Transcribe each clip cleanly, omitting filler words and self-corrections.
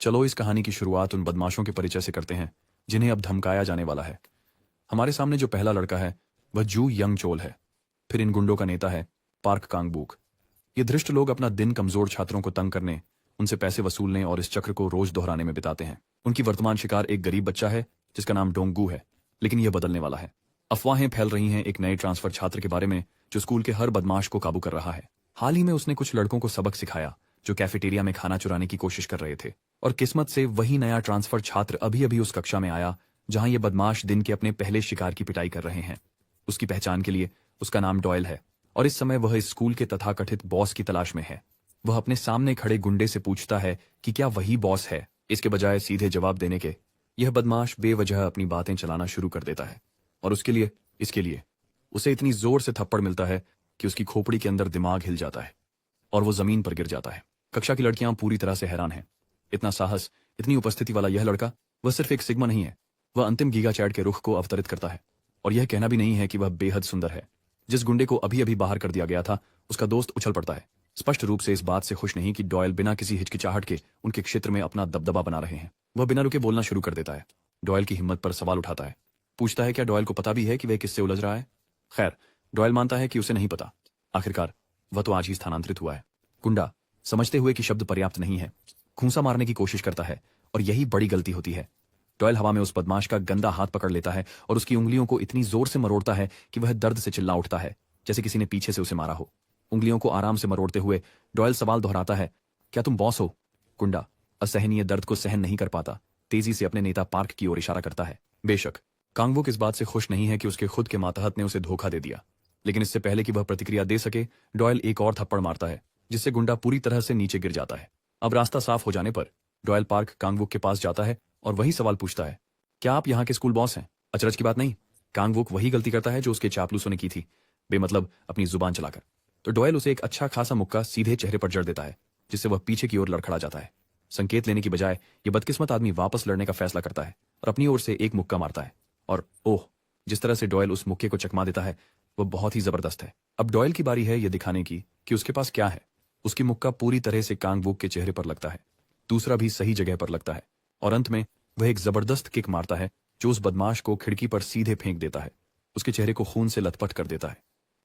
चलो इस कहानी की शुरुआत उन बदमाशों के परिचय से करते हैं जिन्हें अब धमकाया जाने वाला है। हमारे सामने जो पहला लड़का है वह जू यंग चोल है। फिर इन गुंडों का नेता है पार्क कांगबुक। ये धृष्ट लोग अपना दिन कमजोर छात्रों को तंग करने, उनसे पैसे वसूलने और इस चक्र को रोज दोहराने में बिताते हैं। उनकी वर्तमान शिकार एक गरीब बच्चा है जिसका नाम डोंगू है, लेकिन यह बदलने वाला है। अफवाहें फैल रही हैं एक नए ट्रांसफर छात्र के बारे में जो स्कूल के हर बदमाश को काबू कर रहा है। हाल ही में उसने कुछ लड़कों को सबक सिखाया जो कैफेटेरिया में खाना चुराने की कोशिश कर रहे थे, और किस्मत से वही नया ट्रांसफर छात्र अभी अभी उस कक्षा में आया जहां ये बदमाश दिन के अपने पहले शिकार की पिटाई कर रहे हैं। उसकी पहचान के लिए उसका नाम डॉयल है और इस समय वह इस स्कूल के तथाकथित बॉस की तलाश में है। वह अपने सामने खड़े गुंडे से पूछता है कि क्या वही बॉस है। इसके बजाय सीधे जवाब देने के यह बदमाश बेवजह अपनी बातें चलाना शुरू कर देता है, और इसके लिए उसे इतनी जोर से थप्पड़ मिलता है कि उसकी खोपड़ी के अंदर दिमाग हिल जाता है और वो जमीन पर गिर जाता है। कक्षा की लड़कियां पूरी तरह से हैरान हैं। इतना साहस, इतनी उपस्थिति वाला यह लड़का वह सिर्फ एक सिग्मा नहीं है, वह अंतिम गीगा चैट के रुख को अवतरित करता है। और यह कहना भी नहीं है कि वह बेहद सुंदर है। जिस गुंडे को अभी अभी बाहर कर दिया गया था उसका दोस्त उछल पड़ता है, स्पष्ट रूप से इस बात से खुश नहीं कि डॉयल बिना किसी हिचकिचाहट के उनके क्षेत्र में अपना दबदबा बना रहे हैं। वह बिना रुके बोलना शुरू कर देता है। डॉयल की हिम्मत पर सवाल उठाता है, पूछता है क्या डॉयल को पता भी है कि वह किससे उलझ रहा है। खैर, डॉयल मानता है कि उसे नहीं पता। आखिरकार वह तो आज ही स्थानांतरित हुआ है। गुंडा समझते हुए कि शब्द पर्याप्त नहीं है, खूंसा मारने की कोशिश करता है, और यही बड़ी गलती होती है। डॉयल हवा में उस बदमाश का गंदा हाथ पकड़ लेता है और उसकी उंगलियों को इतनी जोर से मरोड़ता है कि वह दर्द से चिल्ला उठता है जैसे किसी ने पीछे से उसे मारा हो। उंगलियों को आराम से मरोड़ते हुए डॉयल सवाल दोहराता है, क्या तुम बॉस हो? गुंडा असहनीय दर्द को सहन नहीं कर पाता तेजी से अपने नेता पार्क की ओर इशारा करता है। बेशक कांगवुक इस बात से खुश नहीं है कि उसके खुद के मातहत ने उसे धोखा दे दिया, लेकिन इससे पहले कि वह प्रतिक्रिया दे सके डॉयल एक और थप्पड़ मारता है जिससे गुंडा पूरी तरह से नीचे गिर जाता है। अब रास्ता साफ हो जाने पर डॉयल पार्क कांगवुक के पास जाता है और वही सवाल पूछता है, क्या आप यहाँ के स्कूल बॉस हैं? अचरज की बात नहीं, कांगवुक वही गलती करता है जो उसके चापलूसों ने की थी, बेमतलब अपनी जुबान चलाकर। तो डॉयल उसे एक अच्छा खासा मुक्का सीधे चेहरे पर जड़ देता है जिससे वह पीछे की ओर लड़खड़ा जाता है। संकेत लेने की बजाय ये बदकिस्मत आदमी वापस लड़ने का फैसला करता है और अपनी ओर से एक मुक्का मारता है, और ओह, जिस तरह से डॉयल उस मुक्के को चकमा देता है वह बहुत ही जबरदस्त है। अब डॉयल की बारी है यह दिखाने की कि उसके पास क्या है। उसकी मुक्का पूरी तरह से कांगवुक के चेहरे पर लगता है, दूसरा भी सही जगह पर लगता है, और अंत में वह एक जबरदस्त किक मारता है जो उस बदमाश को खिड़की पर सीधे फेंक देता है, उसके चेहरे को खून से लथपथ कर देता है।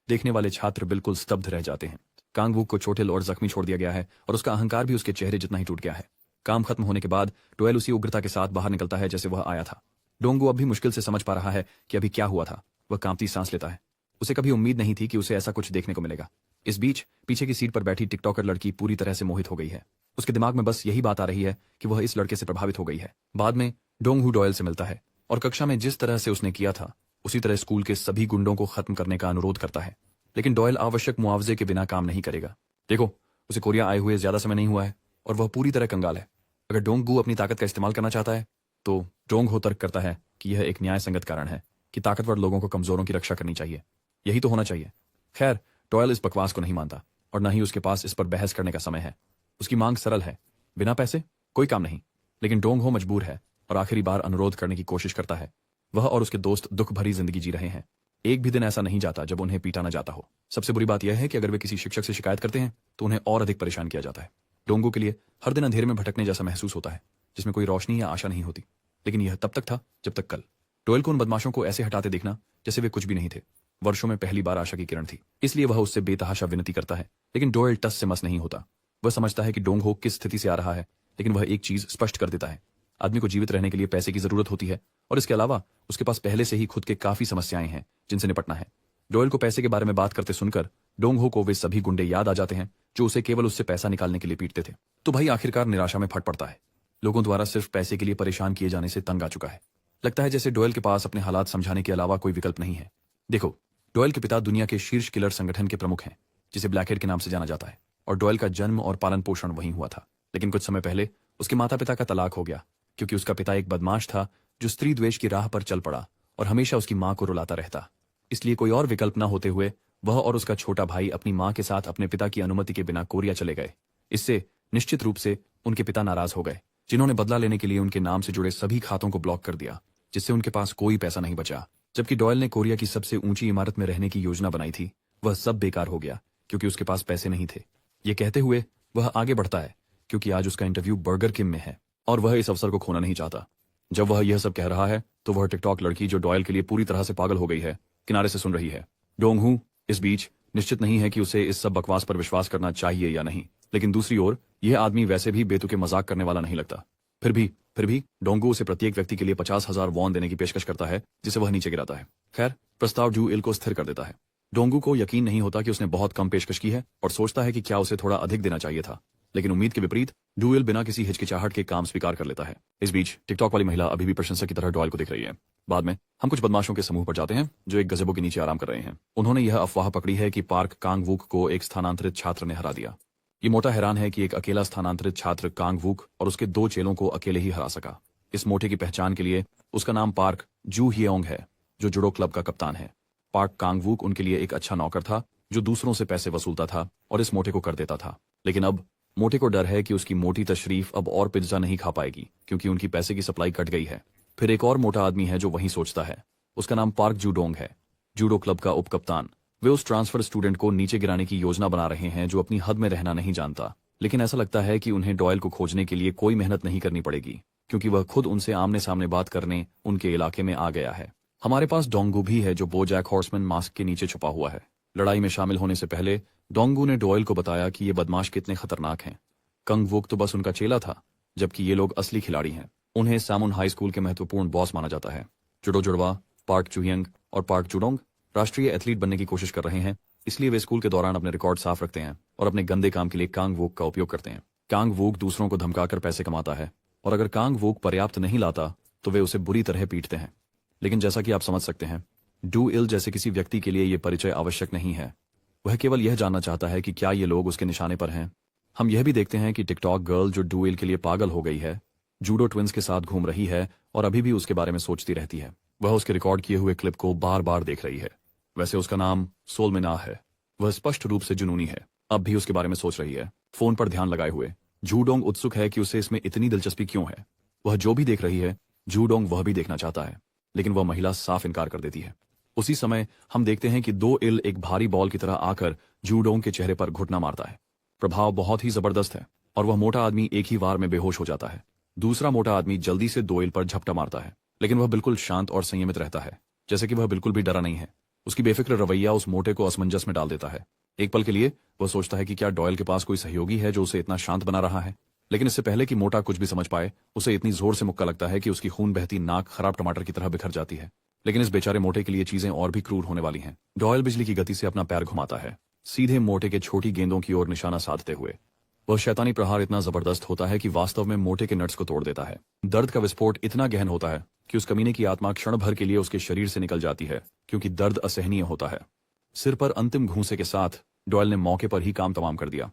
देखने वाले छात्र बिल्कुल स्तब्ध रह जाते हैं। कांगवुक को चोटिल और जख्मी छोड़ दिया गया है और उसका अहंकार भी उसके चेहरे जितना ही टूट गया है। काम खत्म होने के बाद डॉयल उसी उग्रता के साथ बाहर निकलता है जैसे वह आया था। डोंगू अब भी मुश्किल से समझ पा रहा है कि अभी क्या हुआ था। वह कांपती सांस लेता है। उसे कभी उम्मीद नहीं थी कि उसे ऐसा कुछ देखने को मिलेगा। इस बीच पीछे की सीट पर बैठी टिकटॉकर लड़की पूरी तरह से मोहित हो गई है। उसके दिमाग में बस यही बात आ रही है कि वह इस लड़के से प्रभावित हो गई है। बाद में डोंगहू डॉयल से मिलता है और कक्षा में जिस तरह से उसने किया था उसी तरह स्कूल के सभी गुंडों को खत्म करने का अनुरोध करता है, लेकिन डॉयल आवश्यक मुआवजे के बिना काम नहीं करेगा। देखो, उसे कोरिया आए हुए ज्यादा समय नहीं हुआ है और वह पूरी तरह कंगाल है। अगर डोंगगू अपनी ताकत का इस्तेमाल करना चाहता है तो डोंगहो तर्क करता है कि यह एक न्याय संगत कारण है कि ताकतवर लोगों को कमजोरों की रक्षा करनी चाहिए। यही तो होना चाहिए। खैर, डॉयल इस बकवास को नहीं मानता और न ही उसके पास इस पर बहस करने का समय है। उसकी मांग सरल है, बिना पैसे कोई काम नहीं। लेकिन डोंगहो मजबूर है और आखिरी बार अनुरोध करने की कोशिश करता है। वह और उसके दोस्त दुख भरी जिंदगी जी रहे हैं। एक भी दिन ऐसा नहीं जाता जब उन्हें पीटा न जाता हो। सबसे बुरी बात यह है कि अगर वे किसी शिक्षक से शिकायत करते हैं तो उन्हें और अधिक परेशान किया जाता है। डोंगू के लिए हर दिन अंधेरे में भटकने जैसा महसूस होता है जिसमें कोई रोशनी या आशा नहीं होती। लेकिन यह तब तक था जब तक कल डोयल को उन बदमाशों को ऐसे हटाते देखना जैसे वे कुछ भी नहीं थे। वर्षों में पहली बार आशा की किरण थी, इसलिए वह उससे बेतहाशा विनती करता है। लेकिन डोयल टस से मस नहीं होता। वह समझता है कि डोंगहो किस स्थिति से आ रहा है, लेकिन वह एक चीज स्पष्ट कर देता है, आदमी को जीवित रहने के लिए पैसे की जरूरत होती है और इसके अलावा उसके पास पहले से ही खुद के काफी समस्याएं हैं जिनसे निपटना है। डोयल को पैसे के बारे में बात करते सुनकर डोंगहो को वे सभी गुंडे याद आ जाते हैं जो उसे केवल उससे पैसा निकालने के लिए पीटते थे। तो भाई आखिरकार निराशा में फट पड़ता है। लोगों द्वारा सिर्फ पैसे के लिए परेशान किए जाने से तंग आ चुका है। लगता है जैसे डोयल के पास अपने हालात समझाने के अलावा कोई विकल्प नहीं है। देखो, डोयल के पिता दुनिया के शीर्ष किलर संगठन के प्रमुख हैं जिसे ब्लैकहेड के नाम से जाना जाता है, और डोयल का जन्म और पालन पोषण वहीं हुआ था। लेकिन कुछ समय पहले उसके माता पिता का तलाक हो गया क्योंकि उसका पिता एक बदमाश था जो स्त्री द्वेष की राह पर चल पड़ा और हमेशा उसकी मां को रुलाता रहता। इसलिए कोई और विकल्प न होते हुए वह और उसका छोटा भाई अपनी मां के साथ अपने पिता की अनुमति के बिना कोरिया चले गए। इससे निश्चित रूप से उनके पिता नाराज हो गए, जिन्होंने बदला लेने के लिए उनके नाम से जुड़े सभी खातों को ब्लॉक कर दिया, जिससे उनके पास कोई पैसा नहीं बचा। जबकि डॉयल ने कोरिया की सबसे ऊंची इमारत में रहने की योजना बनाई थी, वह सब बेकार हो गया क्योंकि उसके पास पैसे नहीं थे। ये कहते हुए वह आगे बढ़ता है क्योंकि आज उसका इंटरव्यू बर्गर किंग में है और वह इस अवसर को खोना नहीं चाहता। जब वह यह सब कह रहा है तो वह टिकटॉक लड़की जो डॉयल के लिए पूरी तरह से पागल हो गई है, किनारे से सुन रही है। डोंगहू इस बीच निश्चित नहीं है कि उसे इस सब बकवास पर विश्वास करना चाहिए या नहीं, लेकिन दूसरी ओर यह आदमी वैसे भी बेतुके मजाक करने वाला नहीं लगता। फिर भी डोंगू उसे प्रत्येक व्यक्ति के लिए 50,000 वॉन देने की पेशकश करता है, जिसे वह नीचे गिराता है। खैर, प्रस्ताव जू इल को स्थिर कर देता है। डोंगू को यकीन नहीं होता कि उसने बहुत कम पेशकश की है और सोचता है कि क्या उसे थोड़ा अधिक देना चाहिए था, लेकिन उम्मीद के विपरीत डुएल बिना किसी हिचकिचाहट के काम स्वीकार कर लेता है। इस बीच टिकटॉक वाली महिला अभी भी प्रशंसक की तरह डॉयल को देख रही है। बाद में हम कुछ बदमाशों के समूह पर जाते हैं जो एक गज़ेबो के नीचे आराम कर रहे हैं। उन्होंने यह अफवाह पकड़ी है कि पार्क कांग वूक को एक स्थानांतरित छात्र ने हरा दिया। ये मोटा हैरान है कि एक अकेला स्थानांतरित छात्र कांग वूक और उसके 2 चेलों को अकेले ही हरा सका। इस मोटे की पहचान के लिए उसका नाम पार्क जू हियोंग है, जो जुडो क्लब का कप्तान है। पार्क कांग वूक उनके लिए एक अच्छा नौकर था जो दूसरों से पैसे वसूलता था और इस मोटे को कर देता था। लेकिन अब मोटे को डर है कि उसकी मोटी तशरीफ अब और पिज्जा नहीं खा पाएगी क्योंकि उनकी पैसे की सप्लाई कट गई है। फिर एक और मोटा आदमी है जो वही सोचता है। उसका नाम पार्क जूडोंग है, जूडो क्लब का उपकप्तान। वे उस ट्रांसफर स्टूडेंट को नीचे गिराने की योजना बना रहे हैं जो अपनी हद में रहना नहीं जानता, लेकिन ऐसा लगता है कि उन्हें डॉयल को खोजने के लिए कोई मेहनत नहीं करनी पड़ेगी क्योंकि वह खुद उनसे आमने सामने बात करने उनके इलाके में आ गया है। हमारे पास डोंगू भी है जो बोजैक हॉर्समैन मास्क के नीचे छुपा हुआ है। लड़ाई में शामिल होने से पहले डोंगू ने डॉयल को बताया कि ये बदमाश कितने खतरनाक हैं। कंग वुक तो बस उनका चेला था, जबकि ये लोग असली खिलाड़ी हैं। उन्हें सैमुन हाई स्कूल के महत्वपूर्ण बॉस माना जाता है। जुडो जुड़वा पार्क चुहियंग और पार्क जुडोंग राष्ट्रीय एथलीट बनने की कोशिश कर रहे हैं, इसलिए वे स्कूल के दौरान अपने रिकॉर्ड साफ रखते हैं और अपने गंदे काम के लिए कांग वुक का उपयोग करते हैं। कांग वुक दूसरों को धमकाकर पैसे कमाता है और अगर कांग वुक पर्याप्त नहीं लाता तो वे उसे बुरी तरह पीटते हैं। लेकिन जैसा कि आप समझ सकते हैं, डू इल जैसे किसी व्यक्ति के लिए यह परिचय आवश्यक नहीं है। वह केवल यह जानना चाहता है कि क्या ये लोग उसके निशाने पर हैं। हम यह भी देखते हैं कि टिकटॉक गर्ल जो डू इल के लिए पागल हो गई है, जूडो ट्विंस के साथ घूम रही है और अभी भी उसके बारे में सोचती रहती है। वह उसके रिकॉर्ड किए हुए क्लिप को बार बार देख रही है। वैसे उसका नाम सोल मिना है। वह स्पष्ट रूप से जुनूनी है, अब भी उसके बारे में सोच रही है, फोन पर ध्यान लगाए हुए। जूडोंग उत्सुक है कि उसे इसमें इतनी दिलचस्पी क्यों है। वह जो भी देख रही है, जूडोंग वह भी देखना चाहता है, लेकिन वह महिला साफ इनकार कर देती है। उसी समय हम देखते हैं कि दो इल एक भारी बॉल की तरह आकर जूडोंग के चेहरे पर घुटना मारता है। प्रभाव बहुत ही जबरदस्त है और वह मोटा आदमी एक ही वार में बेहोश हो जाता है। दूसरा मोटा आदमी जल्दी से दो इल पर झपटा मारता है, लेकिन वह बिल्कुल शांत और संयमित रहता है, जैसे कि वह बिल्कुल भी डरा नहीं है। उसकी बेफिक्र रवैया उस मोटे को असमंजस में डाल देता है। एक पल के लिए वह सोचता है कि क्या डॉयल के पास कोई सहयोगी है जो उसे इतना शांत बना रहा है, लेकिन इससे पहले कि मोटा कुछ भी समझ पाए, उसे इतनी जोर से मुक्का लगता है कि उसकी खून बहती नाक खराब टमाटर की तरह बिखर जाती है। लेकिन इस बेचारे मोटे के लिए चीजें और भी क्रूर होने वाली हैं। डॉयल बिजली की गति से अपना पैर घुमाता है, सीधे मोटे के छोटी गेंदों की ओर निशाना साधते हुए। वह शैतानी प्रहार इतना जबरदस्त होता है कि वास्तव में मोटे के नट्स को तोड़ देता है। दर्द का विस्फोट इतना गहन होता है कि उस कमीने की आत्मा क्षण भर के लिए उसके शरीर से निकल जाती है, क्योंकि दर्द असहनीय होता है। सिर पर अंतिम घूंसे के साथ डॉयल ने मौके पर ही काम तमाम कर दिया।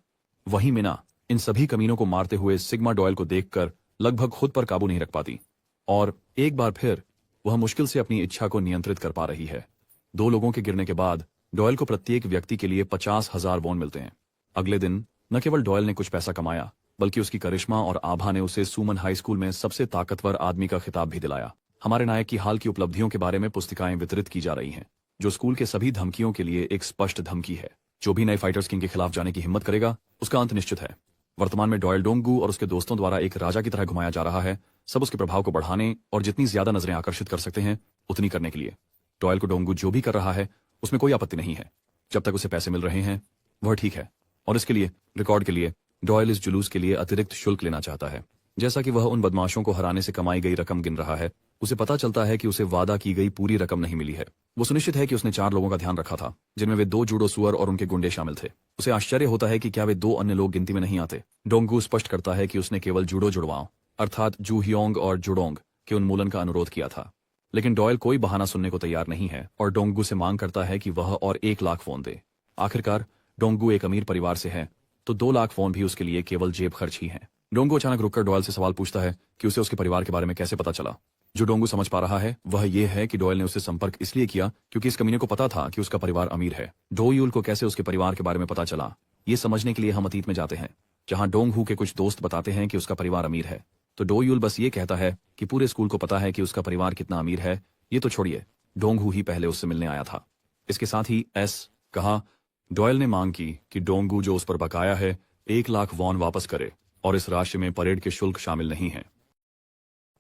वहीं मिना इन सभी कमीनों को मारते हुए सिग्मा डॉयल को देखकर लगभग खुद पर काबू नहीं रख पाती और एक बार फिर वह मुश्किल से अपनी इच्छा को नियंत्रित कर पा रही है। 2 लोगों के गिरने के बाद डॉयल को प्रत्येक व्यक्ति के लिए 50,000 वॉन मिलते हैं। अगले दिन न केवल डॉयल ने कुछ पैसा कमाया, बल्कि उसकी करिश्मा और आभा ने उसे सुमन हाई स्कूल में सबसे ताकतवर आदमी का खिताब भी दिलाया। हमारे नायक की हाल की उपलब्धियों के बारे में पुस्तिकाएं वितरित की जा रही हैं, जो स्कूल के सभी धमकियों के लिए एक स्पष्ट धमकी है। जो भी नए फाइटर्स किंग के खिलाफ जाने की हिम्मत करेगा, उसका अंत निश्चित है। वर्तमान में डॉयल डोंगू और उसके दोस्तों द्वारा एक राजा की तरह घुमाया जा रहा है, सब उसके प्रभाव को बढ़ाने और जितनी ज्यादा नजरें आकर्षित कर सकते हैं उतनी करने के लिए। डॉयल को डोंगू जो भी कर रहा है उसमें कोई आपत्ति नहीं है, जब तक उसे पैसे मिल रहे हैं वह ठीक है। और इसके लिए, रिकॉर्ड के लिए, डॉयल इस जुलूस के लिए अतिरिक्त शुल्क लेना चाहता है। जैसा कि वह उन बदमाशों को हराने से कमाई गई रकम गिन रहा है, उसे पता चलता है कि उसे वादा की गई पूरी रकम नहीं मिली है। वो सुनिश्चित है कि उसने 4 लोगों का ध्यान रखा था, जिनमें वे 2 जूडो सुअर और उनके गुंडे शामिल थे। उसे आश्चर्य होता है कि क्या वे 2 अन्य लोग गिनती में नहीं आते। डोंगू स्पष्ट करता है कि उसने केवल जूडो जुड़वाओं अर्थात जू हियोंग और जुडोंग के उन्मूलन का अनुरोध किया था। लेकिन डॉयल कोई बहाना सुनने को तैयार नहीं है और डोंगू से मांग करता है कि वह और 1 लाख वॉन दे। आखिरकार डोंगू एक अमीर परिवार से है, तो 2 लाख वॉन भी उसके लिए केवल जेब खर्च ही है। डोंगू अचानक रुककर डॉयल से सवाल पूछता है कि उसे उसके परिवार के बारे में कैसे पता चला। जो डोंगू समझ पा रहा है वह यह है कि डॉयल ने उससे संपर्क इसलिए किया क्योंकि इस कमीने को पता था कि उसका परिवार अमीर है। डोयूल को कैसे उसके परिवार के बारे में पता चला, ये समझने के लिए हम अतीत में जाते हैं, जहां डोंगहू के कुछ दोस्त बताते हैं कि उसका परिवार अमीर है, तो डोयूल बस ये कहता है कि पूरे स्कूल को पता है कि उसका परिवार कितना अमीर है। ये तो छोड़िए, डोंगहू ही पहले उससे मिलने आया था। इसके साथ ही कहा डॉयल ने मांग की कि डोंगू जो उस पर बकाया है 1 लाख वॉन वापस करे और इस राशि में परेड के शुल्क शामिल नहीं है।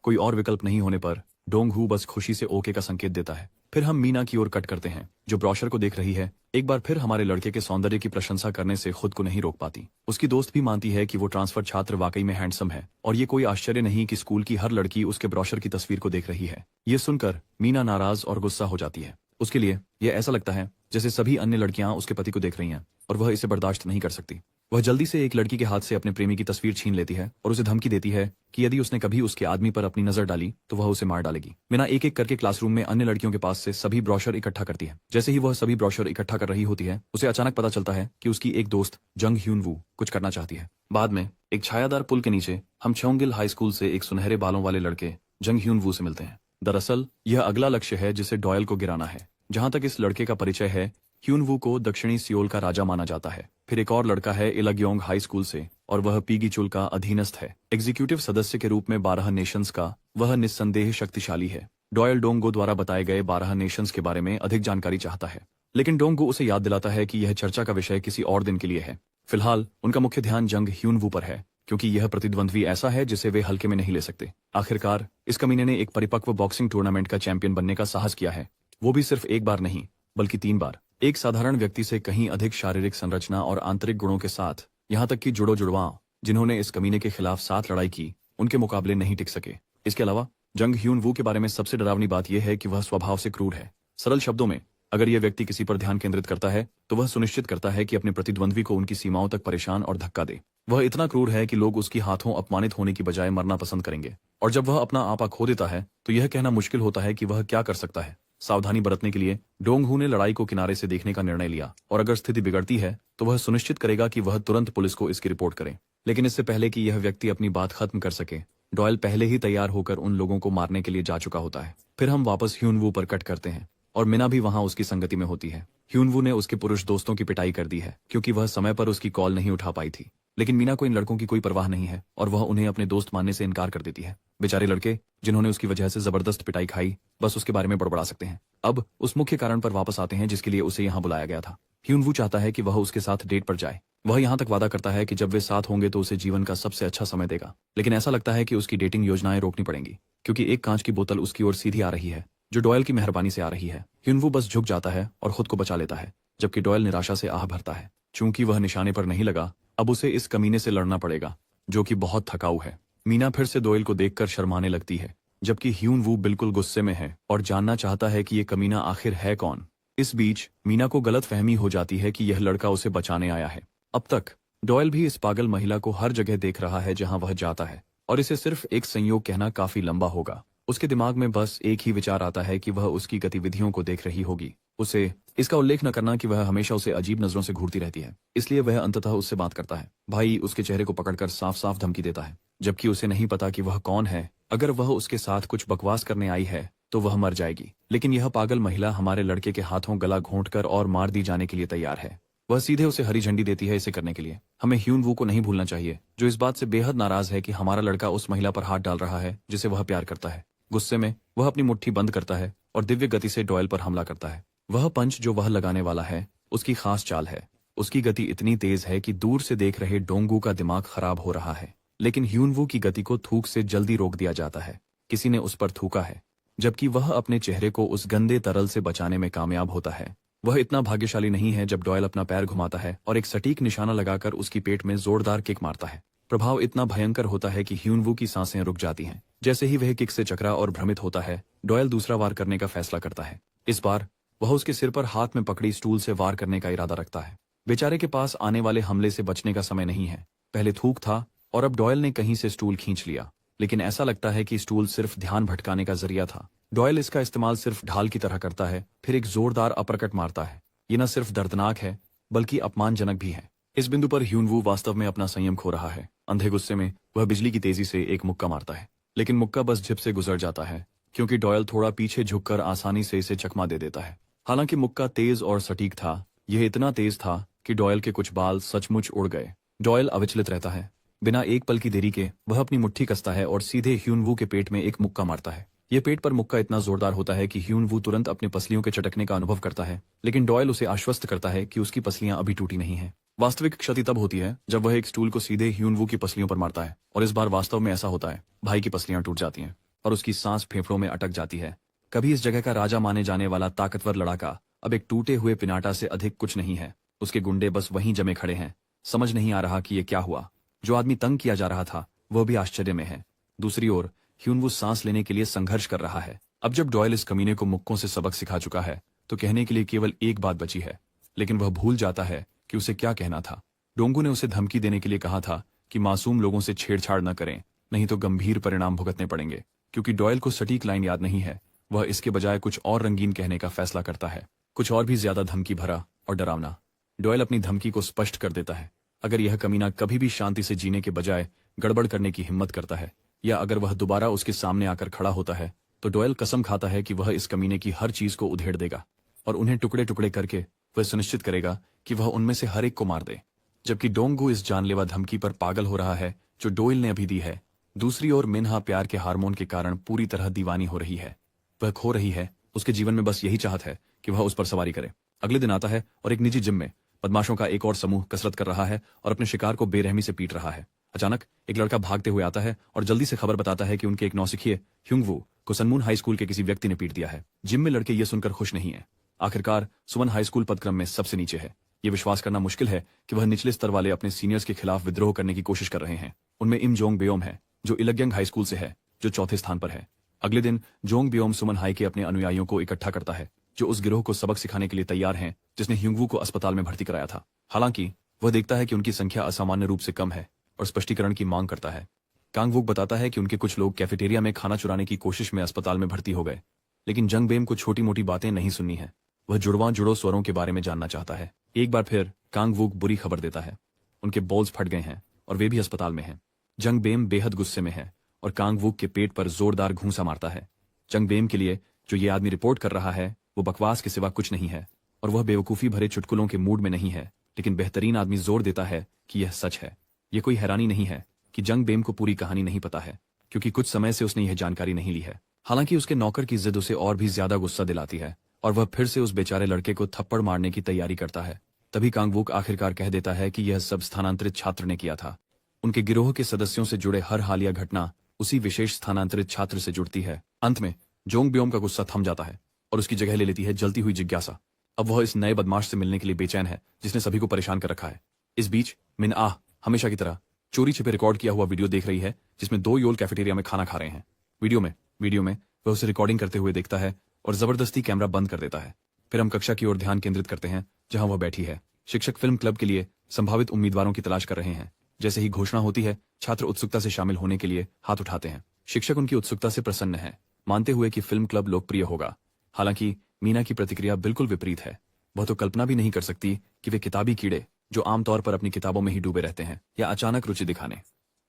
कोई और विकल्प नहीं होने पर डोंग हू बस खुशी से ओके का संकेत देता है। फिर हम मीना की ओर कट करते हैं, जो ब्रोशर को देख रही है। एक बार फिर हमारे लड़के के सौंदर्य की प्रशंसा करने से खुद को नहीं रोक पाती। उसकी दोस्त भी मानती है कि वो ट्रांसफर छात्र वाकई में हैंडसम है, और ये कोई आश्चर्य नहीं कि स्कूल की हर लड़की उसके ब्रोशर की तस्वीर को देख रही है। ये सुनकर मीना नाराज और गुस्सा हो जाती है। उसके लिए यह ऐसा लगता है जैसे सभी अन्य लड़कियां उसके पति को देख रही हैं और वह इसे बर्दाश्त नहीं कर सकती। वह जल्दी से एक लड़की के हाथ से अपने प्रेमी की तस्वीर छीन लेती है और उसे धमकी देती है कि यदि उसने कभी उसके आदमी पर अपनी नजर डाली तो वह उसे मार डालेगी। मीना एक एक करके क्लासरूम में अन्य लड़कियों के पास से सभी ब्रोशर इकट्ठा करती है। जैसे ही वह सभी ब्रोशर इकट्ठा कर रही होती है, उसे अचानक पता चलता है कि उसकी एक दोस्त जंग ह्यून वू कुछ करना चाहती है। बाद में एक छायादार पुल के नीचे हम चोंगिल हाई स्कूल से एक सुनहरे बालों वाले लड़के जंग ह्यून वू से मिलते हैं। दरअसल यह अगला लक्ष्य है जिसे डॉयल को गिराना है। जहां तक इस लड़के का परिचय है, ह्यून वू को दक्षिणी सियोल का राजा माना जाता है। फिर एक और लड़का है इलग्योंग हाई स्कूल से, और वह पीगी चुल का अधीनस्थ है। एग्जीक्यूटिव सदस्य के रूप में 12 नेशंस का वह निस्संदेह शक्तिशाली है। डॉयल डोंगो द्वारा बताए गए 12 नेशंस के बारे में अधिक जानकारी चाहता है, लेकिन डोंगो उसे याद दिलाता है कि यह चर्चा का विषय किसी और दिन के लिए है। फिलहाल उनका मुख्य ध्यान जंग ह्यून वू पर है, क्योंकि यह प्रतिद्वंद्वी ऐसा है जिसे वे हल्के में नहीं ले सकते। आखिरकार इस कमीने ने एक परिपक्व बॉक्सिंग टूर्नामेंट का चैंपियन बनने का साहस किया है, वो भी सिर्फ एक बार नहीं बल्कि 3 बार। एक साधारण व्यक्ति से कहीं अधिक शारीरिक संरचना और आंतरिक गुणों के साथ, यहाँ तक कि जुड़वा जिन्होंने इस कमीने के खिलाफ 7 लड़ाई की, उनके मुकाबले नहीं टिक सके। इसके अलावा जंग ह्यून वू के बारे में सबसे डरावनी बात यह है कि वह स्वभाव से क्रूर है। सरल शब्दों में, अगर यह व्यक्ति किसी पर ध्यान केंद्रित करता है तो वह सुनिश्चित करता है कि अपने प्रतिद्वंद्वी को उनकी सीमाओं तक परेशान और धक्का दे। वह इतना क्रूर है कि लोग उसकी हाथों अपमानित होने की बजाय मरना पसंद करेंगे, और जब वह अपना आपा खो देता है तो यह कहना मुश्किल होता है कि वह क्या कर सकता है। सावधानी बरतने के लिए डोंग हू ने लड़ाई को किनारे से देखने का निर्णय लिया, और अगर स्थिति बिगड़ती है तो वह सुनिश्चित करेगा कि वह तुरंत पुलिस को इसकी रिपोर्ट करे। लेकिन इससे पहले कि यह व्यक्ति अपनी बात खत्म कर सके, डॉयल पहले ही तैयार होकर उन लोगों को मारने के लिए जा चुका होता है। फिर हम वापस ह्यून वू पर कट करते हैं, और मीना भी वहां उसकी संगति में होती है। ह्यून वू ने उसके पुरुष दोस्तों की पिटाई कर दी है क्योंकि वह समय पर उसकी कॉल नहीं उठा पाई थी, लेकिन मीना को इन लड़कों की कोई परवाह नहीं है और वह उन्हें अपने दोस्त मानने से इनकार कर देती है। बेचारे लड़के जिन्होंने उसकी वजह से जबरदस्त पिटाई खाई, बस उसके बारे में बड़बड़ा सकते हैं। अब उस मुख्य कारण पर वापस आते हैं जिसके लिए उसे यहाँ बुलाया गया था। ह्यून वू चाहता है कि वह उसके साथ डेट पर जाए। वह यहाँ तक वादा करता है कि जब वे साथ होंगे तो उसे जीवन का सबसे अच्छा समय देगा, लेकिन ऐसा लगता है कि उसकी डेटिंग योजनाएं रोकनी पड़ेंगी, क्योंकि एक कांच की बोतल उसकी ओर सीधी आ रही है, जो डॉयल की मेहरबानी से आ रही है। ह्यून वू बस झुक जाता है और खुद को बचा लेता है, जबकि डॉयल निराशा से आह भरता है। चूंकि वह निशाने पर नहीं लगा, अब उसे इस कमीने से लड़ना पड़ेगा, जो कि बहुत थकाऊ है। मीना फिर से डॉयल को देखकर शर्माने लगती है, जबकि ह्यून वू बिल्कुल गुस्से में है और जानना चाहता है कि ये कमीना आखिर है कौन। इस बीच मीना को गलतफहमी हो जाती है कि यह लड़का उसे बचाने आया है। अब तक डॉयल भी इस पागल महिला को हर जगह देख रहा है जहां वह जाता है, और इसे सिर्फ एक संयोग कहना काफी लंबा होगा। उसके दिमाग में बस एक ही विचार आता है कि वह उसकी गतिविधियों को देख रही होगी। उसे इसका उल्लेख न करना कि वह हमेशा उसे अजीब नजरों से घूरती रहती है, इसलिए वह अंततः उससे बात करता है। भाई उसके चेहरे को पकड़कर साफ साफ धमकी देता है, जबकि उसे नहीं पता कि वह कौन है। अगर वह उसके साथ कुछ बकवास करने आई है तो वह मर जाएगी, लेकिन यह पागल महिला हमारे लड़के के हाथों गला घोंटकर और मार दी जाने के लिए तैयार है। वह सीधे उसे हरी झंडी देती है इसे करने के लिए। हमें ह्यून वू को नहीं भूलना चाहिए, जो इस बात से बेहद नाराज है कि हमारा लड़का उस महिला पर हाथ डाल रहा है जिसे वह प्यार करता है। गुस्से में वह अपनी मुट्ठी बंद करता है और दिव्य गति से डॉयल पर हमला करता है। वह पंच जो वह लगाने वाला है उसकी खास चाल है। उसकी गति इतनी तेज है कि दूर से देख रहे डोंगू का दिमाग खराब हो रहा है, लेकिन ह्यून वू की गति को थूक से जल्दी रोक दिया जाता है। किसी ने उस पर थूका है, जबकि वह अपने चेहरे को उस गंदे तरल से बचाने में कामयाब होता है। वह इतना भाग्यशाली नहीं है जब डॉयल अपना पैर घुमाता है और एक सटीक निशाना लगाकर उसकी पेट में जोरदार किक मारता है। प्रभाव इतना भयंकर होता है कि ह्यून वू की सांसें रुक जाती हैं। जैसे ही वह किक से चकरा और भ्रमित होता है, डॉयल दूसरा वार करने का फैसला करता है। इस बार वह उसके सिर पर हाथ में पकड़ी स्टूल से वार करने का इरादा रखता है। बेचारे के पास आने वाले हमले से बचने का समय नहीं है। पहले थूक था और अब डॉयल ने कहीं से स्टूल खींच लिया, लेकिन ऐसा लगता है कि स्टूल सिर्फ ध्यान भटकाने का जरिया था। डॉयल इसका इस्तेमाल सिर्फ ढाल की तरह करता है, फिर एक जोरदार अपरकट मारता है। ये न सिर्फ दर्दनाक है बल्कि अपमानजनक भी है। इस बिंदु पर ह्यून वू वास्तव में अपना संयम खो रहा है। अंधे गुस्से में वह बिजली की तेजी से एक मुक्का मारता है, लेकिन मुक्का बस जिप से गुजर जाता है, क्योंकि डॉयल थोड़ा पीछे झुककर आसानी से इसे चकमा दे देता है। हालांकि मुक्का तेज और सटीक था, यह इतना तेज था कि डॉयल के कुछ बाल सचमुच उड़ गए। डॉयल अविचलित रहता है। बिना एक पल की देरी के वह अपनी मुट्ठी कसता है और सीधे ह्यून वू के पेट में एक मुक्का मारता है। यह पेट पर मुक्का इतना जोरदार होता है कि ह्यून वू तुरंत अपनी पसलियों के चटकने का अनुभव करता है, लेकिन डॉयल उसे आश्वस्त करता है कि उसकी पसलियां अभी टूटी नहीं हैं। वास्तविक क्षति तब होती है जब वह एक स्टूल को सीधे ह्यून वू की पसलियों पर मारता है, और इस बार वास्तव में ऐसा होता है। भाई की पसलियां टूट जाती हैं और उसकी सांस फेफड़ों में अटक जाती है। कभी इस जगह का राजा माने जाने वाला ताकतवर लड़ाका अब एक टूटे हुए पिनाटा से अधिक कुछ नहीं है। उसके गुंडे बस वहीं जमे खड़े हैं। समझ नहीं आ रहा कि ये क्या हुआ। जो आदमी तंग किया जा रहा था वह भी आश्चर्य में है। दूसरी ओर ह्यूनवू सांस लेने के लिए संघर्ष कर रहा है। अब जब डॉयल इस कमीने को मुक्कों से सबक सिखा चुका है तो कहने के लिए केवल एक बात बची है, लेकिन वह भूल जाता है कि उसे क्या कहना था। डोंगू ने उसे धमकी देने के लिए कहा था कि मासूम लोगों से छेड़छाड़ न करें, नहीं तो गंभीर परिणाम भुगतने पड़ेंगे। क्योंकि डॉयल को सटीक लाइन याद नहीं है, वह इसके बजाय कुछ और रंगीन कहने का फैसला करता है, कुछ और भी ज्यादा धमकी भरा और डरावना। डॉयल अपनी धमकी को स्पष्ट कर देता है। अगर यह कमीना कभी भी शांति से जीने के बजाय गड़बड़ करने की हिम्मत करता है, या अगर वह दोबारा उसके सामने आकर खड़ा होता है, तो डॉयल कसम खाता है कि वह इस कमीने की हर चीज को उधेड़ देगा और उन्हें टुकड़े टुकड़े करके वह सुनिश्चित करेगा कि वह उनमें से हर एक को मार दे। जबकि डोंगू इस जानलेवा धमकी पर पागल हो रहा है जो डोयल ने अभी दी है। दूसरी ओर मिन्हा प्यार के हार्मोन के कारण पूरी तरह दीवानी हो रही है। वह खो रही है। उसके जीवन में बस यही चाहत है कि वह उस पर सवारी करे। अगले दिन आता है और एक निजी जिम में बदमाशों का एक और समूह कसरत कर रहा है और अपने शिकार को बेरहमी से पीट रहा है। अचानक एक लड़का भागते हुए आता है और जल्दी से खबर बताता है कि उनके एक नौसिखिए ह्यूंगवू को सनमून हाई स्कूल के किसी व्यक्ति ने पीट दिया है। जिम में लड़के ये सुनकर खुश नहीं है। आखिरकार सुमन हाई स्कूल पदक्रम में सबसे नीचे है। ये विश्वास करना मुश्किल है कि वह निचले स्तर वाले अपने सीनियर्स के खिलाफ विद्रोह करने की कोशिश कर रहे हैं। उनमें इम जोंग बेओम है जो इलग्यंग हाई स्कूल से है, जो चौथे स्थान पर है। अगले दिन जोंग बेओम सुमन हाई के अपने अनुयायियों को इकट्ठा करता है जो उस गिरोह को सबक सिखाने के लिए तैयार हैं जिसने ह्यूंगवू को अस्पताल में भर्ती कराया था। हालांकि वह देखता है कि उनकी संख्या असामान्य रूप से कम है और स्पष्टीकरण की मांग करता है। कांगवुक बताता है कि उनके कुछ लोग कैफेटेरिया में खाना चुराने की कोशिश में अस्पताल में भर्ती हो गए, लेकिन जंग बेम को छोटी मोटी बातें नहीं सुननी है। वह जुड़ो स्वरों के बारे में जानना चाहता है। एक बार फिर कांगवुक बुरी खबर देता है। उनके बॉल्स फट गए हैं और वे भी अस्पताल में हैं। जंग बेम बेहद गुस्से में है और कांगवुक के पेट पर जोरदार घूंसा मारता है। जंग बेम के लिए जो ये आदमी रिपोर्ट कर रहा है वो बकवास के सिवा कुछ नहीं है और वह बेवकूफी भरे चुटकुलों के मूड में नहीं है, लेकिन बेहतरीन आदमी जोर देता है कि यह सच है। ये कोई हैरानी नहीं है कि जंग बेम को पूरी कहानी नहीं पता है, क्योंकि कुछ समय से उसने यह जानकारी नहीं ली है। हालांकि उसके नौकर की जिद उसे और भी ज्यादा गुस्सा दिलाती है और वह फिर से उस बेचारे लड़के को थप्पड़ मारने की तैयारी करता है। तभी कांगवुक आखिरकार कह देता है कि यह सब स्थानांतरित छात्र ने किया था। उनके गिरोह के सदस्यों से जुड़े हर हालिया घटना उसी विशेष स्थानांतरित छात्र से जुड़ती है। अंत में जोंग बेओम का गुस्सा थम जाता है और उसकी जगह ले लेती है जलती हुई जिज्ञासा। अब वह इस नए बदमाश से मिलने के लिए बेचैन है जिसने सभी को परेशान कर रखा है। इस बीच मिन आह हमेशा की तरह चोरी छिपे रिकॉर्ड किया हुआ वीडियो देख रही है जिसमें दो योल कैफेटेरिया में खाना खा रहे हैं। वीडियो में वह उसे रिकॉर्डिंग करते हुए देखता है और जबरदस्ती कैमरा बंद कर देता है। फिर हम कक्षा की ओर ध्यान केंद्रित करते हैं जहां वह बैठी है। शिक्षक फिल्म क्लब के लिए संभावित उम्मीदवारों की तलाश कर रहे हैं। जैसे ही घोषणा होती है छात्र उत्सुकता से शामिल होने के लिए हाथ उठाते हैं। शिक्षक उनकी उत्सुकता से प्रसन्न है, मानते हुए कि फिल्म क्लब लोकप्रिय होगा। हालांकि मीना की प्रतिक्रिया बिल्कुल विपरीत है। वह तो कल्पना भी नहीं कर सकती कि वे किताबी कीड़े जो आमतौर पर अपनी किताबों में ही डूबे रहते हैं या अचानक रुचि दिखाने।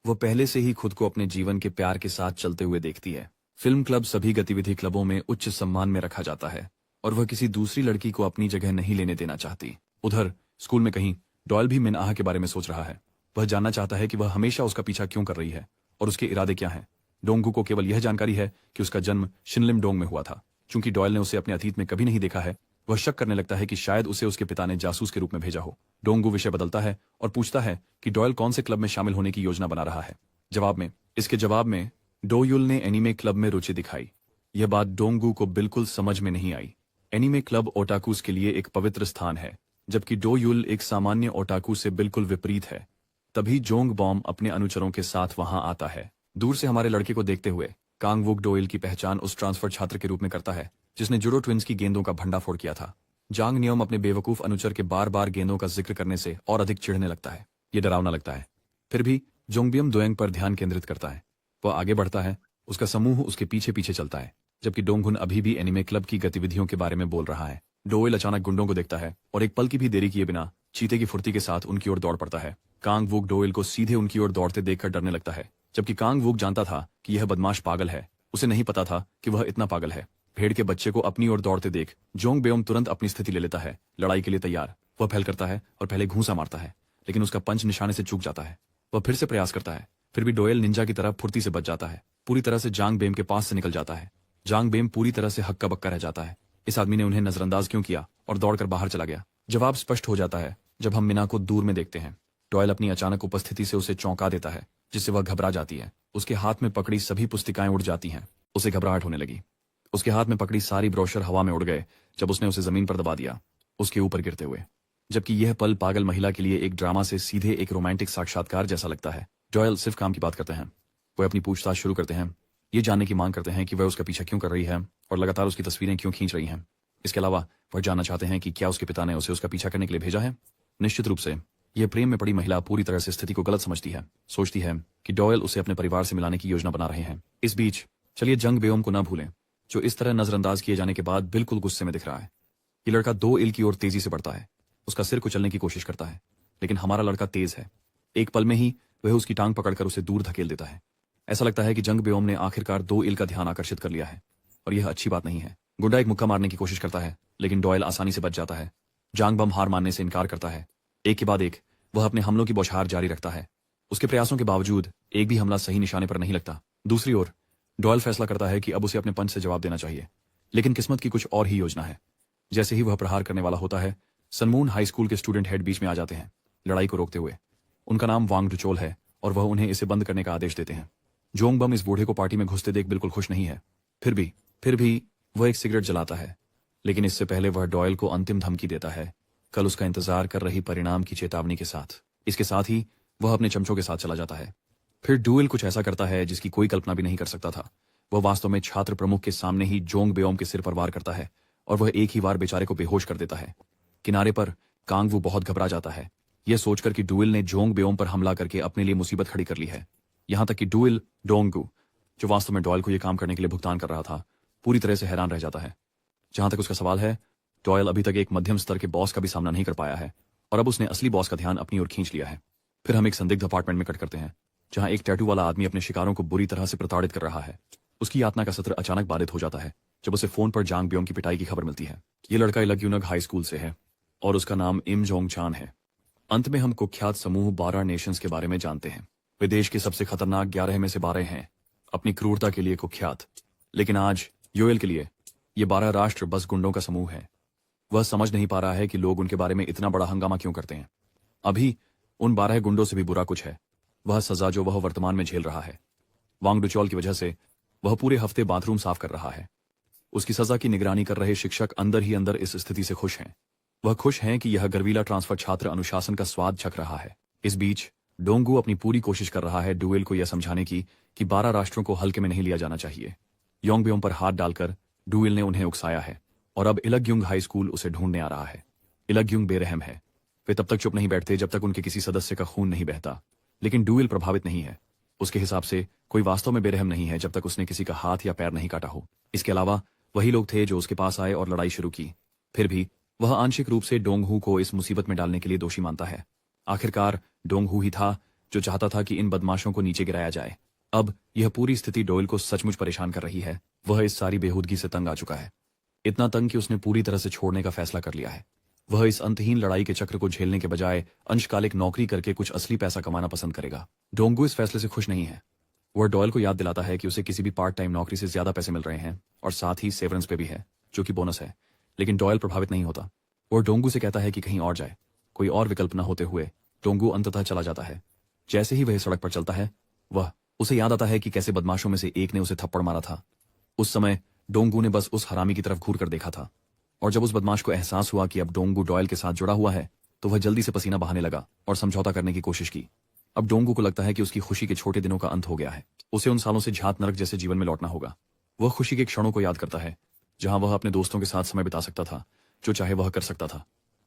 वो पहले से ही खुद को अपने जीवन के प्यार के साथ चलते हुए देखती है। फिल्म क्लब सभी गतिविधि क्लबों में उच्च सम्मान में रखा जाता है और वह किसी दूसरी लड़की को अपनी जगह नहीं लेने देना चाहती। उधर स्कूल में कहीं डॉयल भी मिन आह के बारे में सोच रहा है। वह जानना चाहता है कि वह हमेशा उसका पीछा क्यों कर रही है और उसके इरादे क्या हैं। डोंगू को केवल यह जानकारी है कि उसका जन्म शिनलिम डोंग में हुआ था। चूंकि डॉयल ने उसे अपने अतीत में कभी नहीं देखा है, वह शक करने लगता है कि शायद उसे उसके पिता ने जासूस के रूप में भेजा हो। डोंगू विषय बदलता है और पूछता है कि डॉयल कौन से क्लब में शामिल होने की योजना बना रहा है। इसके जवाब में डोयुल ने एनीमे क्लब में रुचि दिखाई। यह बात डोंगू को बिल्कुल समझ में नहीं आई। एनीमे क्लब ओटाकूस के लिए एक पवित्र स्थान है, जबकि डोयुल एक सामान्य ओटाकू से बिल्कुल विपरीत है। तभी जोंग बॉम अपने अनुचरों के साथ वहां आता है। दूर से हमारे लड़के को देखते हुए कांगवुक डोयल की पहचान उस ट्रांसफर छात्र के रूप में करता है जिसने जुडो ट्विंस की गेंदों का भंडाफोड़ किया था। जांग नियम अपने बेवकूफ अनुचर के बार बार गेंदों का जिक्र करने से और अधिक चिढ़ने लगता है। ये डरावना लगता है। फिर भी जोंगबियम दोयंग पर ध्यान केंद्रित करता है। वह आगे बढ़ता है, उसका समूह उसके पीछे पीछे चलता है, जबकि डोंगहुन अभी भी एनीमे क्लब की गतिविधियों के बारे में बोल रहा है। डोयल अचानक गुंडों को देखता है और एक पल की भी देरी किए बिना चीते की फुर्ती के साथ उनकी ओर दौड़ पड़ता है। कांगवुक डोयल को सीधे उनकी ओर दौड़ते देखकर डरने लगता है, जबकि कांगवुक जानता था कि यह बदमाश पागल है। उसे नहीं पता था कि वह इतना पागल है। भेड़ के बच्चे को अपनी ओर दौड़ते देख जोंग बेओम तुरंत अपनी स्थिति ले लेता है, लड़ाई के लिए तैयार। वह फैल करता है और पहले घूंसा मारता है, लेकिन उसका पंच निशाने से चूक जाता है। वह फिर से प्रयास करता है, फिर भी डोयल निंजा की तरह फुर्ती से बच जाता है, पूरी तरह से जांग बेम के पास से निकल जाता है। जांग बेम पूरी तरह से हक्का बक्का रह जाता है। इस आदमी ने उन्हें नजरअंदाज क्यों किया और दौड़कर बाहर चला गया। जवाब स्पष्ट हो जाता है जब हम मिना को दूर में देखते हैं। डोयल अपनी अचानक उपस्थिति से उसे चौंका देता है, जिससे वह घबरा जाती है। उसके हाथ में पकड़ी सभी पुस्तिकाएं उड़ जाती हैं उसे घबराहट होने लगी। उसके हाथ में पकड़ी सारी ब्रोशर हवा में उड़ गए जब उसने उसे जमीन पर दबा दिया, उसके ऊपर गिरते हुए। जबकि यह पल पागल महिला के लिए एक ड्रामा से सीधे एक रोमांटिक साक्षात्कार जैसा लगता है। डॉयल सिर्फ काम की बात करते हैं। वह अपनी पूछताछ शुरू करते हैं, ये जानने की मांग करते हैं कि वह उसका पीछा क्यों कर रही है और लगातार उसकी तस्वीरें क्यों खींच रही हैं। इसके अलावा वह जानना चाहते हैं कि क्या उसके पिता ने उसे उसका पीछा करने के लिए भेजा है। निश्चित रूप से यह प्रेम में पड़ी महिला पूरी तरह से स्थिति को गलत समझती है, सोचती है कि डॉयल उसे अपने परिवार से मिलाने की योजना बना रहे हैं। इस बीच चलिए जंग बेओम को न भूलें, जो इस तरह नजरअंदाज किए जाने के बाद बिल्कुल गुस्से में दिख रहा है। ये लड़का 2 इल की ओर तेजी से बढ़ता है, उसका सिर कुचलने की कोशिश करता है, लेकिन हमारा लड़का तेज है। एक पल में ही वह उसकी टांग पकड़कर उसे दूर धकेल देता है। ऐसा लगता है कि जंग बेओम ने आखिरकार 2 इल का ध्यान आकर्षित कर लिया है, और यह अच्छी बात नहीं है। गुंडा एक मुक्का मारने की कोशिश करता है, लेकिन डॉयल आसानी से बच जाता है। जांग बम हार मानने से इनकार करता है। एक के बाद एक वह अपने हमलों की बौछार जारी रखता है। उसके प्रयासों के बावजूद एक भी हमला सही निशाने पर नहीं लगता। दूसरी ओर डॉयल फैसला करता है कि अब उसे अपने पंच से जवाब देना चाहिए, लेकिन किस्मत की कुछ और ही योजना है। जैसे ही वह प्रहार करने वाला होता है, सनमून हाई स्कूल के स्टूडेंट हेड बीच में आ जाते हैं, लड़ाई को रोकते हुए। उनका नाम वांग डुचोल है और वह उन्हें इसे बंद करने का आदेश देते हैं। जोंग बम इस बूढ़े को पार्टी में घुसते देख बिल्कुल खुश नहीं है। फिर भी वह एक सिगरेट जलाता है, लेकिन इससे पहले वह डॉयल को अंतिम धमकी देता है, कल उसका इंतजार कर रही परिणाम की चेतावनी के साथ। इसके साथ ही वह अपने चमचों के साथ चला जाता है। फिर डुएल कुछ ऐसा करता है जिसकी कोई कल्पना भी नहीं कर सकता था। वह वास्तव में छात्र प्रमुख के सामने ही जोंग बेओम के सिर पर वार करता है और वह एक ही वार बेचारे को बेहोश कर देता है। किनारे पर कांगवू बहुत घबरा जाता है, यह सोचकर कि डुएल ने जोंग बेओम पर हमला करके अपने लिए मुसीबत खड़ी कर ली है। यहां तक कि डुएल डोंगू, जो वास्तव में डॉयल को यह काम करने के लिए भुगतान कर रहा था, पूरी तरह से हैरान रह जाता है। जहां तक उसका सवाल है, डॉयल अभी तक एक मध्यम स्तर के बॉस का भी सामना नहीं कर पाया है और अब उसने असली बॉस का ध्यान अपनी ओर खींच लिया है। फिर हम एक संदिग्ध अपार्टमेंट में कट करते हैं, जहां एक टैटू वाला आदमी अपने शिकारों को बुरी तरह से प्रताड़ित कर रहा है। उसकी यातना का सत्र अचानक बाधित हो जाता है जब उसे फोन पर जांग बेओम की पिटाई की खबर मिलती है। ये लड़का इलग्यूनग हाई स्कूल से है और उसका नाम इम जोंग चान है। अंत में हम कुख्यात समूह 12 नेशंस के बारे में जानते हैं। वे देश के सबसे खतरनाक 11 में से 12 हैं, अपनी क्रूरता के लिए कुख्यात। लेकिन आज योएल के लिए ये 12 राष्ट्र बस गुंडों का समूह है। वह समझ नहीं पा रहा है कि लोग उनके बारे में इतना बड़ा हंगामा क्यों करते हैं। अभी उन 12 गुंडों से भी बुरा कुछ है, वह सजा जो वह वर्तमान में झेल रहा है। वांग डुचोल की वजह से वह पूरे हफ्ते बाथरूम साफ कर रहा है। उसकी सजा की निगरानी कर रहे शिक्षक अंदर ही अंदर इस स्थिति से खुश हैं। वह खुश हैं कि यह गर्वीला ट्रांसफर छात्र अनुशासन का स्वाद चख रहा है। इस बीच डोंगू अपनी पूरी कोशिश कर रहा है डुएल को यह समझाने की कि 12 राष्ट्रों को हल्के में नहीं लिया जाना चाहिए। योंगबेओम पर हाथ डालकर डुएल ने उन्हें उकसाया है और अब इलग्यूंग हाई स्कूल उसे ढूंढने आ रहा है। इलग्यूंग बेरहम है। वे तब तक चुप नहीं बैठते जब तक उनके किसी सदस्य का खून नहीं बहता, लेकिन डुएल प्रभावित नहीं है। उसके हिसाब से कोई वास्तव में बेरहम नहीं है जब तक उसने किसी का हाथ या पैर नहीं काटा हो। इसके अलावा वही लोग थे जो उसके पास आए और लड़ाई शुरू की। फिर भी वह आंशिक रूप से डोंगहू को इस मुसीबत में डालने के लिए दोषी मानता है। आखिरकार डोंगहू ही था जो चाहता था कि इन बदमाशों को नीचे गिराया जाए। अब यह पूरी स्थिति डोयल को सचमुच परेशान कर रही है। वह इस सारी बेहूदगी से तंग आ चुका है, इतना तंग कि उसने पूरी तरह से छोड़ने का फैसला कर लिया है। वह इस अंतहीन लड़ाई के चक्र को झेलने के बजाय अंशकालिक नौकरी करके कुछ असली पैसा कमाना पसंद करेगा। डोंगू इस फैसले से खुश नहीं है। वह डॉयल को याद दिलाता है कि उसे किसी भी पार्ट टाइम नौकरी से ज्यादा पैसे मिल रहे हैं और साथ ही सेवरेंस पे भी है, जो कि बोनस है। लेकिन डॉयल प्रभावित नहीं होता। वह डोंगू से कहता है कि कहीं और जाए। कोई और विकल्प न होते हुए डोंगू अंततः चला जाता है। जैसे ही वह सड़क पर चलता है, उसे याद आता है कि कैसे बदमाशों में से एक ने उसे थप्पड़ मारा था। उस समय डोंगू ने बस उस हरामी की तरफ घूर कर देखा था, और जब उस बदमाश को एहसास हुआ कि अब डोंगू डॉयल के साथ जुड़ा हुआ है, तो वह जल्दी से पसीना बहाने लगा और समझौता करने की कोशिश की। अब डोंगू को लगता है कि उसकी खुशी के छोटे दिनों का अंत हो गया है। उसे उन सालों से झात नरक जैसे जीवन में लौटना होगा। वह खुशी के क्षणों को याद करता है, जहां वह अपने दोस्तों के साथ समय बिता सकता था, जो चाहे वह कर सकता था।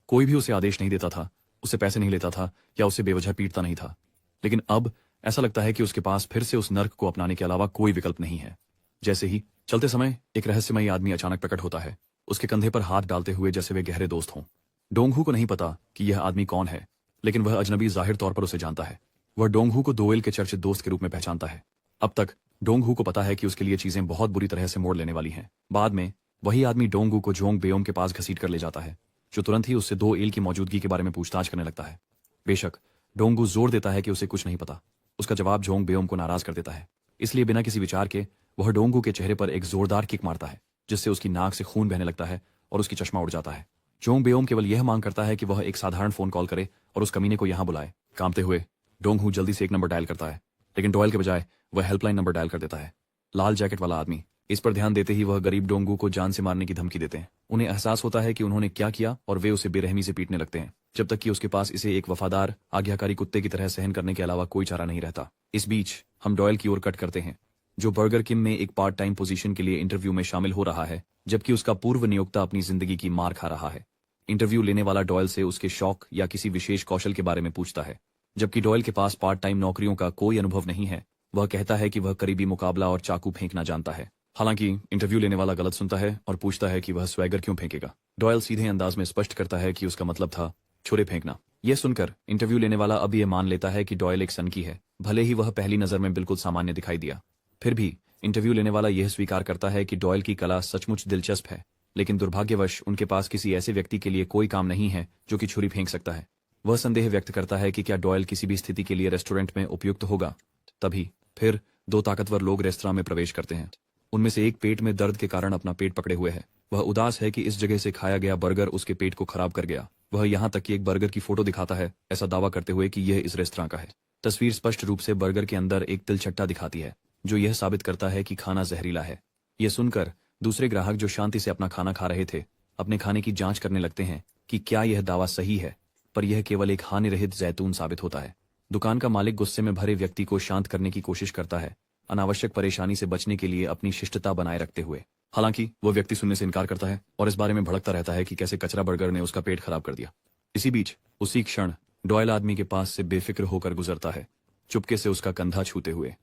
कोई भी उसे आदेश नहीं देता था, उसे पैसे नहीं लेता था या उसे बेवजह पीटता नहीं था। लेकिन अब ऐसा लगता है कि उसके पास फिर से उस नर्क को अपनाने के अलावा कोई विकल्प नहीं है। जैसे ही चलते समय एक रहस्यमयी आदमी अचानक प्रकट होता है, उसके कंधे पर हाथ डालते हुए जैसे वे गहरे दोस्त हों। डोंगहू को नहीं पता कि यह आदमी कौन है, लेकिन वह अजनबी जाहिर तौर पर उसे जानता है। वह डोंगहू को डोएल के चर्चित दोस्त के रूप में पहचानता है। अब तक डोंगहू को पता है कि उसके लिए चीजें बहुत बुरी तरह से मोड़ लेने वाली हैं। बाद में वही आदमी डोंगहू को जोंग बेओम के पास घसीट कर ले जाता है, जो तुरंत ही उससे 2 एल की मौजूदगी के बारे में पूछताछ करने लगता है। बेशक डोंगहू जोर देता है कि उसे कुछ नहीं पता। उसका जवाब जोंग बेओम को नाराज कर देता है, इसलिए बिना किसी विचार के वह डोंगहू के चेहरे पर एक जोरदार किक मारता है, जिससे उसकी नाक से खून बहने लगता है और उसकी चश्मा उड़ जाता है। जोंग बेओम केवल यह मांग करता है कि वह एक साधारण फोन कॉल करे और उस कमीने को यहां बुलाए। कांपते हुए डोंगहू जल्दी से एक नंबर डायल करता है, लेकिन डॉयल के बजाय वह हेल्पलाइन नंबर डायल कर देता है। लाल जैकेट वाला आदमी इस पर ध्यान देते ही वह गरीब डोंगू को जान से मारने की धमकी देते हैं। उन्हें एहसास होता है कि उन्होंने क्या किया और वे उसे बेरहमी से पीटने लगते हैं, जब तक कि उसके पास इसे एक वफादार आज्ञाकारी कुत्ते की तरह सहन करने के अलावा कोई चारा नहीं रहता। इस बीच हम डॉयल की ओर कट करते हैं, जो बर्गर किंग में एक पार्ट टाइम पोजीशन के लिए इंटरव्यू में शामिल हो रहा है, जबकि उसका पूर्व नियोक्ता अपनी जिंदगी की मार खा रहा है। इंटरव्यू लेने वाला डॉयल से उसके शौक या किसी विशेष कौशल के बारे में पूछता है, जबकि डॉयल के पास पार्ट टाइम नौकरियों का कोई अनुभव नहीं है। वह कहता है कि वह करीबी मुकाबला और चाकू फेंकना जानता है। हालांकि इंटरव्यू लेने वाला गलत सुनता है और पूछता है कि वह स्वैगर क्यों फेंकेगा। डॉयल सीधे अंदाज में स्पष्ट करता है कि उसका मतलब था छुरे फेंकना। यह सुनकर इंटरव्यू लेने वाला अब यह मान लेता है कि डॉयल एक सनकी है, भले ही वह पहली नजर में बिल्कुल सामान्य दिखाई दिया। फिर भी इंटरव्यू लेने वाला यह स्वीकार करता है कि डॉयल की कला सचमुच दिलचस्प है, लेकिन दुर्भाग्यवश उनके पास किसी ऐसे व्यक्ति के लिए कोई काम नहीं है जो कि छुरी फेंक सकता है। वह संदेह व्यक्त करता है कि क्या डॉयल किसी भी स्थिति के लिए रेस्टोरेंट में उपयुक्त होगा। तभी फिर दो ताकतवर लोग रेस्तरां में प्रवेश करते हैं। उनमें से एक पेट में दर्द के कारण अपना पेट पकड़े हुए है। वह उदास है कि इस जगह से खाया गया बर्गर उसके पेट को खराब कर गया। वह यहाँ तक कि एक बर्गर की फोटो दिखाता है, ऐसा दावा करते हुए कि यह इस रेस्तरां का है। तस्वीर स्पष्ट रूप से बर्गर के अंदर एक तिलछट्टा दिखाती है, जो यह साबित करता है कि खाना जहरीला है। यह सुनकर दूसरे ग्राहक जो शांति से अपना खाना खा रहे थे, अपने खाने की जांच करने लगते हैं कि क्या यह दावा सही है, पर यह केवल एक हानिरहित जैतून साबित होता है। दुकान का मालिक गुस्से में भरे व्यक्ति को शांत करने की कोशिश करता है, अनावश्यक परेशानी से बचने के लिए अपनी शिष्टता बनाए रखते हुए। हालांकि वह व्यक्ति सुनने से इनकार करता है और इस बारे में भड़कता रहता है कि कैसे कचरा बर्गर ने उसका पेट खराब कर दिया। इसी बीच उसी क्षण डॉयल आदमी के पास से बेफिक्र होकर गुजरता है, चुपके से उसका कंधा छूते हुए।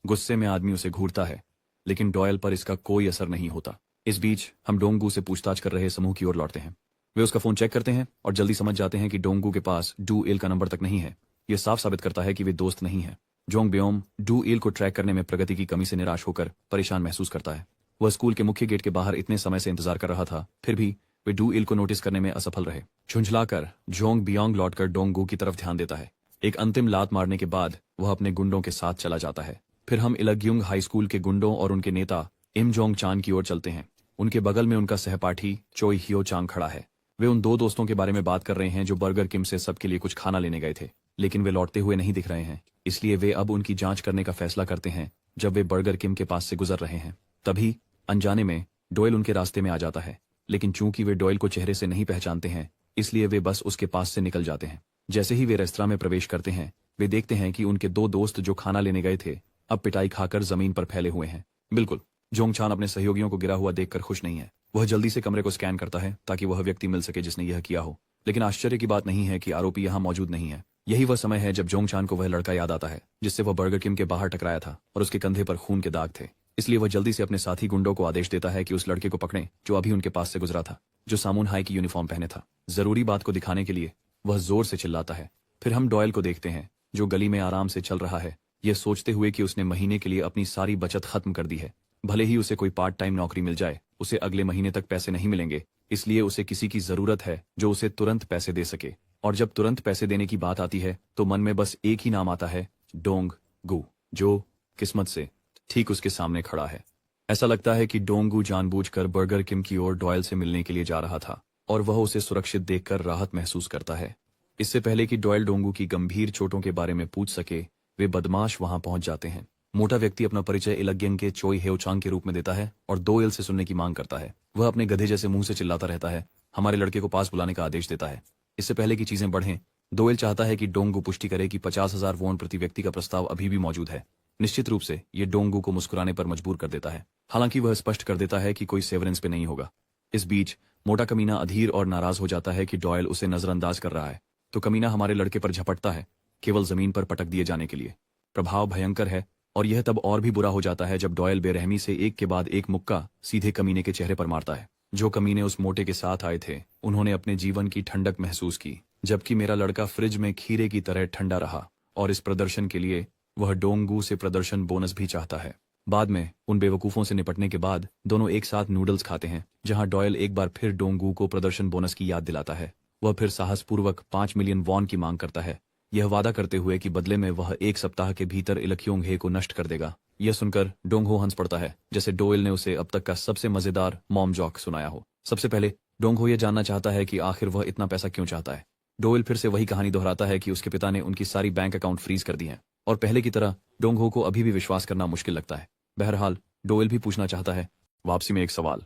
गुस्से में आदमी उसे घूरता है, लेकिन डॉयल पर इसका कोई असर नहीं होता। इस बीच हम डोंगू से पूछताछ कर रहे समूह की ओर लौटते हैं। वे उसका फोन चेक करते हैं और जल्दी समझ जाते हैं कि डोंगू के पास डू एल का नंबर तक नहीं है। यह साफ साबित करता है कि वे दोस्त नहीं हैं। जोंग ब्योम डू एल को ट्रैक करने में प्रगति की कमी से निराश होकर परेशान महसूस करता है। वह स्कूल के मुख्य गेट के बाहर इतने समय से इंतजार कर रहा था, फिर भी वे डू एल को नोटिस करने में असफल रहे। झुंझलाकर जोंग बियोंग लौटकर डोंगू की तरफ ध्यान देता है। एक अंतिम लात मारने के बाद वह अपने गुंडों के साथ चला जाता है। फिर हम इलग्युंग हाई स्कूल के गुंडों और उनके नेता इम जोंग चान की ओर चलते हैं। उनके बगल में उनका सहपाठी चोई हियो चांग खड़ा है। वे उन दो दोस्तों के बारे में बात कर रहे हैं जो बर्गर किंग से सबके लिए कुछ खाना लेने गए थे, लेकिन वे लौटते हुए नहीं दिख रहे हैं। इसलिए वे अब उनकी जांच करने का फैसला करते हैं। जब वे बर्गर किंग के पास से गुजर रहे हैं, तभी अनजाने में डोयल उनके रास्ते में आ जाता है, लेकिन चूंकि वे डोयल को चेहरे से नहीं पहचानते हैं, इसलिए वे बस उसके पास से निकल जाते हैं। जैसे ही वे रेस्तरां में प्रवेश करते हैं, वे देखते हैं कि उनके दो दोस्त जो खाना लेने गए थे, अब पिटाई खाकर जमीन पर फैले हुए हैं। बिल्कुल, जोंग चान अपने सहयोगियों को गिरा हुआ देखकर खुश नहीं है। वह जल्दी से कमरे को स्कैन करता है ताकि वह व्यक्ति मिल सके जिसने यह किया हो, लेकिन आश्चर्य की बात नहीं है कि आरोपी यहाँ मौजूद नहीं है। यही वह समय है जब जोंग चान को वह लड़का याद आता है जिससे वह बर्गर किंग के बाहर टकराया था और उसके कंधे पर खून के दाग थे। इसलिए वह जल्दी से अपने साथी गुंडों को आदेश देता है कि उस लड़के को पकड़ें जो अभी उनके पास से गुजरा था, जो सामून हाई की यूनिफॉर्म पहने था। जरूरी बात को दिखाने के लिए वह जोर से चिल्लाता है। फिर हम डॉयल को देखते हैं जो गली में आराम से चल रहा है, यह सोचते हुए कि उसने महीने के लिए अपनी सारी बचत खत्म कर दी है। भले ही उसे कोई पार्ट टाइम नौकरी मिल जाए, उसे अगले महीने तक पैसे नहीं मिलेंगे, इसलिए उसे किसी की जरूरत है जो उसे तुरंत पैसे दे सके। और जब तुरंत पैसे देने की बात आती है तो मन में बस एक ही नाम आता है, डोंग गू, जो किस्मत से ठीक उसके सामने खड़ा है। ऐसा लगता है कि डोंगू जानबूझकर बर्गर किंग की ओर डॉयल से मिलने के लिए जा रहा था और वह उसे सुरक्षित देखकर राहत महसूस करता है। इससे पहले कि डॉयल डोंगू की गंभीर चोटों के बारे में पूछ सके, वे बदमाश वहां पहुंच जाते हैं। मोटा व्यक्ति अपना परिचय इलग्यंग के चोई हेओचांग के रूप में देता है और दो एल से सुनने की मांग करता है। वह अपने गधे जैसे मुंह से चिल्लाता रहता है, हमारे लड़के को पास बुलाने का आदेश देता है। इससे पहले कि चीजें बढ़ें, दोएल चाहता है कि डोंगू पुष्टि करे कि 50,000 वोन प्रति व्यक्ति का प्रस्ताव अभी भी मौजूद है। निश्चित रूप से ये डोंगू को मुस्कुराने पर मजबूर कर देता है, हालांकि वह स्पष्ट कर देता है कि कोई सेवरेंस पे नहीं होगा। इस बीच मोटा कमीना अधीर और नाराज हो जाता है कि डॉयल उसे नजरअंदाज कर रहा है, तो कमीना हमारे लड़के पर झपटता है, केवल जमीन पर पटक दिए जाने के लिए। प्रभाव भयंकर है और यह तब और भी बुरा हो जाता है जब डॉयल बेरहमी से एक के बाद एक मुक्का सीधे कमीने के चेहरे पर मारता है। जो कमीने उस मोटे के साथ आए थे, उन्होंने अपने जीवन की ठंडक महसूस की, जबकि मेरा लड़का फ्रिज में खीरे की तरह ठंडा रहा। और इस प्रदर्शन के लिए वह डोंगू से प्रदर्शन बोनस भी चाहता है। बाद में उन बेवकूफों से निपटने के बाद दोनों एक साथ नूडल्स खाते हैं, जहां डॉयल एक बार फिर डोंगू को प्रदर्शन बोनस की याद दिलाता है। वह फिर साहसपूर्वक 5 मिलियन वॉन की मांग करता है, यह वादा करते हुए कि बदले में वह 1 सप्ताह के भीतर इलक्योंग हे को नष्ट कर देगा। यह सुनकर डोंगहो हंस पड़ता है, जैसे डोयल ने उसे अब तक का सबसे मजेदार मॉम जॉक सुनाया हो। सबसे पहले डोंगहो यह जानना चाहता है कि आखिर वह इतना पैसा क्यों चाहता है। डोयल फिर से वही कहानी दोहराता है कि उसके पिता ने उनकी सारी बैंक अकाउंट फ्रीज कर दी हैं, और पहले की तरह डोंगहो को अभी भी विश्वास करना मुश्किल लगता है। बहरहाल डोयल भी पूछना चाहता है वापसी में एक सवाल।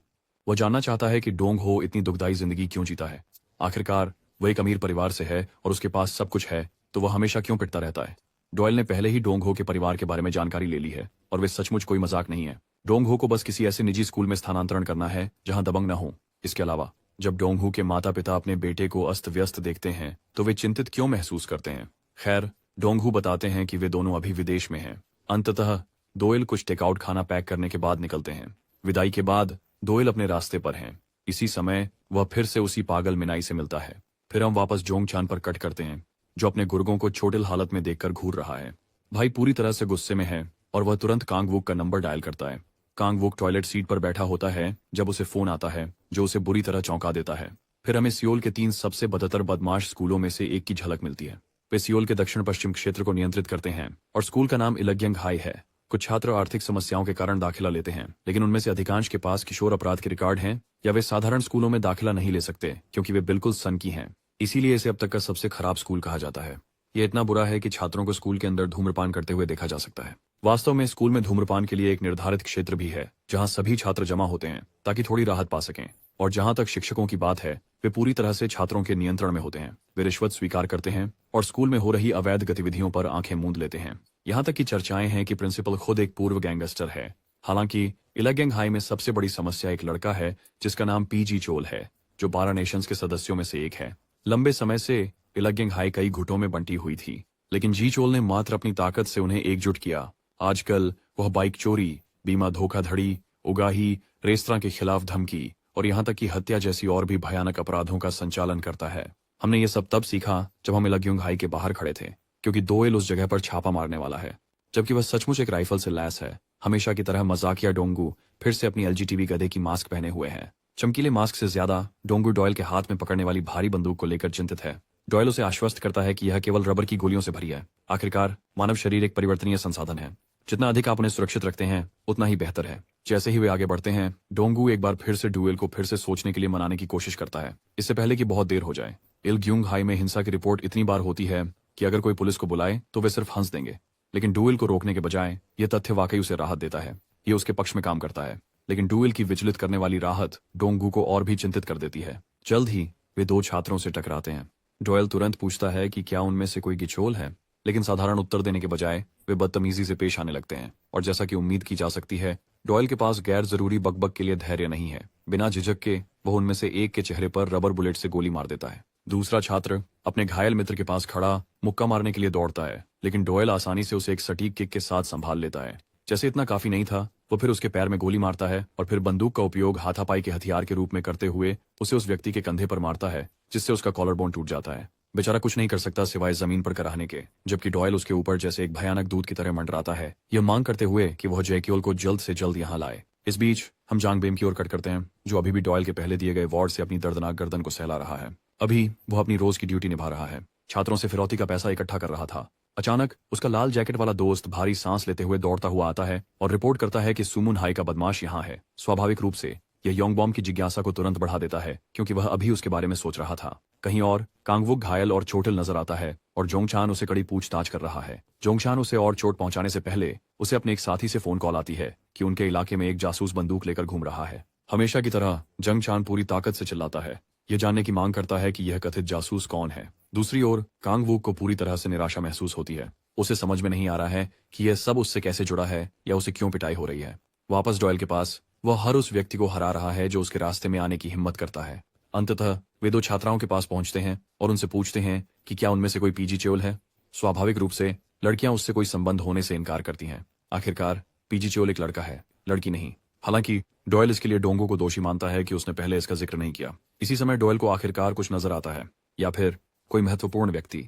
वह जानना चाहता है कि डोंग हो इतनी दुखदाई जिंदगी क्यों जीता है। आखिरकार वह एक अमीर परिवार से है और उसके पास सब कुछ है, तो वह हमेशा क्यों पिटता रहता है। डॉयल ने पहले ही डोंग हो के परिवार के बारे में जानकारी ले ली है और वे सचमुच कोई मजाक नहीं है। डोंग हो को बस किसी ऐसे निजी स्कूल में स्थानांतरण करना है जहां दबंग न हो। इसके अलावा जब डोंग हो के माता पिता अपने बेटे को अस्त व्यस्त देखते हैं तो वे चिंतित क्यों महसूस करते हैं। खैर, डोंग हो बताते हैं कि वे दोनों अभी विदेश में हैं। अंततः दोयल कुछ टेकआउट खाना पैक करने के बाद निकलते हैं। विदाई के बाद दोयल अपने रास्ते पर हैं। इसी समय वह फिर से उसी पागल मिनाई से मिलता है। फिर हम वापस जोंगचान पर कट करते हैं, जो अपने गुर्गों को चोटिल हालत में देखकर घूर रहा है। भाई पूरी तरह से गुस्से में है और वह तुरंत कांगवुक का नंबर डायल करता है। कांगवुक टॉयलेट सीट पर बैठा होता है जब उसे फोन आता है, जो उसे बुरी तरह चौंका देता है। फिर हमें सियोल के 3 सबसे बदतर बदमाश स्कूलों में से एक की झलक मिलती है। वे सियोल के दक्षिण पश्चिम क्षेत्र को नियंत्रित करते हैं और स्कूल का नाम इलग्यंग हाई है। कुछ छात्र आर्थिक समस्याओं के कारण दाखिला लेते हैं, लेकिन उनमें से अधिकांश के पास किशोर अपराध के रिकॉर्ड हैं या वे साधारण स्कूलों में दाखिला नहीं ले सकते क्योंकि वे बिल्कुल सनकी हैं। इसीलिए इसे अब तक का सबसे खराब स्कूल कहा जाता है। ये इतना बुरा है कि छात्रों को स्कूल के अंदर धूम्रपान करते हुए देखा जा सकता है। वास्तव में स्कूल में धूम्रपान के लिए एक निर्धारित क्षेत्र भी है जहां सभी छात्र जमा होते हैं ताकि थोड़ी राहत पा सकें। और जहां तक शिक्षकों की बात है, वे पूरी तरह से छात्रों के नियंत्रण में होते हैं। वे रिश्वत स्वीकार करते हैं और स्कूल में हो रही अवैध गतिविधियों पर आंखें मूंद लेते हैं। यहाँ तक की चर्चाएं हैं कि प्रिंसिपल खुद एक पूर्व गैंगस्टर है। हालांकि इलग्यंग हाई में सबसे बड़ी समस्या एक लड़का है जिसका नाम पीजी चोल है, जो 12 नेशंस के सदस्यों में से एक है। लंबे समय से इलग्यंग हाई कई गुटों में बंटी हुई थी, लेकिन जी चोल ने मात्र अपनी ताकत से उन्हें एकजुट किया। आजकल वह बाइक चोरी, बीमा धोखाधड़ी, उगाही, रेस्तरां के खिलाफ धमकी और यहाँ तक कि हत्या जैसी और भी भयानक अपराधों का संचालन करता है। हमने ये सब तब सीखा जब हम इलग्यंग हाई के बाहर खड़े थे, क्योंकि दोयल उस जगह पर छापा मारने वाला है, जबकि वह सचमुच एक राइफल से लैस है। हमेशा की तरह मजाकिया डोंगू फिर से अपनी एलजीटीबी गधे की मास्क पहने हुए हैं। चमकीले मास्क से ज्यादा डोंगू डॉयल के हाथ में पकड़ने वाली भारी बंदूक को लेकर चिंतित है। डॉयल उसे आश्वस्त करता है कि यह केवल रबर की गोलियों से भरी है। आखिरकार मानव शरीर एक परिवर्तनीय संसाधन है। जितना अधिक आप उन्हें सुरक्षित रखते हैं उतना ही बेहतर है। जैसे ही वे आगे बढ़ते हैं, डोंगू एक बार फिर से डुएल को फिर से सोचने के लिए मनाने की कोशिश करता है, इससे पहले कि बहुत देर हो जाए। इलग्यंग हाई में हिंसा की रिपोर्ट इतनी बार होती है कि अगर कोई पुलिस को बुलाए तो वे सिर्फ हंस देंगे, लेकिन डुएल को रोकने के बजाय यह तथ्य वाकई उसे राहत देता है। ये उसके पक्ष में काम करता है, लेकिन डुएल की विचलित करने वाली राहत डोंगू को और भी चिंतित कर देती है। जल्द ही वे 2 छात्रों से टकराते हैं। डॉयल तुरंत पूछता है कि क्या उनमें से कोई गिचोल है, लेकिन साधारण उत्तर देने के बजाय वे बदतमीजी से पेश आने लगते हैं। और जैसा कि उम्मीद की जा सकती है, डॉयल के पास गैर जरूरी बकबक के लिए धैर्य नहीं है। बिना झिझक के वह उनमें से एक के चेहरे पर रबर बुलेट से गोली मार देता है। दूसरा छात्र अपने घायल मित्र के पास खड़ा मुक्का मारने के लिए दौड़ता है, लेकिन डॉयल आसानी से उसे एक सटीक किक के साथ संभाल लेता है। जैसे इतना काफी नहीं था, वो फिर उसके पैर में गोली मारता है और फिर बंदूक का उपयोग हाथापाई के हथियार के रूप में करते हुए उसे उस व्यक्ति के कंधे पर मारता है, जिससे उसका कॉलर बोन टूट जाता है। बेचारा कुछ नहीं कर सकता सिवाय जमीन पर कराहने के, जबकि डॉयल उसके ऊपर जैसे एक भयानक दूत की तरह मंडराता है, यह मांग करते हुए कि वह जैक्योल को जल्द से जल्द यहाँ लाए। इस बीच हम जांग बेम की ओर कट करते हैं, जो अभी भी डॉयल के पहले दिए गए वार्ड से अपनी दर्दनाक गर्दन को सहला रहा है। अभी वह अपनी रोज की ड्यूटी निभा रहा है, छात्रों से फिरौती का पैसा इकट्ठा कर रहा था। अचानक उसका लाल जैकेट वाला दोस्त भारी सांस लेते हुए दौड़ता हुआ आता है और रिपोर्ट करता है कि सुमुन हाई का बदमाश यहाँ है। स्वाभाविक रूप से यह योंगबॉम की जिज्ञासा को तुरंत बढ़ा देता है, क्योंकि वह अभी उसके बारे में सोच रहा था। कहीं और कांगवुक घायल और चोटिल नजर आता है और जोंगचान उसे कड़ी पूछताछ कर रहा है। जोंगचान उसे और चोट पहुंचाने से पहले उसे अपने एक साथी से फोन कॉल आती है कि उनके इलाके में एक जासूस बंदूक लेकर घूम रहा है। हमेशा की तरह जोंगचान पूरी ताकत से चिल्लाता है, यह जानने की मांग करता है कि यह कथित जासूस कौन है। दूसरी ओर कांगवुक को पूरी तरह से निराशा महसूस होती है। उसे समझ में नहीं आ रहा है कि यह सब उससे कैसे जुड़ा है या उसे क्यों पिटाई हो रही है। वापस डॉयल के पास वह हर उस व्यक्ति को हरा रहा है जो उसके रास्ते में आने की हिम्मत करता है। अंततः वे 2 छात्राओं के पास पहुंचते हैं और उनसे पूछते हैं कि क्या उनमें से कोई पीजी चोल है। स्वाभाविक रूप से लड़कियां उससे कोई संबंध होने से इनकार करती हैं। आखिरकार पीजी चोल एक लड़का है, लड़की नहीं। हालांकि डॉयल इसके लिए डोंगो को दोषी मानता है कि उसने पहले इसका जिक्र नहीं किया। इसी समय डॉयल को आखिरकार कुछ नजर आता है, या फिर कोई महत्वपूर्ण व्यक्ति।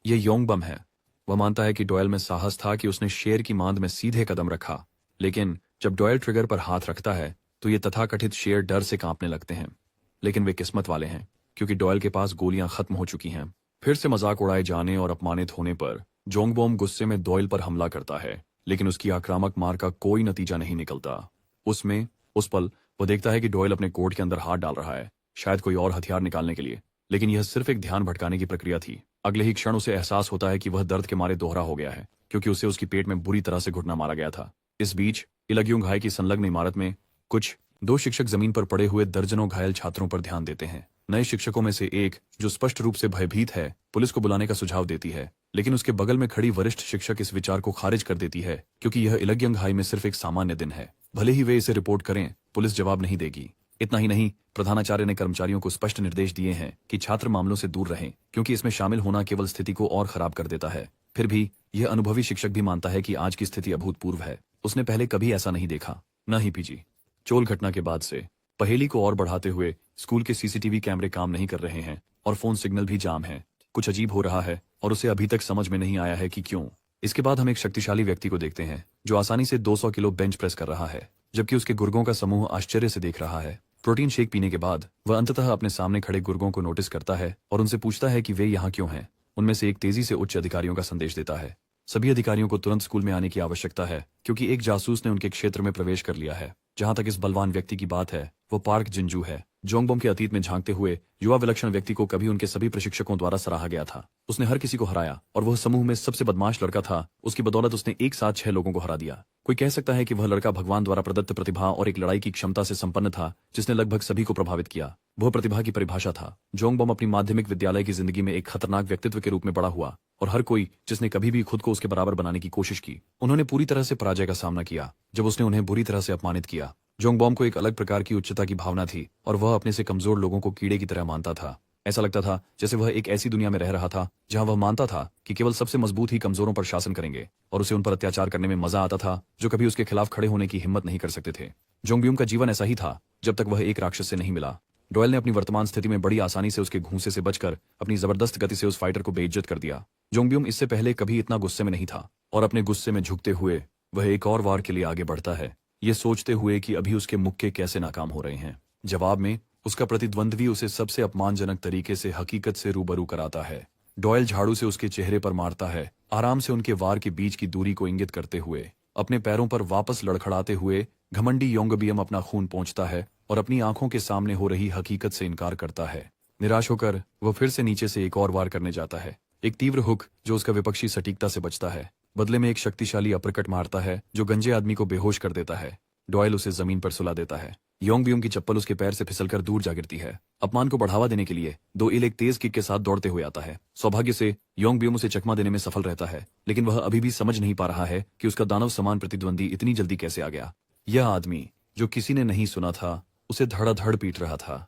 ये योंगबम है। वह मानता है कि डॉयल में साहस था कि उसने शेर की मांद में सीधे कदम रखा, लेकिन जब डॉयल ट्रिगर पर हाथ रखता है तो ये तथाकथित शेर डर से कांपने लगते हैं। लेकिन वे किस्मत वाले हैं, क्योंकि डॉयल के पास गोलियां खत्म हो चुकी हैं। फिर से मजाक उड़ाए जाने और अपमानित होने पर जोंगबोम गुस्से में डॉयल पर हमला करता है, लेकिन उसकी आक्रामक मार का कोई नतीजा नहीं निकलता। उस पल वो देखता है कि डॉयल अपने कोट के अंदर हाथ डाल रहा है, शायद कोई और हथियार निकालने के लिए, लेकिन यह सिर्फ एक ध्यान भटकाने की प्रक्रिया थी। अगले ही क्षण उसे एहसास होता है कि वह दर्द के मारे दोहरा हो गया है, क्योंकि उसे उसकी पेट में बुरी तरह से घुटना मारा गया था। इस बीच इलग्युंग हाई की संलग्न इमारत में कुछ दो शिक्षक जमीन पर पड़े हुए दर्जनों घायल छात्रों पर ध्यान देते हैं। नए शिक्षकों में से एक, जो स्पष्ट रूप से भयभीत है, पुलिस को बुलाने का सुझाव देती है, लेकिन उसके बगल में खड़ी वरिष्ठ शिक्षक इस विचार को खारिज कर देती है, क्योंकि यह इलग्यंग हाई में सिर्फ एक सामान्य दिन है। भले ही वे इसे रिपोर्ट करें, पुलिस जवाब नहीं देगी। इतना ही नहीं, प्रधानाचार्य ने कर्मचारियों को स्पष्ट निर्देश दिए हैं कि छात्र मामलों से दूर रहें, क्योंकि इसमें शामिल होना केवल स्थिति को और खराब कर देता है। फिर भी यह अनुभवी शिक्षक भी मानता है कि आज की स्थिति अभूतपूर्व है। उसने पहले कभी ऐसा नहीं देखा, न ही पीजी चोल घटना के बाद से। पहेली को और बढ़ाते हुए, स्कूल के सीसीटीवी कैमरे काम नहीं कर रहे हैं और फोन सिग्नल भी जाम है। कुछ अजीब हो रहा है और उसे अभी तक समझ में नहीं आया है कि क्यों। इसके बाद हम एक शक्तिशाली व्यक्ति को देखते हैं जो आसानी से 200 किलो बेंच प्रेस कर रहा है, जबकि उसके गुर्गों का समूह आश्चर्य से देख रहा है। प्रोटीन शेक पीने के बाद वह अंततः अपने सामने खड़े गुर्गों को नोटिस करता है और उनसे पूछता है कि वे यहाँ क्यों हैं। उनमें से एक तेजी से उच्च अधिकारियों का संदेश देता है। सभी अधिकारियों को तुरंत स्कूल में आने की आवश्यकता है, क्योंकि एक जासूस ने उनके क्षेत्र में प्रवेश कर लिया है। जहां तक इस बलवान व्यक्ति की बात है, वो पार्क जिंजू है। जोंगबोम के अतीत में झांकते हुए युवा विलक्षण व्यक्ति को कभी उनके सभी प्रशिक्षकों द्वारा सराहा गया था। उसने हर किसी को हराया और वह समूह में सबसे बदमाश लड़का था। उसकी बदौलत उसने एक साथ 6 लोगों को हरा दिया। कोई कह सकता है कि वह लड़का भगवान द्वारा प्रदत्त प्रतिभा और एक लड़ाई की क्षमता से संपन्न था, जिसने लगभग सभी को प्रभावित किया। वह प्रतिभा की परिभाषा था। जोंगबोम अपनी माध्यमिक विद्यालय की जिंदगी में एक खतरनाक व्यक्तित्व के रूप में बड़ा हुआ, और हर कोई जिसने कभी भी खुद को उसके बराबर बनाने की कोशिश की, उन्होंने पूरी तरह से पराजय का सामना किया जब उसने उन्हें बुरी तरह से अपमानित किया। जोंगबोम को एक अलग प्रकार की उच्चता की भावना थी और वह अपने से कमजोर लोगों को कीड़े की तरह मानता था। ऐसा लगता था जैसे वह एक ऐसी दुनिया में रह रहा था जहां वह मानता था कि केवल सबसे मजबूत ही कमजोरों पर शासन करेंगे, और उसे उन पर अत्याचार करने में मजा आता था जो कभी उसके खिलाफ खड़े होने की हिम्मत नहीं कर सकते थे। जोंगब्यूम का जीवन ऐसा ही था जब तक वह एक राक्षस से नहीं मिला। डॉयल ने अपनी वर्तमान स्थिति में बड़ी आसानी से उसके घूंसे से बचकर अपनी जबरदस्त गति से उस फाइटर को बेइज्जत कर दिया। जोंगब्यूम इससे पहले कभी इतना गुस्से में नहीं था, और अपने गुस्से में झुकते हुए वह एक और वार के लिए आगे बढ़ता है, ये सोचते हुए कि अभी उसके मुक्के कैसे नाकाम हो रहे हैं। जवाब में उसका प्रतिद्वंद्वी उसे सबसे अपमानजनक तरीके से हकीकत से रूबरू कराता है। डॉयल झाड़ू से उसके चेहरे पर मारता है, आराम से उनके वार के बीच की दूरी को इंगित करते हुए। अपने पैरों पर वापस लड़खड़ाते हुए घमंडी योंगबियम अपना खून पोंछता है और अपनी आंखों के सामने हो रही हकीकत से इनकार करता है। निराश होकर वह फिर से नीचे से एक और वार करने जाता है, एक तीव्र हुक जो उसका विपक्षी सटीकता से बचता है। बदले में एक शक्तिशाली अपरकट मारता है जो गंजे आदमी को बेहोश कर देता है। डॉयल उसे जमीन पर सुला देता है। योंगबियम की चप्पल उसके पैर से फिसलकर दूर जा गिरती है। अपमान को बढ़ावा देने के लिए दो इल एक तेज किक के साथ दौड़ते हुए आता है। सौभाग्य से योंगबियम उसे चकमा देने में सफल रहता है, लेकिन वह अभी भी समझ नहीं पा रहा है कि उसका दानव समान प्रतिद्वंदी इतनी जल्दी कैसे आ गया। यह आदमी जो किसी ने नहीं सुना था, उसे धड़ाधड़ पीट रहा था।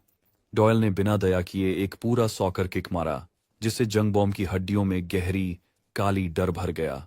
डॉयल ने बिना दया किए एक पूरा सॉकर किक मारा, जिससे जंग बॉम्ब की हड्डियों में गहरी काली डर भर गया।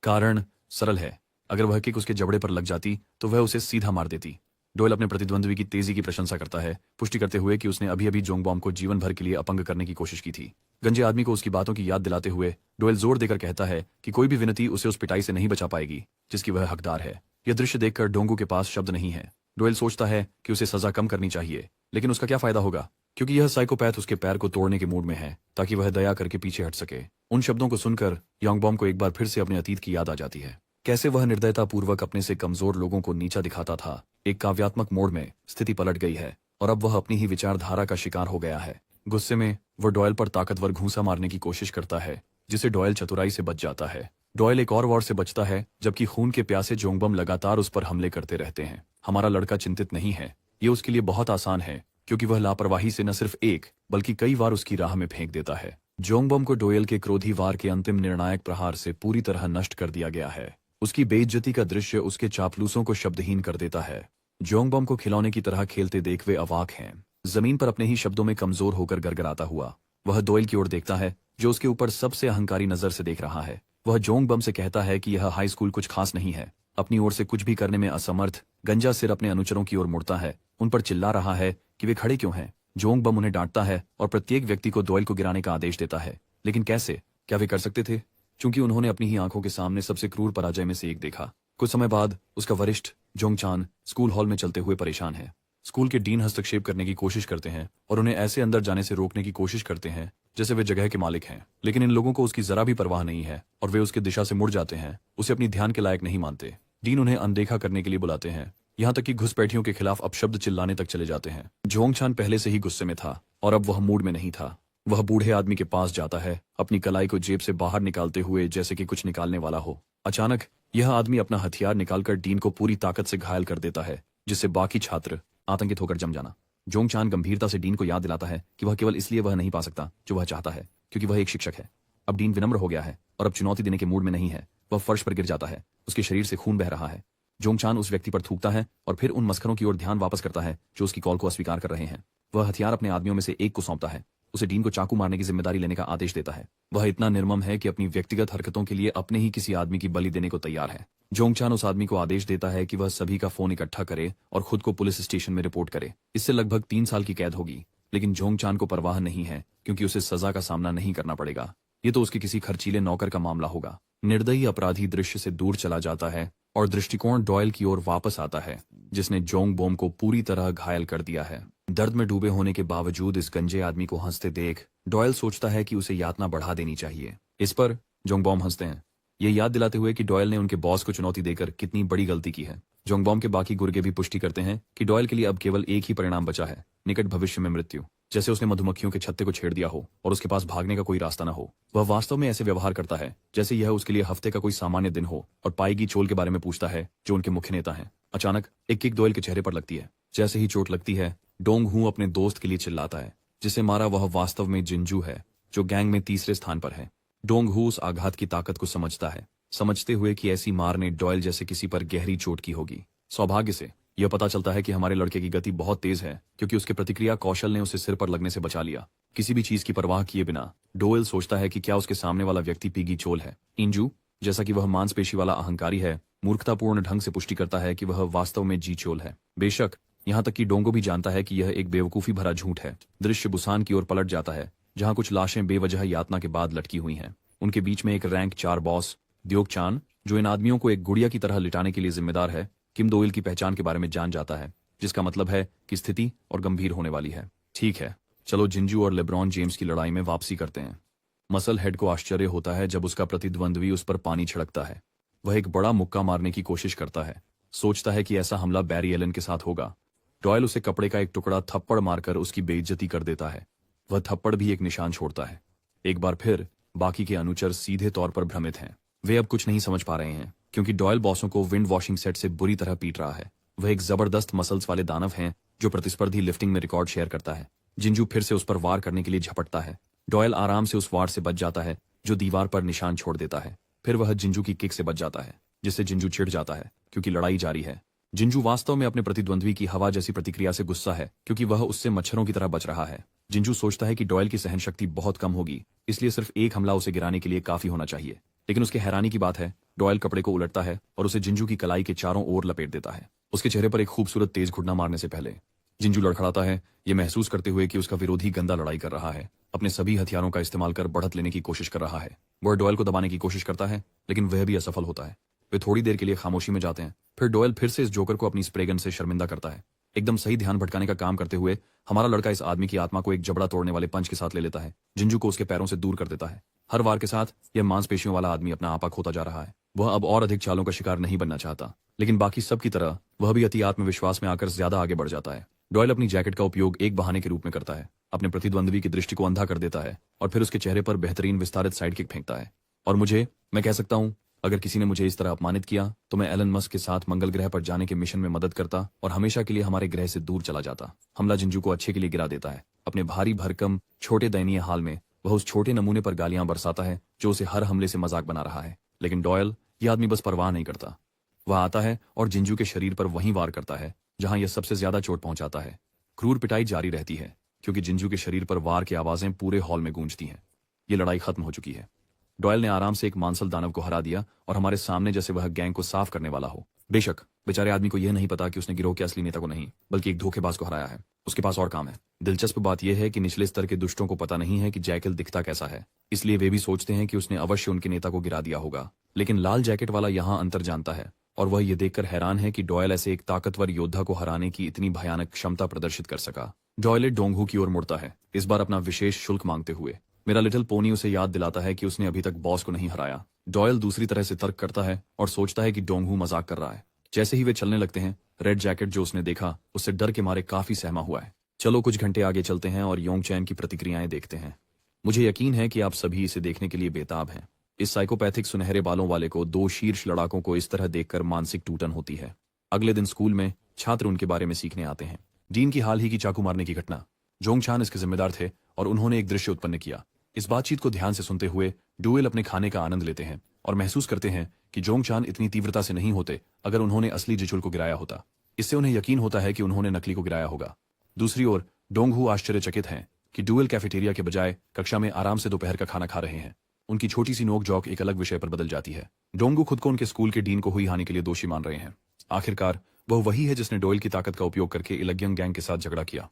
कारण सरल है, अगर वह किक उसके जबड़े पर लग जाती तो वह उसे सीधा मार देती। डोयल अपने प्रतिद्वंद्वी की तेजी की प्रशंसा करता है, पुष्टि करते हुए कि उसने अभी अभी जोंग बॉम्ब को जीवन भर के लिए अपंग करने की कोशिश की थी। गंजे आदमी को उसकी बातों की याद दिलाते हुए डोयल जोर देकर कहता है कि कोई भी विनती उसे उस पिटाई से नहीं बचा पाएगी जिसकी वह हकदार है। यह दृश्य देखकर डोंगू के पास शब्द नहीं है। डोयल सोचता है कि उसे सजा कम करनी चाहिए, लेकिन उसका क्या फायदा होगा, क्योंकि यह साइकोपैथ उसके पैर को तोड़ने के मूड में है ताकि वह दया करके पीछे हट सके। उन शब्दों को सुनकर योंगबॉम को एक बार फिर से अपने अतीत की याद आ जाती है, कैसे वह निर्दयतापूर्वक अपने से कमजोर लोगों को नीचा दिखाता था। एक काव्यात्मक मोड़ में स्थिति पलट गई है और अब वह अपनी ही विचारधारा का शिकार हो गया है। गुस्से में वह डॉयल पर ताकतवर घूंसा मारने की कोशिश करता है, जिसे डॉयल चतुराई से बच जाता है। डॉयल एक और वार से बचता है, जबकि खून के प्यासे जोंगबम लगातार उस पर हमले करते रहते हैं। हमारा लड़का चिंतित नहीं है, ये उसके लिए बहुत आसान है, क्योंकि वह लापरवाही से न सिर्फ एक बल्कि कई बार उसकी राह में फेंक देता है। जोंगबम को डोयल के क्रोधी वार के अंतिम निर्णायक प्रहार से पूरी तरह नष्ट कर दिया गया है। उसकी बेइज्जती का दृश्य उसके चापलूसों को शब्दहीन कर देता है। जोंगबम को खिलौने की तरह खेलते देख वे अवाक हैं। जमीन पर अपने ही शब्दों में कमजोर होकर गड़गड़ाता हुआ वह डोयल की ओर देखता है, जो उसके ऊपर सबसे अहंकारी नजर से देख रहा है। वह जोंगबम से कहता है कि यह हाई स्कूल कुछ खास नहीं है। अपनी ओर से कुछ भी करने में असमर्थ गंजा सिर अपने अनुचरों की ओर मुड़ता है, उन पर चिल्ला रहा है कि वे खड़े क्यों हैं। जोंगबम उन्हें डांटता है और प्रत्येक व्यक्ति को डोयल को गिराने का आदेश देता है, लेकिन कैसे? क्या वे कर सकते थे? क्योंकि उन्होंने अपनी ही आंखों के सामने सबसे क्रूर पराजय में से एक देखा। कुछ समय बाद उसका वरिष्ठ जोंगचान स्कूल हॉल में चलते हुए परेशान है। स्कूल के डीन हस्तक्षेप करने की कोशिश करते हैं और उन्हें ऐसे अंदर जाने से रोकने की कोशिश करते हैं जैसे वे जगह के मालिक हैं, लेकिन इन लोगों को उसकी जरा भी परवाह नहीं है और वे उसकी दिशा से मुड़ जाते हैं, उसे अपनी ध्यान के लायक नहीं मानते। डीन उन्हें अनदेखा करने के लिए बुलाते हैं, यहाँ तक कि घुसपैठियों के खिलाफ अपशब्द चिल्लाने तक चले जाते हैं। जोंगचान पहले से ही गुस्से में था और अब वह मूड में नहीं था। वह बूढ़े आदमी के पास जाता है, अपनी कलाई को जेब से बाहर निकालते हुए जैसे कि कुछ निकालने वाला हो। अचानक यह आदमी अपना हथियार निकालकर डीन को पूरी ताकत से घायल कर देता है, जिससे बाकी छात्र आतंकित होकर जम जाना। जोंग चान गंभीरता से डीन को याद दिलाता है कि वह केवल इसलिए वह नहीं पा सकता जो वह चाहता है, क्योंकि वह एक शिक्षक है। अब डीन विनम्र हो गया है और अब चुनौती देने के मूड में नहीं है। वह फर्श पर गिर जाता है, उसके शरीर से खून बह रहा है। जोंग चान उस व्यक्ति पर थूकता है और फिर उन मस्खरों की ओर ध्यान वापस करता है जो उसकी कॉल को अस्वीकार कर रहे हैं। वह हथियार अपने आदमियों में से एक को सौंपता है, उसे डीन को चाकू मारने की जिम्मेदारी लेने का आदेश देता है। वह इतना निर्मम है कि अपनी व्यक्तिगत हरकतों के लिए अपने ही किसी आदमी की बलि देने को तैयार है। जोंग चान उस आदमी को आदेश देता है कि वह सभी का फोन इकट्ठा करे और खुद को पुलिस स्टेशन में रिपोर्ट करे। इससे लगभग 3 साल की कैद होगी, लेकिन जोंग चान को परवाह नहीं है क्योंकि उसे सजा का सामना नहीं करना पड़ेगा। ये तो उसके किसी खर्चीले नौकर का मामला होगा। निर्दयी अपराधी दृश्य से दूर चला जाता है और दृष्टिकोण डॉयल की ओर वापस आता है, जिसने जोंग बोम को पूरी तरह घायल कर दिया है। दर्द में डूबे होने के बावजूद इस गंजे आदमी को हंसते देख डॉयल सोचता है कि उसे यातना बढ़ा देनी चाहिए। इस पर जोंग बॉम हंसते हैं, ये याद दिलाते हुए कि डॉयल ने उनके बॉस को चुनौती देकर कितनी बड़ी गलती की है। जोंग बॉम के बाकी गुर्गे भी पुष्टि करते हैं कि डॉयल के लिए अब केवल एक ही परिणाम बचा है, निकट भविष्य में मृत्यु। जैसे उसने मधुमक्खियों के छत्ते को छेड़ दिया हो और उसके पास भागने का कोई रास्ता न हो। वह वास्तव में ऐसे व्यवहार करता है जैसे यह उसके लिए हफ्ते का कोई सामान्य दिन हो और पाईगी चोल के बारे में पूछता है जो उनके मुख्य नेता हैं। अचानक एक किक डॉयल के चेहरे पर लगती है। जैसे ही चोट लगती है, डोंग हू अपने दोस्त के लिए चिल्लाता है। जिसे मारा वह वास्तव में जिंजू है, जो गैंग में तीसरे स्थान पर है। डोंग हू उस आघात की ताकत को समझता है, समझते हुए कि ऐसी मार ने डॉयल जैसे किसी पर गहरी चोट की होगी। सौभाग्य से यह पता चलता है कि हमारे लड़के की गति बहुत तेज है, क्योंकि उसके प्रतिक्रिया कौशल ने उसे सिर पर लगने से बचा लिया। किसी भी चीज की परवाह किए बिना डोयल सोचता है कि क्या उसके सामने वाला व्यक्ति पीगी चोल है। इंजू, जैसा कि वह मांसपेशी वाला अहंकारी है, मूर्खतापूर्ण ढंग से पुष्टि करता है कि वह वास्तव में जी चोल है। बेशक यहाँ तक कि डोंगो भी जानता है कि यह एक बेवकूफी भरा झूठ है। दृश्य बुसान की ओर पलट जाता है, जहाँ कुछ लाशें बेवजह यातना के बाद लटकी हुई हैं। उनके बीच में एक रैंक 4 बॉस द्योग चान, जो इन आदमियों को एक गुड़िया की तरह लिटाने के लिए जिम्मेदार है, किम दोइल की पहचान के बारे में जान जाता है, जिसका मतलब है कि स्थिति और गंभीर होने वाली है। ठीक है, चलो जिंजू और लेब्रॉन जेम्स की लड़ाई में वापसी करते हैं। मसल हेड को आश्चर्य होता है जब उसका प्रतिद्वंद्वी उस पर पानी छिड़कता है। वह एक बड़ा मुक्का मारने की कोशिश करता है, सोचता है कि ऐसा हमला बैरी एलन के साथ होगा। डॉयल उसे कपड़े का एक टुकड़ा थप्पड़ मारकर उसकी बेइज्जती कर देता है। वह थप्पड़ भी एक निशान छोड़ता है। एक बार फिर बाकी के अनुचर सीधे तौर पर भ्रमित हैं। वे अब कुछ नहीं समझ पा रहे हैं, क्योंकि डॉयल बॉसों को विंड वॉशिंग सेट से बुरी तरह पीट रहा है। वह एक जबरदस्त मसल्स वाले दानव हैं जो प्रतिस्पर्धी लिफ्टिंग में रिकॉर्ड शेयर करता है। जिंजू फिर से उस पर वार करने के लिए झपटता है। डॉयल आराम से उस वार से बच जाता है जो दीवार पर निशान छोड़ देता है। फिर वह जिंजू की किक से बच जाता है, जिससे जिंजू चिढ़ जाता है क्योंकि लड़ाई जारी है। जिंजू वास्तव में अपने प्रतिद्वंद्वी की हवा जैसी प्रतिक्रिया से गुस्सा है, क्योंकि वह उससे मच्छरों की तरह बच रहा है। जिंजू सोचता है कि डॉयल की सहन शक्ति बहुत कम होगी, इसलिए सिर्फ एक हमला उसे गिराने के लिए काफी होना चाहिए। लेकिन उसके हैरानी की बात है, डॉयल कपड़े को उलटता है और उसे जिंजू की कलाई के चारों ओर लपेट देता है। उसके चेहरे पर एक खूबसूरत तेज घुटना मारने से पहले जिंजू लड़खड़ाता है, ये महसूस करते हुए कि उसका विरोधी गंदा लड़ाई कर रहा है, अपने सभी हथियारों का इस्तेमाल कर बढ़त लेने की कोशिश कर रहा है। वह डॉयल को दबाने की कोशिश करता है, लेकिन वह भी असफल होता है। वे थोड़ी देर के लिए खामोशी में जाते हैं। फिर डॉयल फिर से इस जोकर को अपनी स्प्रे गन से शर्मिंदा करता है, एकदम सही ध्यान भटकाने का काम करते हुए। हमारा लड़का इस आदमी की आत्मा को एक जबड़ा तोड़ने वाले पंच के साथ ले लेता है, जिंजू को उसके पैरों से दूर कर देता है। हर वार के साथ यह मांसपेशियों वाला आदमी अपना आपा खोता जा रहा है। वह अब और अधिक चालों का शिकार नहीं बनना चाहता, लेकिन बाकी सब की तरह वह भी अति आत्मविश्वास में आकर ज्यादा आगे बढ़ जाता है। डॉयल अपनी जैकेट का उपयोग एक बहाने के रूप में करता है, अपने प्रतिद्वंद्वी की दृष्टि को अंधा कर देता है और फिर उसके चेहरे पर बेहतरीन विस्तारित साइड किक फेंकता है। और मैं कह सकता हूँ, अगर किसी ने मुझे इस तरह अपमानित किया तो मैं एलन मस्क के साथ मंगल ग्रह पर जाने के मिशन में मदद करता और हमेशा के लिए हमारे ग्रह से दूर चला जाता। हमला जिंजू को अच्छे के लिए गिरा देता है। अपने भारी भरकम छोटे दयनीय हाल में वह उस छोटे नमूने पर गालियां बरसाता है जो उसे हर हमले से मजाक बना रहा है। लेकिन डॉयल, यह आदमी बस परवाह नहीं करता। वह आता है और जिंजू के शरीर पर वहीं वार करता है जहां यह सबसे ज्यादा चोट पहुंचाता है। क्रूर पिटाई जारी रहती है, क्योंकि जिंजू के शरीर पर वार की आवाजें पूरे हॉल में गूंजती हैं। ये लड़ाई खत्म हो चुकी है। डॉयल ने आराम से एक मांसल दानव को हरा दिया और हमारे सामने जैसे वह गैंग को साफ करने वाला हो। बेशक बेचारे आदमी को यह नहीं पता कि उसने गिरोह के असली नेता को नहीं, बल्कि एक धोखेबाज को हराया है। उसके पास और काम है। दिलचस्प बात यह है कि निचले स्तर के दुष्टों को पता नहीं है कि जैकल दिखता कैसा है, इसलिए वे भी सोचते हैं कि उसने अवश्य उनके नेता को गिरा दिया होगा। लेकिन लाल जैकेट वाला यहाँ अंतर जानता है, और वह ये देखकर हैरान है कि डॉयल ऐसे एक ताकतवर योद्धा को हराने की इतनी भयानक क्षमता प्रदर्शित कर सका। डॉयल डोंगहू की ओर मुड़ता है, इस बार अपना विशेष शुल्क मांगते हुए। मेरा लिटिल पोनी उसे याद दिलाता है कि उसने अभी तक बॉस को नहीं हराया। डॉयल दूसरी तरह से तर्क करता है और सोचता है कि डोंगहू मजाक कर रहा है। जैसे ही वे चलने लगते हैं, रेड जैकेट जो उसने देखा उससे डर के मारे काफी सहमा हुआ है। चलो कुछ घंटे आगे चलते हैं और योंग चैन की प्रतिक्रियाएं देखते हैं। मुझे यकीन है कि आप सभी इसे देखने के लिए बेताब हैं। इस साइकोपैथिक सुनहरे बालों वाले को 2 शीर्ष लड़ाकों को इस तरह देखकर मानसिक टूटन होती है। अगले दिन स्कूल में छात्र उनके बारे में सीखने आते हैं। डीन की हाल ही की चाकू मारने की घटना। जोंग चान इसके जिम्मेदार थे और उन्होंने एक दृश्य उत्पन्न किया। इस बातचीत को ध्यान से सुनते हुए डुएल अपने खाने का आनंद लेते हैं और महसूस करते हैं कि जोंग चान इतनी तीव्रता से नहीं होते अगर उन्होंने असली जिचुल को गिराया होता। इससे उन्हें यकीन होता है कि उन्होंने नकली को गिराया होगा। दूसरी ओर डोंगहू आश्चर्यचकित हैं कि डुएल कैफेटेरिया के बजाय कक्षा में आराम से दोपहर का खाना खा रहे हैं। उनकी छोटी सी नोक झोंक एक अलग विषय पर बदल जाती है। डोंगू खुद को उनके स्कूल के डीन को हुई हानि के लिए दोषी मान रहे हैं। आखिरकार वह वही है जिसने डोयल की ताकत का उपयोग करके इलग्यंग गैंग के साथ झगड़ा किया।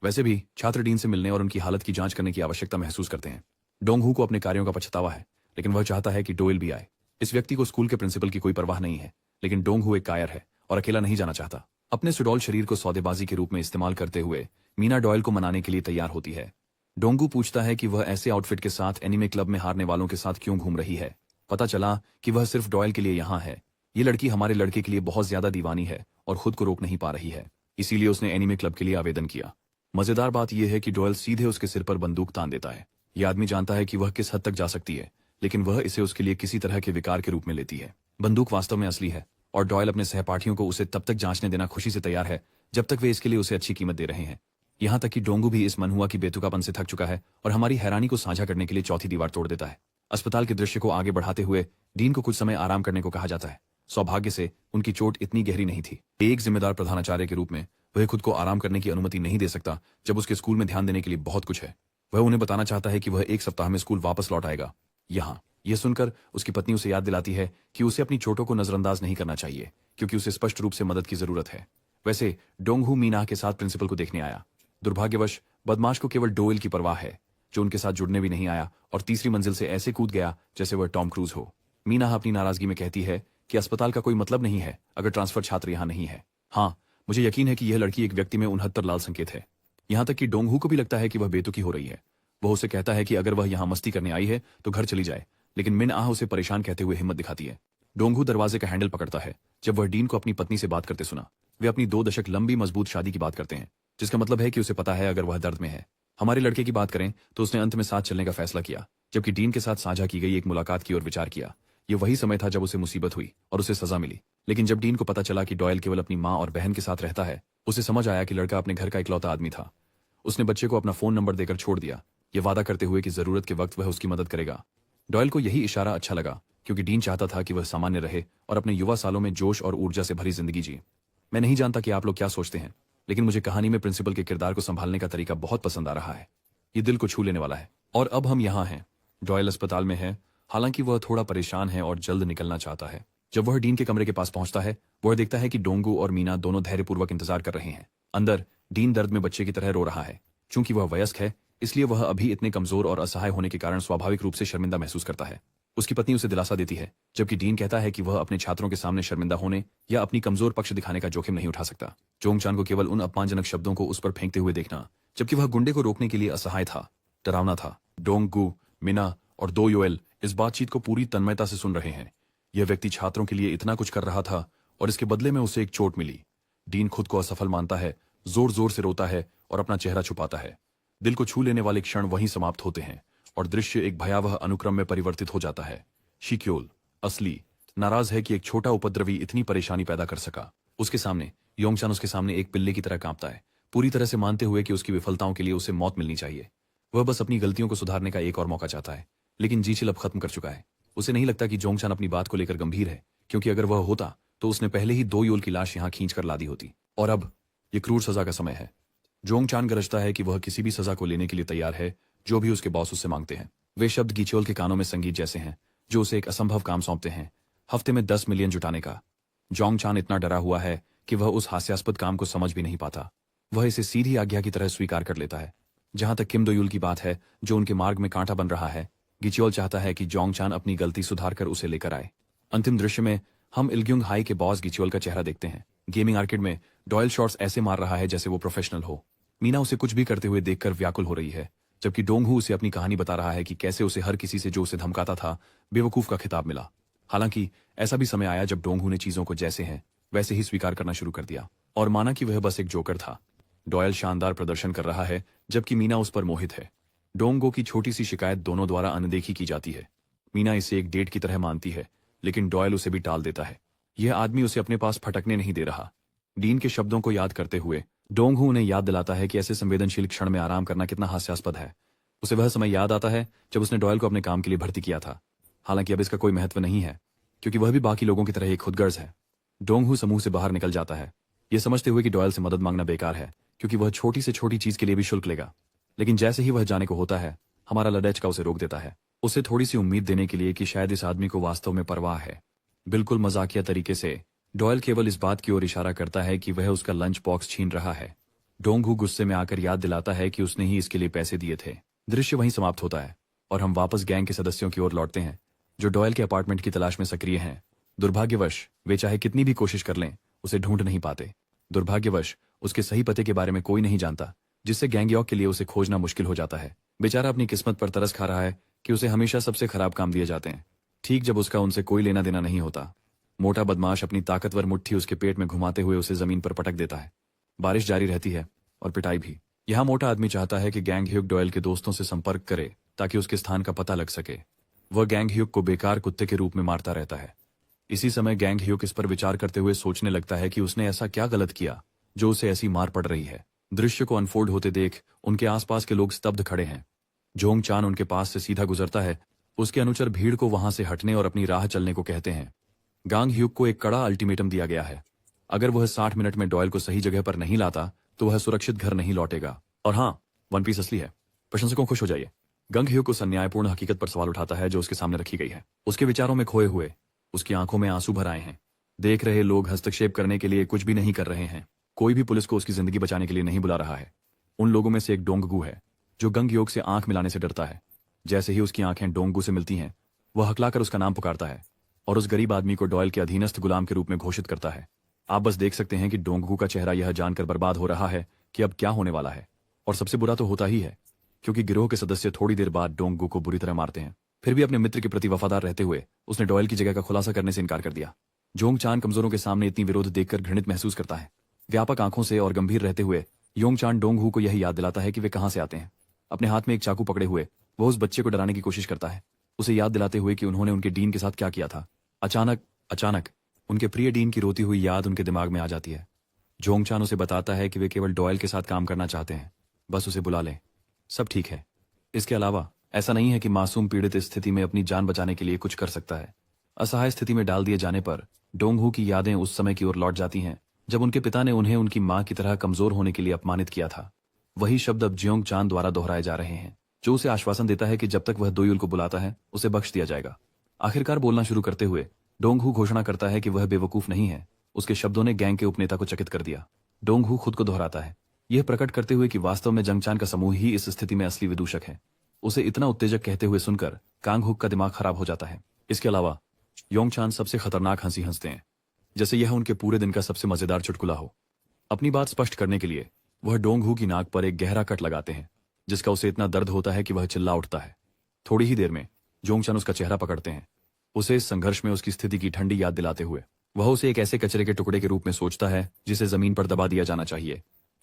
वैसे भी छात्र डीन से मिलने और उनकी हालत की जांच करने की आवश्यकता महसूस करते हैं। डोंगहू को अपने कार्यों का पछतावा है, लेकिन वह चाहता है कि डोयल भी आए। इस व्यक्ति को स्कूल के प्रिंसिपल की कोई परवाह नहीं है, लेकिन डोंगहू एक कायर है और अकेला नहीं जाना चाहता। अपने सुडौल शरीर को सौदेबाजी के रूप में इस्तेमाल करते हुए मीना डोयल को मनाने के लिए तैयार होती है। डोंगू पूछता है कि वह ऐसे आउटफिट के साथ एनीमे क्लब में हारने वालों के साथ क्यों घूम रही है। पता चला कि वह सिर्फ डोयल के लिए यहाँ है। ये लड़की हमारे लड़के के लिए बहुत ज्यादा दीवानी है और खुद को रोक नहीं पा रही है, इसीलिए उसने एनीमे क्लब के लिए आवेदन किया। मजेदार बात यह है कि डोयल सीधे उसके सिर पर बंदूक तान देता है। यह आदमी जानता है कि वह किस हद तक जा सकती है, लेकिन वह इसे उसके लिए किसी तरह के विकार के रूप में लेती है। बंदूक वास्तव में असली है और डोयल अपने सहपाठियों को उसे तब तक जांचने देना खुशी से तैयार है जब तक वे इसके लिए उसे अच्छी कीमत दे रहे हैं। यहाँ तक कि डोंगू भी इस मनहुआ की बेतुकापन से थक चुका है और हमारी हैरानी को साझा करने के लिए चौथी दीवार तोड़ देता है। अस्पताल के दृश्य को आगे बढ़ाते हुए डीन को कुछ समय आराम करने को कहा जाता है। सौभाग्य से उनकी चोट इतनी गहरी नहीं थी। एक जिम्मेदार प्रधानाचार्य के रूप में वह खुद को आराम करने की अनुमति नहीं दे सकता जब उसके स्कूल में ध्यान देने के लिए बहुत कुछ है। वह उन्हें बताना चाहता है कि वह एक सप्ताह में स्कूल वापस लौट आएगा। यहाँ यह सुनकर उसकी पत्नी उसे याद दिलाती है कि उसे अपनी चोटों को नजरअंदाज नहीं करना चाहिए, क्योंकि उसे स्पष्ट रूप से मदद की जरूरत है। वैसे डोंगहू मीना के साथ प्रिंसिपल को देखने आया। दुर्भाग्यवश बदमाश को केवल डोयल की परवाह है, जो उनके साथ जुड़ने भी नहीं आया और तीसरी मंजिल से ऐसे कूद गया जैसे वह टॉम क्रूज हो। मीना अपनी नाराजगी में कहती है कि अस्पताल का कोई मतलब नहीं है अगर ट्रांसफर छात्र यहाँ नहीं है। हाँ, मुझे यकीन है कि यह लड़की एक व्यक्ति में 69 लाल संकेत है। यहाँ तक कि डोंगहू को भी लगता है कि वह बेतुकी हो रही है। वह उसे कहता है कि अगर वह यहाँ मस्ती करने आई है तो घर चली जाए, लेकिन मिन आह उसे परेशान कहते हुए हिम्मत दिखाती है। डोंगहू दरवाजे का हैंडल पकड़ता है जब वह डीन को अपनी पत्नी से बात करते सुना। वे अपनी 2 दशक लंबी मजबूत शादी की बात करते हैं, जिसका मतलब है कि उसे पता है अगर वह दर्द में है। हमारे लड़के की बात करें तो उसने अंत में साथ चलने का फैसला किया, जबकि डीन के साथ साझा की गई एक मुलाकात की ओर विचार किया। यह वही समय था जब उसे मुसीबत हुई और उसे सजा मिली। लेकिन जब डीन को पता चला कि डॉयल केवल अपनी माँ और बहन के साथ रहता है, उसे समझ आया कि लड़का अपने घर का इकलौता आदमी था। उसने बच्चे को अपना फोन नंबर देकर छोड़ दिया, यह वादा करते हुए कि जरूरत के वक्त वह उसकी मदद करेगा। डॉयल को यही इशारा अच्छा लगा, क्योंकि डीन चाहता था कि वह सामान्य रहे और अपने युवा सालों में जोश और ऊर्जा से भरी जिंदगी जिए। मैं नहीं जानता कि आप लोग क्या सोचते हैं, लेकिन मुझे कहानी में प्रिंसिपल के किरदार को संभालने का तरीका बहुत पसंद आ रहा है। ये दिल को छू लेने वाला है। और अब हम यहाँ हैं। डॉयल अस्पताल में है, हालांकि वह थोड़ा परेशान है और जल्द निकलना चाहता है। जब वह डीन के कमरे के पास पहुंचता है, वह देखता है कि डोंगू और मीना दोनों धैर्यपूर्वक इंतजार कर रहे हैं। अंदर डीन दर्द में बच्चे की तरह रो रहा है। चूंकि वह वयस्क है, इसलिए वह अभी इतने कमजोर और असहाय होने के कारण स्वाभाविक रूप से शर्मिंदा महसूस करता है। उसकी पत्नी उसे दिलासा देती है, जबकि डीन कहता है कि वह अपने छात्रों के सामने शर्मिंदा होने या अपनी कमजोर पक्ष दिखाने का जोखिम नहीं उठा सकता। जोंग चान को केवल उन अपमानजनक शब्दों को उस पर फेंकते हुए देखना, जबकि वह गुंडे को रोकने के लिए असहाय था, डरावना था। डोंगू, मीना और दो योएल इस बातचीत को पूरी तन्मयता से सुन रहे हैं। यह व्यक्ति छात्रों के लिए इतना कुछ कर रहा था और इसके बदले में उसे एक चोट मिली। डीन खुद को असफल मानता है, जोर जोर से रोता है और अपना चेहरा छुपाता है। दिल को छू लेने वाले क्षण वहीं समाप्त होते हैं और दृश्य एक भयावह अनुक्रम में परिवर्तित हो जाता है। शिक्योल असली नाराज है कि एक छोटा उपद्रवी इतनी परेशानी पैदा कर सका। उसके सामने योंगचान उसके सामने एक पिल्ले की तरह कांपता है, पूरी तरह से मानते हुए कि उसकी विफलताओं के लिए उसे मौत मिलनी चाहिए। वह बस अपनी गलतियों को सुधारने का एक और मौका चाहता है, लेकिन जीचिल अब खत्म कर चुका है। उसे नहीं लगता कि जोंगचान अपनी बात को लेकर गंभीर है, क्योंकि अगर वह होता तो उसने पहले ही दो योल की लाश यहाँ खींच कर ला दी होती। और अब ये क्रूर सजा का समय है। जोंगचान गरजता है कि वह किसी भी सजा को लेने के लिए तैयार है, जो भी उसके बॉस उससे मांगते हैं। वे शब्द गिचोल के कानों में संगीत जैसे हैं, जो उसे एक असंभव काम सौंपते हैं, हफ्ते में 10 मिलियन जुटाने का। जोंगचान इतना डरा हुआ है कि वह उस हास्यास्पद काम को समझ भी नहीं पाता। वह इसे सीधी आज्ञा की तरह स्वीकार कर लेता है। जहां तक किम दोयुल की बात है, जो उनके मार्ग में कांटा बन रहा है, गिचियोल चाहता है कि जोंगचान अपनी गलती सुधार कर उसे लेकर आए। अंतिम दृश्य में हम इल्ग्युंग हाई के बॉस गिचियोल का चेहरा देखते हैं। गेमिंग आर्केड में डॉयल शॉट्स ऐसे मार रहा है जैसे वो प्रोफेशनल हो। मीना उसे कुछ भी करते हुए देखकर व्याकुल हो रही है, जबकि डोंगहू उसे अपनी कहानी बता रहा है कि कैसे उसे हर किसी से जो उसे धमकाता था बेवकूफ का खिताब मिला। हालांकि ऐसा भी समय आया जब डोंगहू ने चीजों को जैसे हैं वैसे ही स्वीकार करना शुरू कर दिया और माना कि वह बस एक जोकर था। डॉयल शानदार प्रदर्शन कर रहा है, जबकि मीना उस पर मोहित है। डोंगो की छोटी सी शिकायत दोनों द्वारा अनदेखी की जाती है। मीना इसे एक डेट की तरह मानती है, लेकिन डॉयल उसे भी टाल देता है। यह आदमी उसे अपने पास फटकने नहीं दे रहा। डीन के शब्दों को याद करते हुए डोंगहू उन्हें याद दिलाता है कि ऐसे संवेदनशील क्षण में आराम करना कितना हास्यास्पद है। उसे वह समय याद आता है जब उसने डॉयल को अपने काम के लिए भर्ती किया था। हालांकि अब इसका कोई महत्व नहीं है, क्योंकि वह भी बाकी लोगों की तरह एक खुदगर्ज है। डोंगहू समूह से बाहर निकल जाता है, ये समझते हुए कि डॉयल से मदद मांगना बेकार है, क्योंकि वह छोटी से छोटी चीज के लिए भी शुल्क लेगा। लेकिन जैसे ही वह जाने को होता है, हमारा लडेच उसे रोक देता है, उसे थोड़ी सी उम्मीद देने के लिए कि शायद इस आदमी को वास्तव में परवाह है। बिल्कुल मजाकिया तरीके से डॉयल केवल इस बात की ओर इशारा करता है कि वह उसका लंच बॉक्स छीन रहा है। डोंगहू गुस्से में आकर याद दिलाता है कि उसने ही इसके लिए पैसे दिए थे। दृश्य वहीं समाप्त होता है और हम वापस गैंग के सदस्यों की ओर लौटते हैं, जो डॉयल के अपार्टमेंट की तलाश में सक्रिय हैं। दुर्भाग्यवश वे चाहे कितनी भी कोशिश कर लें, उसे ढूंढ नहीं पाते। दुर्भाग्यवश उसके सही पते के बारे में कोई नहीं जानता, जिससे गैंगयॉक के लिए उसे खोजना मुश्किल हो जाता है। बेचारा अपनी किस्मत पर तरस खा रहा है कि उसे हमेशा सबसे खराब काम दिए जाते हैं, ठीक जब उसका उनसे कोई लेना देना नहीं होता। मोटा बदमाश अपनी ताकतवर मुट्ठी उसके पेट में घुमाते हुए उसे जमीन पर पटक देता है। बारिश जारी रहती है और पिटाई भी। यह मोटा आदमी चाहता है कि गैंग ह्यूग डॉयल के दोस्तों से संपर्क करे ताकि उसके स्थान का पता लग सके। वह गैंग ह्यूग को बेकार कुत्ते के रूप में मारता रहता है। इसी समय गैंग ह्यूग इस पर विचार करते हुए सोचने लगता है कि उसने ऐसा क्या गलत किया जो उसे ऐसी मार पड़ रही है। दृश्य को अनफोल्ड होते देख उनके आसपास के लोग स्तब्ध खड़े हैं। जोंग चान उनके पास से सीधा गुजरता है। उसके अनुचर भीड़ को वहां से हटने और अपनी राह चलने को कहते हैं। गांग ह्यूग को एक कड़ा अल्टीमेटम दिया गया है। अगर वह 60 मिनट में डॉयल को सही जगह पर नहीं लाता तो वह सुरक्षित घर नहीं लौटेगा। और हाँ, वन पीस असली है। प्रशंसकों खुश हो जाइए। गंग ह्यूग उस अन्यायपूर्ण हकीकत पर सवाल उठाता है जो उसके सामने रखी गई है। उसके विचारों में खोए हुए, उसकी आंखों में आंसू भर आए हैं। देख रहे लोग हस्तक्षेप करने के लिए कुछ भी नहीं कर रहे हैं। कोई भी पुलिस को उसकी जिंदगी बचाने के लिए नहीं बुला रहा है। उन लोगों में से एक डोंगगू है जो गंग ह्यूग से आंख मिलाने से डरता है। जैसे ही उसकी आंखें डोंगगू से मिलती हैं, वह हकलाकर उसका नाम पुकारता है और उस गरीब आदमी को डॉयल के अधीनस्थ गुलाम के रूप में घोषित करता है। आप बस देख सकते हैं कि डोंगगू का चेहरा यह जानकर बर्बाद हो रहा है कि अब क्या होने वाला है। और सबसे बुरा तो होता ही है, क्योंकि गिरोह के सदस्य थोड़ी देर बाद डोंगगू को बुरी तरह मारते हैं। फिर भी अपने मित्र के प्रति वफादार रहते हुए उसने डॉयल की जगह का खुलासा करने से इनकार कर दिया। जोंग चान कमजोरों के सामने इतनी विरोध देखकर घृणित महसूस करता है। व्यापक आंखों से और गंभीर रहते हुए योंग चान डोंगहू को यह याद दिलाता है कि वे कहां से आते हैं। अपने हाथ में एक चाकू पकड़े हुए वह उस बच्चे को डराने की कोशिश करता है, उसे याद दिलाते हुए कि उन्होंने उनके डीन के साथ क्या किया था। अचानक उनके प्रिय डीन की रोती हुई याद उनके दिमाग में आ जाती है। जोंग चान उसे बताता है कि वे केवल डॉयल के साथ काम करना चाहते हैं, बस उसे बुला लें, सब ठीक है। इसके अलावा ऐसा नहीं है कि मासूम पीड़ित इस स्थिति में अपनी जान बचाने के लिए कुछ कर सकता है। असहाय स्थिति में डाल दिए जाने पर डोंगहू की यादें उस समय की ओर लौट जाती हैं जब उनके पिता ने उन्हें उनकी मां की तरह कमजोर होने के लिए अपमानित किया था। वही शब्द अब जोंग चान द्वारा दोहराए जा रहे हैं, जो उसे आश्वासन देता है कि जब तक वह दोयुल को बुलाता है उसे बख्श दिया जाएगा। आखिरकार बोलना शुरू करते हुए डोंगहू घोषणा करता है कि वह बेवकूफ नहीं है। उसके शब्दों ने गैंग के उपनेता को चकित कर दिया। डोंगहू खुद को दोहराता है, यह प्रकट करते हुए कि वास्तव में जंगचान का समूह ही इस स्थिति में असली विदूषक है। उसे इतना उत्तेजक कहते हुए सुनकर कांगहुक का दिमाग खराब हो जाता है। इसके अलावा योंगचान सबसे खतरनाक हंसी हंसते हैं, जैसे यह उनके पूरे दिन का सबसे मजेदार चुटकुला हो। अपनी बात स्पष्ट करने के लिए वह डोंगहू की नाक पर एक गहरा कट लगाते हैं, जिसका उसे इतना दर्द होता है कि वह चिल्ला उठता है। थोड़ी ही देर में जोंगचान उसका चेहरा पकड़ते हैं, उसे इस संघर्ष में उसकी स्थिति की ठंडी याद दिलाते हुए। वह उसे एक ऐसे कचरे के टुकड़े के रूप में सोचता है जिसे जमीन पर दबा दिया जाना चाहिए।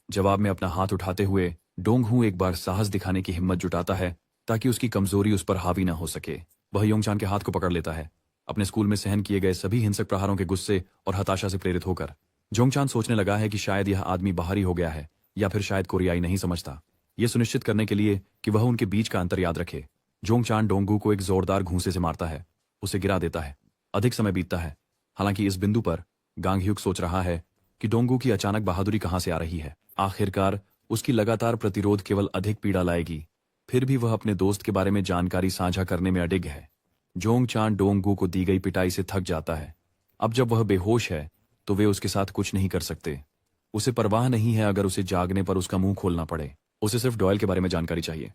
जवाब में अपना हाथ उठाते हुए डोंगहू एक बार साहस दिखाने की हिम्मत जुटाता है ताकि उसकी कमजोरी उस पर हावी न हो सके। वह योंगचान के हाथ को पकड़ लेता है, अपने स्कूल में सहन किए गए सभी हिंसक प्रहारों के गुस्से और हताशा से प्रेरित होकर। जोंगचान सोचने लगा है कि शायद यह आदमी बाहरी हो गया है या फिर शायद कोरियाई नहीं समझता। यह सुनिश्चित करने के लिए कि वह उनके बीच का अंतर याद रखे, जोंगचान डोंगहू को एक जोरदार घूंसे से मारता है, उसे गिरा देता है। अधिक समय बीतता है। हालांकि इस बिंदु पर गांगह्यूक सोच रहा है कि डोंगहू की अचानक बहादुरी कहां से आ रही है। आखिरकार उसकी लगातार प्रतिरोध केवल अधिक पीड़ा लाएगी। फिर भी वह अपने दोस्त के बारे में जानकारी साझा करने में अडिग है। जोंगचान डोंगहू को दी गई पिटाई से थक जाता है। अब जब वह बेहोश है तो वे उसके साथ कुछ नहीं कर सकते। उसे परवाह नहीं है अगर उसे जागने पर उसका मुंह खोलना पड़े। उसे सिर्फ डॉयल के बारे में जानकारी चाहिए।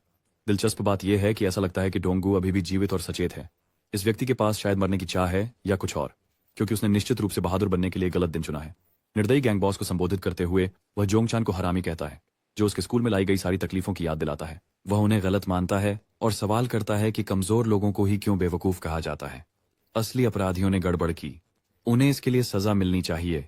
दिलचस्प बात यह है कि ऐसा लगता है कि डोंगहू अभी भी जीवित और सचेत है। इस व्यक्ति के पास शायद मरने की चाह है या कुछ और, क्योंकि उसने निश्चित रूप से बहादुर बनने के लिए गलत दिन चुना है। निर्दयी गैंग बॉस को संबोधित करते हुए वह जोंगचान को हरामी कहता है, जो उसके स्कूल में लाई गई सारी तकलीफों की याद दिलाता है। वह उन्हें गलत मानता है और सवाल करता है कि कमजोर लोगों को ही क्यों बेवकूफ कहा जाता है। असली अपराधियों ने गड़बड़ की, उन्हें इसके लिए सजा मिलनी चाहिए,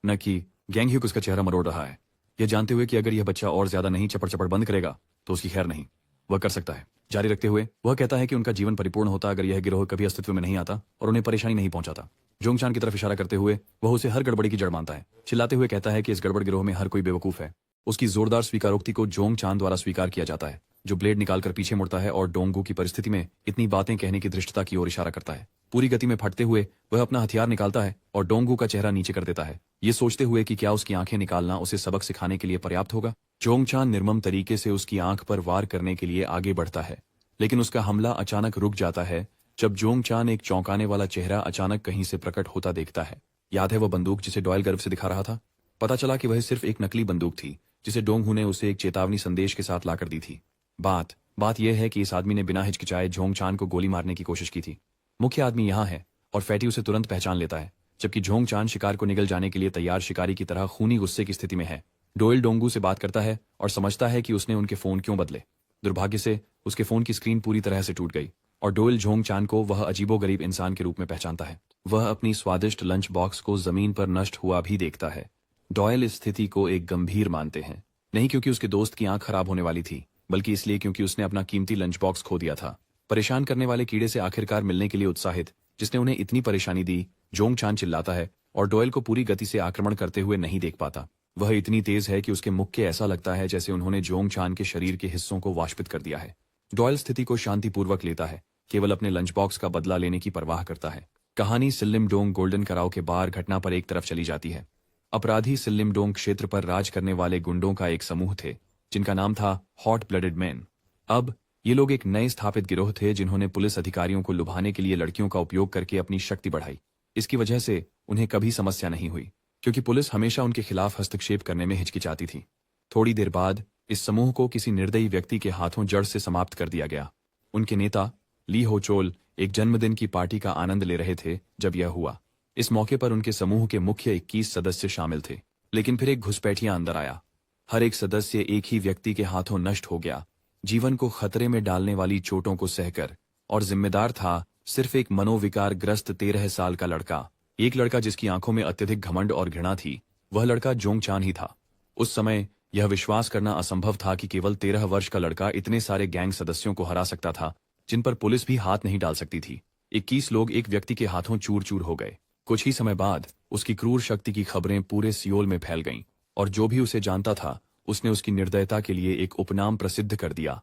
न कि गैंगह्यूक उसका चेहरा मरोड़ रहा है, यह जानते हुए कि अगर यह बच्चा और ज्यादा नहीं चपड़ चपड़ बंद करेगा तो उसकी खैर नहीं। वह कर सकता है, जारी रखते हुए वह कहता है कि उनका जीवन परिपूर्ण होता अगर यह गिरोह कभी अस्तित्व में नहीं आता और उन्हें परेशानी नहीं पहुंचाता। जोंगचान की तरफ इशारा करते हुए वह उसे हर गड़बड़ी की जड़ मानता है, चिल्लाते हुए कहता है कि इस गड़बड़ गिरोह में हर कोई बेवकूफ है। उसकी जोरदार स्वीकारोक्ति को जोंगचान द्वारा स्वीकार किया जाता है, जो ब्लेड निकालकर पीछे मुड़ता है और डोंगू की परिस्थिति में इतनी बातें कहने की धृष्टता की ओर इशारा करता है। पूरी गति में फटते हुए वह अपना हथियार निकालता है और डोंगू का चेहरा नीचे कर देता है, ये सोचते हुए कि क्या उसकी आंखें निकालना उसे सबक सिखाने के लिए पर्याप्त होगा। जोंगचान निर्मम तरीके से उसकी आंख पर वार करने के लिए आगे बढ़ता है, लेकिन उसका हमला अचानक रुक जाता है जब जोंगचान एक चौंकाने वाला चेहरा अचानक कहीं से प्रकट होता देखता है। याद है वह बंदूक जिसे डॉयल गर्व से दिखा रहा था? पता चला कि वह सिर्फ एक नकली बंदूक थी जिसे डोंगहू ने उसे एक चेतावनी संदेश के साथ लाकर दी थी। बात यह है कि इस आदमी ने बिना हिचकिचाए जोंगचान को गोली मारने की कोशिश की थी। मुख्य आदमी यहाँ है और फैटी उसे तुरंत पहचान लेता है, जबकि जोंगचान शिकार को निगल जाने के लिए तैयार शिकारी की तरह खूनी गुस्से की स्थिति में है। डोयल डोंगू से बात करता है और समझता है कि उसने उनके फोन क्यों बदले। दुर्भाग्य से उसके फोन की स्क्रीन पूरी तरह से टूट गई और डोयल जोंगचान को वह अजीबोगरीब इंसान के रूप में पहचानता है। वह अपनी स्वादिष्ट लंच बॉक्स को जमीन पर नष्ट हुआ भी देखता है। डॉयल इस स्थिति को एक गंभीर मानते हैं, नहीं क्योंकि उसके दोस्त की आंख खराब होने वाली थी, बल्कि इसलिए क्योंकि उसने अपना कीमती लंच बॉक्स खो दिया था। परेशान करने वाले कीड़े से आखिरकार मिलने के लिए उत्साहित, जिसने उन्हें इतनी परेशानी दी, जोंगचान चिल्लाता है और डॉयल को पूरी गति से आक्रमण करते हुए नहीं देख पाता। वह इतनी तेज है कि उसके मुख के ऐसा लगता है जैसे उन्होंने जोंगचान के शरीर के हिस्सों को वाष्पित कर दिया है। डॉयल स्थिति को शांतिपूर्वक लेता है, केवल अपने लंच बॉक्स का बदला लेने की परवाह करता है। कहानी सिल्लिमडोंग गोल्डन कराओ के बार घटना पर एक तरफ चली जाती है। अपराधी सिल्लिमडोंग क्षेत्र पर राज करने वाले गुंडों का एक समूह थे, जिनका नाम था हॉट ब्लडेड मैन। अब ये लोग एक नए स्थापित गिरोह थे जिन्होंने पुलिस अधिकारियों को लुभाने के लिए लड़कियों का उपयोग करके अपनी शक्ति बढ़ाई। इसकी वजह से उन्हें कभी समस्या नहीं हुई, क्योंकि पुलिस हमेशा उनके खिलाफ हस्तक्षेप करने में हिचकिचाती थी। थोड़ी देर बाद इस समूह को किसी निर्दयी व्यक्ति के हाथों जड़ से समाप्त कर दिया गया। उनके नेता ली हो चोल एक जन्मदिन की पार्टी का आनंद ले रहे थे जब यह हुआ। इस मौके पर उनके समूह के मुख्य 21 सदस्य शामिल थे, लेकिन फिर एक घुसपैठिया अंदर आया। हर एक सदस्य एक ही व्यक्ति के हाथों नष्ट हो गया, जीवन को खतरे में डालने वाली चोटों को सहकर, और जिम्मेदार था सिर्फ एक मनोविकार ग्रस्त 13 साल का लड़का। एक लड़का जिसकी आंखों में अत्यधिक घमंड और घृणा थी। वह लड़का जोंगचान ही था। उस समय यह विश्वास करना असंभव था कि केवल 13 वर्ष का लड़का इतने सारे गैंग सदस्यों को हरा सकता था, जिन पर पुलिस भी हाथ नहीं डाल सकती थी। 21 लोग एक व्यक्ति के हाथों चूर चूर हो गए। कुछ ही समय बाद उसकी क्रूर शक्ति की खबरें पूरे सियोल में फैल गईं, और जो भी उसे जानता था उसने उसकी निर्दयता के लिए एक उपनाम प्रसिद्ध कर दिया,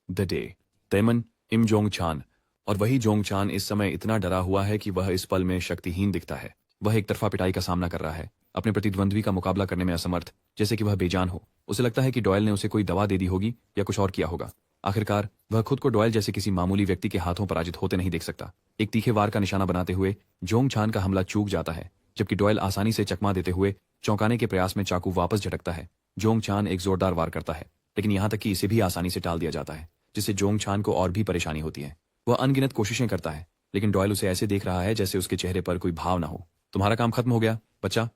द डे तेमन इम जोंगचान। और वही जोंगचान इस समय इतना डरा हुआ है कि वह इस पल में शक्तिहीन दिखता है। वह एक तरफा पिटाई का सामना कर रहा है, अपने प्रतिद्वंद्वी का मुकाबला करने में असमर्थ, जैसे कि वह बेजान हो। उसे लगता है कि डॉयल ने उसे कोई दवा दे दी होगी या कुछ और किया होगा। आखिरकार वह खुद को डॉयल जैसे किसी मामूली व्यक्ति के हाथों पराजित होते नहीं देख सकता। एक तीखे वार का निशाना बनाते हुए जोंगचान का हमला चूक जाता है, जबकि डॉयल आसानी से चकमा देते हुए चौंकाने के प्रयास में चाकू वापस झटकता है। जोंगचान एक जोरदार वार करता है, लेकिन यहाँ तक कि इसे भी आसानी से टाल दिया जाता है, जिससे जोंगचान को और भी परेशानी होती है। वह अनगिनत कोशिशें करता है, लेकिन डॉयल उसे ऐसे देख रहा है जैसे उसके चेहरे पर कोई भाव न हो। तुम्हारा काम खत्म हो गया बच्चा।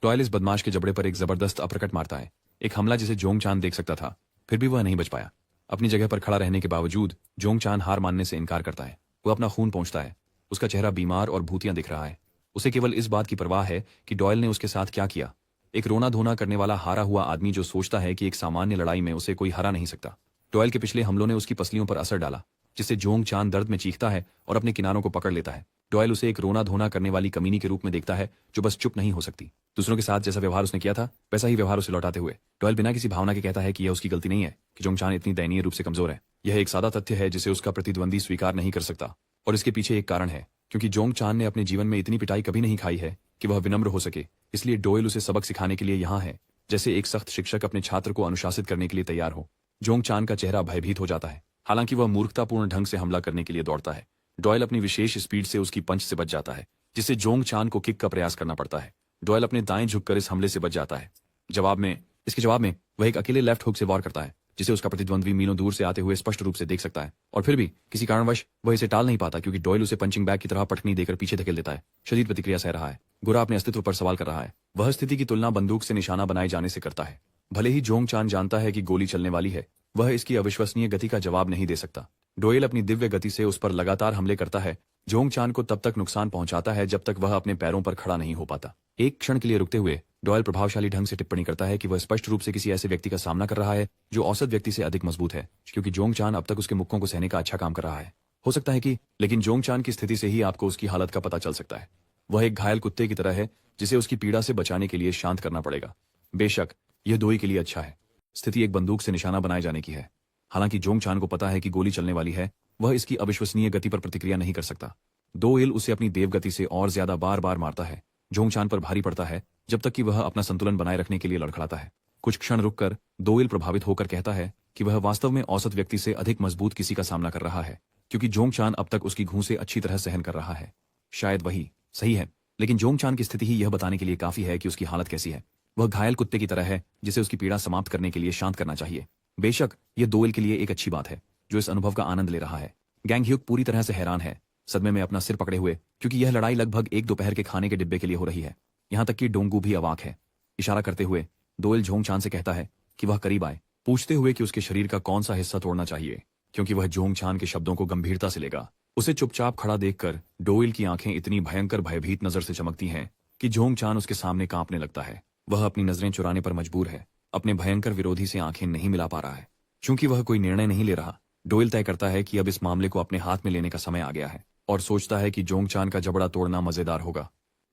डॉयल इस बदमाश के जबड़े पर एक जबरदस्त अपरकट मारता है, एक हमला जिसे जोंगचान देख सकता था, फिर भी वह नहीं बच पाया। अपनी जगह पर खड़ा रहने के बावजूद जोंगचान हार मानने से इनकार करता है। वह अपना खून पोंछता है। उसका चेहरा बीमार और भूतियां दिख रहा है। उसे केवल इस बात की परवाह है कि डॉयल ने उसके साथ क्या किया। एक रोना धोना करने वाला हारा हुआ आदमी जो सोचता है कि एक सामान्य लड़ाई में उसे कोई हरा नहीं सकता। डॉयल के पिछले हमलों ने उसकी पसलियों पर असर डाला, जिससे जोंगचान दर्द में चीखता है और अपने किनारों को पकड़ लेता है। डॉयल उसे एक रोना धोना करने वाली कमीनी के रूप में देखता है जो बस चुप नहीं हो सकती। दूसरों के साथ जैसा व्यवहार उसने किया था वैसा ही व्यवहार उसे लौटाते हुए डॉयल बिना किसी भावना के कहता है कि यह उसकी गलती नहीं है कि जोंगचान इतनी दयनीय रूप से कमजोर है। यह एक सादा तथ्य है जिसे उसका प्रतिद्वंदी स्वीकार नहीं कर सकता, और इसके पीछे एक कारण है, क्योंकि जोंगचान ने अपने जीवन में इतनी पिटाई कभी नहीं खाई है कि वह विनम्र हो सके। इसलिए डॉयल उसे सबक सिखाने के लिए यहाँ है, जैसे एक सख्त शिक्षक अपने छात्र को अनुशासित करने के लिए तैयार हो। जोंगचान का चेहरा भयभीत हो जाता है, हालांकि वह मूर्खतापूर्ण ढंग से हमला करने के लिए दौड़ता है। डॉयल अपनी विशेष स्पीड से उसकी पंच से बच जाता है, जिससे जोंगचान को किक का प्रयास करना पड़ता है। डॉयल अपने दाएं झुककर इस हमले से बच जाता है। इसके जवाब में वह एक अकेले लेफ्ट हुक से वार करता है, जिसे उसका प्रतिद्वंद्वी मीलों दूर से आते हुए स्पष्ट रूप से देख सकता है। और फिर भी किसी कारणवश वह इसे टाल नहीं पाता, क्योंकि डॉयल उसे पंचिंग बैग की तरह पटकनी देकर पीछे धकेल देता है। शदीद प्रतिक्रिया सह रहा है। गोरा अपने अस्तित्व पर सवाल कर रहा है। वह स्थिति की तुलना बंदूक से निशाना बनाए जाने से करता है। भले ही जोंगचान जानता है कि गोली चलने वाली है, वह इसकी अविश्वसनीय गति का जवाब नहीं दे सकता। डॉयल अपनी दिव्य गति से उस पर लगातार हमले करता है। जोंगचान को तब तक नुकसान पहुंचाता है जब तक वह अपने पैरों पर खड़ा नहीं हो पाता। एक क्षण के लिए रुकते हुए डॉयल प्रभावशाली ढंग से टिप्पणी करता है कि वह स्पष्ट रूप से किसी ऐसे व्यक्ति का सामना कर रहा है जो औसत व्यक्ति से अधिक मजबूत है, क्योंकि जोंग चान अब तक उसके मुक्कों को सहने का अच्छा काम कर रहा है। हो सकता है कि लेकिन जोंग चान की स्थिति से ही आपको उसकी हालत का पता चल सकता है। वह एक घायल कुत्ते की तरह है जिसे उसकी पीड़ा से बचाने के लिए शांत करना पड़ेगा। बेशक यह दोई के लिए अच्छा है। स्थिति एक बंदूक से निशाना बनाए जाने की है। हालांकि जोंग चान को पता है कि गोली चलने वाली है, वह इसकी अविश्वसनीय गति पर प्रतिक्रिया नहीं कर सकता। दोइल उसे अपनी देव गति से और ज्यादा बार बार मारता है। जोंग चान पर भारी पड़ता है जब तक कि वह अपना संतुलन बनाए रखने के लिए लड़खड़ाता है। कुछ क्षण रुककर दोइल प्रभावित होकर कहता है कि वह वास्तव में औसत व्यक्ति से अधिक मजबूत किसी का सामना कर रहा है, क्योंकि जोंग चान अब तक उसकी घूंसे अच्छी तरह सहन कर रहा है। शायद वही सही है, लेकिन जोंग चान की स्थिति ही यह बताने के लिए काफी है कि उसकी हालत कैसी है। वह घायल कुत्ते की तरह है जिसे उसकी पीड़ा समाप्त करने के लिए शांत करना चाहिए। बेशक यह दोइल के लिए एक अच्छी बात है जो इस अनुभव का आनंद ले रहा है। गैंग ह्यूक पूरी तरह से हैरान है, सदमे में अपना सिर पकड़े हुए, क्योंकि यह लड़ाई लगभग एक दोपहर के खाने के डिब्बे के लिए हो रही है। यहां तक कि डोंगू भी अवाक है। इशारा करते हुए दोइल जोंग चान से कहता है कि वह करीब आए, पूछते हुए कि उसके शरीर का कौन सा हिस्सा तोड़ना चाहिए, क्योंकि वह जोंग चान के शब्दों को गंभीरता से लेगा। उसे चुपचाप खड़ा देखकर डोइल की आंखें इतनी भयंकर भयभीत नजर से चमकती हैं कि जोंग चान उसके सामने कांपने लगता है। वह अपनी नजरें चुराने पर मजबूर है। अपने भयंकर विरोधी से आंखें नहीं मिला पा रहा है। चूंकि वह कोई निर्णय नहीं ले रहा, डोइल तय करता है कि अब इस मामले को अपने हाथ में लेने का समय आ गया है और सोचता है कि जोंग चान का जबड़ा तोड़ना मजेदार होगा।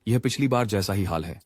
यह पिछली बार जैसा ही हाल है।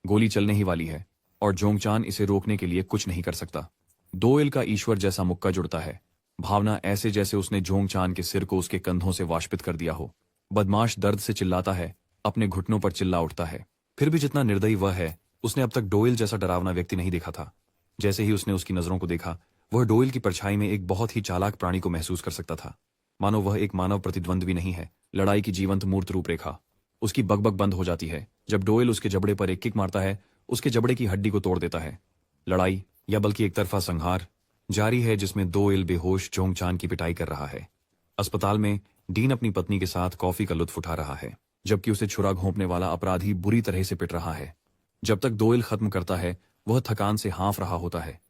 गोली चलने ही वाली है और जोंग चान इसे रोकने के लिए कुछ नहीं कर सकता। दोइल का ईश्वर जैसा मुक्का जुड़ता है। भावना ऐसे जैसे उसने जोंग चान के सिर को उसके कंधों से वाष्पित कर दिया हो। बदमाश दर्द से चिल्लाता है, अपने घुटनों पर चिल्ला उठता है। फिर भी जितना निर्दयी वह है, उसने अब तक डोइल जैसा डरावना व्यक्ति नहीं देखा था। जैसे ही उसने उसकी नजरों को देखा, वह डोइल की परछाई में एक बहुत ही चालाक प्राणी को महसूस कर सकता था। मानो वह एक मानव प्रतिद्वंद्वी नहीं है, लड़ाई की जीवंत मूर्त रूपरेखा। उसकी बकबक बंद हो जाती है जब डोइल उसके जबड़े पर एक किक मारता है, उसके जबड़े की हड्डी को तोड़ देता है। लड़ाई, या बल्कि एक तरफा संहार, जारी है जिसमें दोइल बेहोश जोंग चान की पिटाई कर रहा है। अस्पताल में डीन अपनी पत्नी के साथ कॉफी का लुत्फ उठा रहा है, जबकि उसे छुरा घोंपने वाला अपराधी बुरी तरह से पिट रहा है। जब तक दोइल खत्म करता है, वह थकान से हाँफ रहा होता है।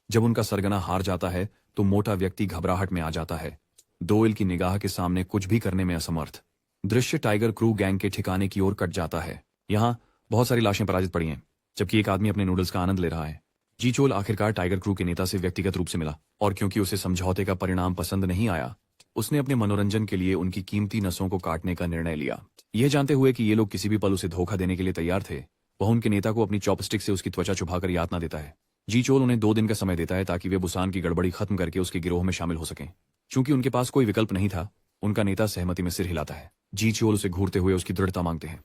जब उनका सरगना हार जाता है तो मोटा व्यक्ति घबराहट में आ जाता है, दोइल की निगाह के सामने कुछ भी करने में असमर्थ। दृश्य टाइगर क्रू गैंग के ठिकाने की ओर कट जाता है। यहाँ बहुत सारी लाशें पराजित पड़ी हैं, जबकि एक आदमी अपने नूडल्स का आनंद ले रहा है। जी चोल आखिरकार टाइगर क्रू के नेता से व्यक्तिगत रूप से मिला, और क्योंकि उसे समझौते का परिणाम पसंद नहीं आया, उसने अपने मनोरंजन के लिए उनकी कीमती नसों को काटने का निर्णय लिया। यह जानते हुए कि ये लोग किसी भी पल उसे धोखा देने के लिए तैयार थे, वह उनके नेता को अपनी चॉपस्टिक से उसकी त्वचा चुभाकर यातना देता है। जी चोल उन्हें 2 दिन का समय देता है ताकि वे बुसान की गड़बड़ी खत्म करके उसके गिरोह में शामिल हो सकें। चूंकि उनके पास कोई विकल्प नहीं था, उनका नेता सहमति में सिर हिलाता है। जी चोल उसे घूरते हुए उसकी दृढ़ता मांगते हैं।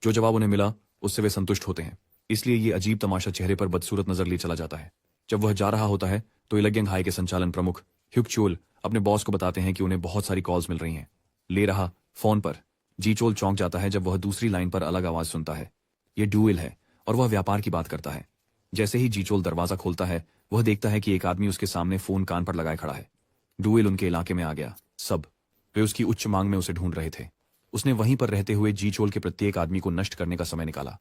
जो जवाब उन्हें मिला उससे वे संतुष्ट होते हैं, इसलिए ये अजीब तमाशा चेहरे पर बदसूरत नजर ले चला जाता है। जब वह जा रहा होता है तो इलग्यंग हाई के संचालन प्रमुख ह्युक चोल अपने बॉस को बताते हैं कि उन्हें बहुत सारी कॉल्स मिल रही हैं। ले रहा फोन पर जी चोल चौंक जाता है जब वह दूसरी लाइन पर अलग आवाज सुनता है। ये डुएल है और वह व्यापार की बात करता है। जैसे ही जी चोल दरवाजा खोलता है, वह देखता है कि एक आदमी उसके सामने फोन कान पर लगाए खड़ा है। डुएल उनके इलाके में आ गया। सब वे उसकी उच्च मांग में उसे ढूंढ रहे थे। उसने वहीं पर रहते हुए जी चोल के प्रत्येक आदमी को नष्ट करने का समय निकाला।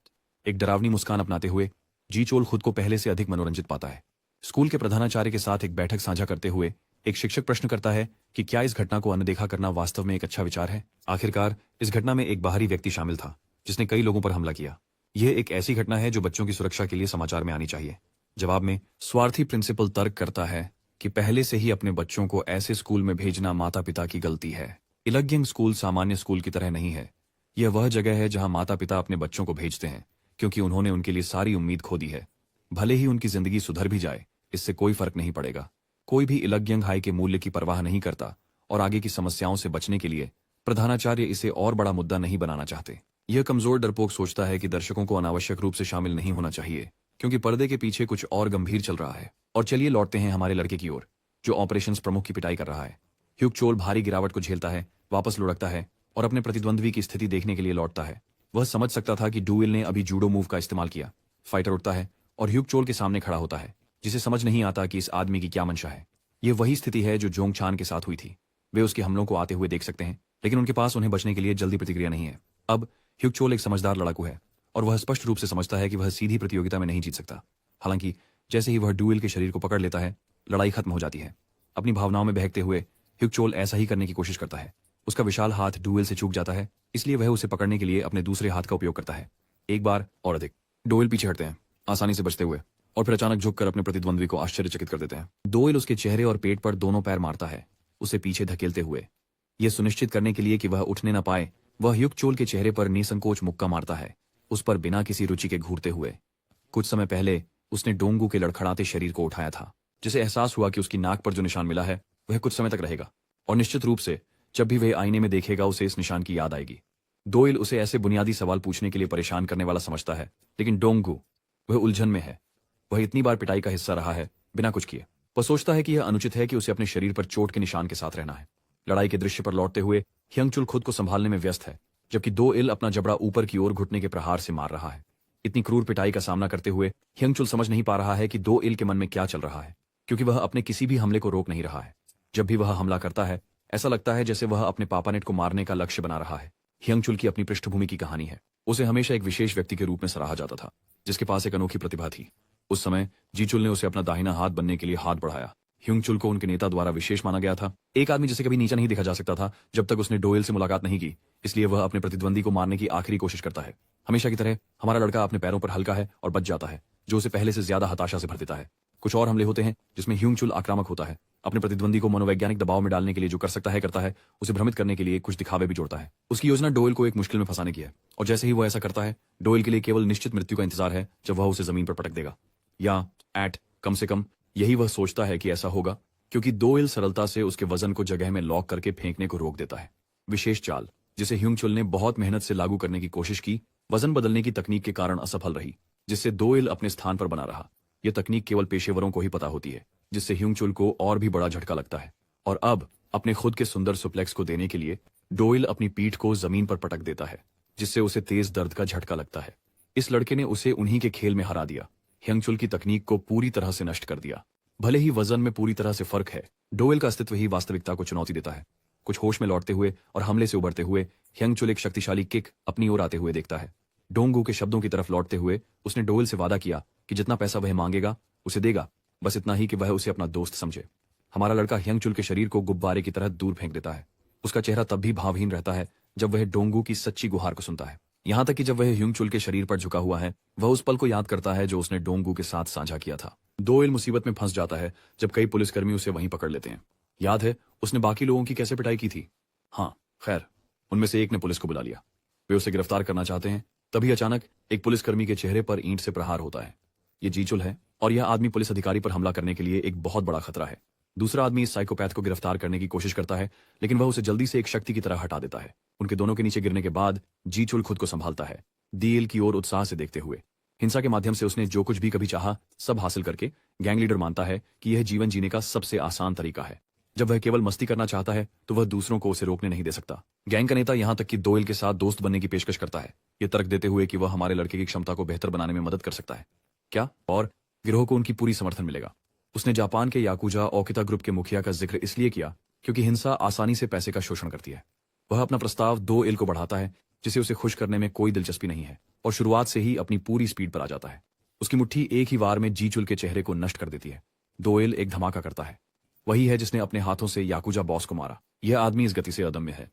एक डरावनी मुस्कान अपनाते हुए जी चोल खुद को पहले से अधिक मनोरंजित पाता है। स्कूल के प्रधानाचार्य के साथ एक बैठक साझा करते हुए एक शिक्षक प्रश्न करता है कि क्या इस घटना को अनदेखा करना वास्तव में एक अच्छा विचार है। आखिरकार इस घटना में एक बाहरी व्यक्ति शामिल था जिसने कई लोगों पर हमला किया। यह एक ऐसी घटना है जो बच्चों की सुरक्षा के लिए समाचार में आनी चाहिए। जवाब में स्वार्थी प्रिंसिपल तर्क करता है कि पहले से ही अपने बच्चों को ऐसे स्कूल में भेजना माता पिता की गलती है। इलग्यंग स्कूल सामान्य स्कूल की तरह नहीं है। यह वह जगह है जहां माता पिता अपने बच्चों को भेजते हैं क्योंकि उन्होंने उनके लिए सारी उम्मीद खो दी है। भले ही उनकी जिंदगी सुधर भी जाए, इससे कोई फर्क नहीं पड़ेगा। कोई भी इलग्यंग हाई के मूल्य की परवाह नहीं करता और आगे की समस्याओं से बचने के लिए प्रधानाचार्य इसे और बड़ा मुद्दा नहीं बनाना चाहते। यह कमजोर डरपोक सोचता है कि दर्शकों को अनावश्यक रूप से शामिल नहीं होना चाहिए क्योंकि पर्दे के पीछे कुछ और गंभीर चल रहा है। और चलिए लौटते हैं हमारे लड़के की ओर जो ऑपरेशंस प्रमुख की पिटाई कर रहा है। ह्युक चोल भारी गिरावट को झेलता है, वापस लुढ़कता है और अपने प्रतिद्वंद्वी की स्थिति देखने के लिए लौटता है। वह समझ सकता था कि डुएल ने अभी जूडो मूव का इस्तेमाल किया। फाइटर उठता है और ह्युक चोल के सामने खड़ा होता है, जिसे समझ नहीं आता कि इस आदमी की क्या मंशा है। यह वही स्थिति है जो जोंग चान के साथ हुई थी। वे उसके हमलों को आते हुए देख सकते हैं, लेकिन उनके पास उन्हें बचने के लिए जल्दी प्रतिक्रिया नहीं है। अब ह्युक चोल एक समझदार लड़ाकू है और वह स्पष्ट रूप से समझता है कि वह सीधी प्रतियोगिता में नहीं जीत सकता। हालांकि जैसे ही वह डुएल के शरीर को पकड़ लेता है, लड़ाई खत्म हो जाती है। अपनी भावनाओं में बहकते हुए ह्युक चोल ऐसा ही करने की कोशिश करता है। उसका विशाल हाथ डुएल से चूक जाता है, इसलिए वह उसे पकड़ने के लिए अपने दूसरे हाथ का उपयोग करता है। एक बार और अधिक। डुएल पीछे हटते हैं आसानी से बचते हुए, और फिर अचानक झुककर अपने प्रतिद्वंद्वी को आश्चर्यचकित कर देते हैं। डोयल उसके चेहरे और पेट पर दोनों पैर मारता है, उसे पीछे धकेलते हुए। यह सुनिश्चित करने के लिए कि वह उठने न पाए, वह युगचोल के चेहरे पर निसंकोच मुक्का मारता है, उस पर बिना किसी रुचि के घूरते हुए। कुछ समय पहले उसने डोंगू के लड़खड़ाते शरीर को उठाया था, जिसे एहसास हुआ कि उसकी नाक पर जो निशान मिला है वह कुछ समय तक रहेगा, और निश्चित रूप से जब भी वह आईने में देखेगा उसे इस निशान की याद आएगी। डोयल उसे ऐसे बुनियादी सवाल पूछने के लिए परेशान करने वाला समझता है, लेकिन डोंगू वह उलझन में है। वह इतनी बार पिटाई का हिस्सा रहा है बिना कुछ किए। वह सोचता है कि यह अनुचित है कि उसे अपने शरीर पर चोट के निशान के साथ रहना है। लड़ाई के दृश्य पर लौटते हुए ह्यंगचुल खुद को संभालने में व्यस्त है, जबकि दो इल अपना जबड़ा ऊपर की ओर घुटने के प्रहार से मार रहा है। इतनी क्रूर पिटाई का सामना करते हुए ह्यंगचुल समझ नहीं पा रहा है कि दो इल के मन में क्या चल रहा है, क्योंकि वह अपने किसी भी हमले को रोक नहीं रहा है। जब भी वह हमला करता है, ऐसा लगता है जैसे वह अपने पापानेट को मारने का लक्ष्य बना रहा है। ह्यंगचुल की अपनी पृष्ठभूमि की कहानी है। उसे हमेशा एक विशेष व्यक्ति के रूप में सराहा जाता था, जिसके पास एक अनोखी प्रतिभा थी। उस समय जीचुल ने उसे अपना दाहिना हाथ बनने के लिए हाथ बढ़ाया। ह्यंगचुल को उनके नेता द्वारा विशेष माना गया था, एक आदमी जिसे कभी नीचा नहीं देखा जा सकता था जब तक उसने डोयल से मुलाकात नहीं की। इसलिए वह अपने प्रतिद्वंदी को मारने की आखिरी कोशिश करता है। हमेशा की तरह हमारा लड़का अपने पैरों पर हल्का है और बच जाता है, जो उसे पहले से ज्यादा हताशा से भर देता है। कुछ और हमले होते हैं जिसमें ह्यंगचुल आक्रामक होता है, अपने प्रतिद्वंदी को मनोवैज्ञानिक दबाव में डालने के लिए जो कर सकता है करता है, उसे भ्रमित करने के लिए कुछ दिखावे भी जोड़ता है। उसकी योजना डोयल को एक मुश्किल में फंसाने की है, और जैसे ही वो ऐसा करता है, डोयल के लिए केवल निश्चित मृत्यु का इंतजार है जब वह उसे जमीन पर पटक देगा, या कम से कम यही वह सोचता है कि ऐसा होगा, क्योंकि डोयल सरलता से उसके वजन को जगह में लॉक करके फेंकने को रोक देता है। विशेष चाल जिसे ह्यंगचुल ने बहुत मेहनत से लागू करने की कोशिश की, वजन बदलने की तकनीक के कारण असफल रही, जिससे डोयल अपने स्थान पर बना रहा। यह तकनीक केवल पेशेवरों को ही पता होती है, जिससे ह्यंगचुल को और भी बड़ा झटका लगता है, और अब अपने खुद के सुंदर सुप्लेक्स को देने के लिए डोयल अपनी पीठ को जमीन पर पटक देता है, जिससे उसे तेज दर्द का झटका लगता है। इस लड़के ने उसे उन्हीं के खेल में हरा दिया, ह्यंगचुल की तकनीक को पूरी तरह से नष्ट कर दिया। भले ही वजन में पूरी तरह से फर्क है, डोयल का अस्तित्व ही वास्तविकता को चुनौती देता है। कुछ होश में लौटते हुए और हमले से उबरते हुए ह्यंगचुल एक शक्तिशाली किक अपनी ओर आते हुए देखता है। डोंगू के शब्दों की तरफ लौटते हुए उसने डोयल से वादा किया कि जितना पैसा वह मांगेगा उसे देगा, बस इतना ही कि वह उसे अपना दोस्त समझे। हमारा लड़का ह्यंगचुल के शरीर को गुब्बारे की तरह दूर फेंक देता है। उसका चेहरा तब भी भावहीन रहता है जब वह डोंगू की सच्ची गुहार को सुनता है। यहां तक कि जब वह ह्यंगचुल के शरीर पर झुका हुआ है, वह उस पल को याद करता है जो उसने डोंगू के साथ साझा किया था। डोयल मुसीबत में फंस जाता है जब कई पुलिसकर्मी उसे वहीं पकड़ लेते हैं। याद है उसने बाकी लोगों की कैसे पिटाई की थी? हाँ, खैर, उनमें से एक ने पुलिस को बुला लिया। वे उसे गिरफ्तार करना चाहते हैं, तभी अचानक एक पुलिसकर्मी के चेहरे पर ईंट से प्रहार होता है। ये जीचुल है, और यह आदमी पुलिस अधिकारी पर हमला करने के लिए एक बहुत बड़ा खतरा है। दूसरा आदमी इस साइकोपैथ को गिरफ्तार करने की कोशिश करता है, लेकिन वह उसे जल्दी से एक शक्ति की तरह हटा देता है। उनके दोनों के नीचे गिरने के बाद जीचुल खुद को संभालता है, डीएल की ओर उत्साह से देखते हुए। हिंसा के माध्यम से उसने जो कुछ भी कभी चाहा सब हासिल करके गैंग लीडर मानता है कि यह जीवन जीने का सबसे आसान तरीका है। जब वह केवल मस्ती करना चाहता है तो वह दूसरों को उसे रोकने नहीं दे सकता। गैंग का नेता यहां तक कि डोयल के साथ दोस्त बनने की पेशकश करता है, यह तर्क देते हुए कि वह हमारे लड़के की क्षमता को बेहतर बनाने में मदद कर सकता है। क्या? और गिरोह को उनकी पूरी समर्थन मिलेगा। उसने जापान के याकुजा ओकिता ग्रुप के मुखिया का जिक्र इसलिए किया क्योंकि हिंसा आसानी से पैसे का शोषण करती है। वह अपना प्रस्ताव दो इल को बढ़ाता है, जिसे उसे खुश करने में कोई दिलचस्पी नहीं है, और शुरुआत से ही अपनी पूरी स्पीड पर आ जाता है। उसकी मुट्ठी एक ही वार में जीचुल के चेहरे को नष्ट कर देती है। डोयल एक धमाका करता है। वही है जिसने अपने हाथों से याकुजा बॉस को मारा। यह आदमी इस गति से अदम्य है।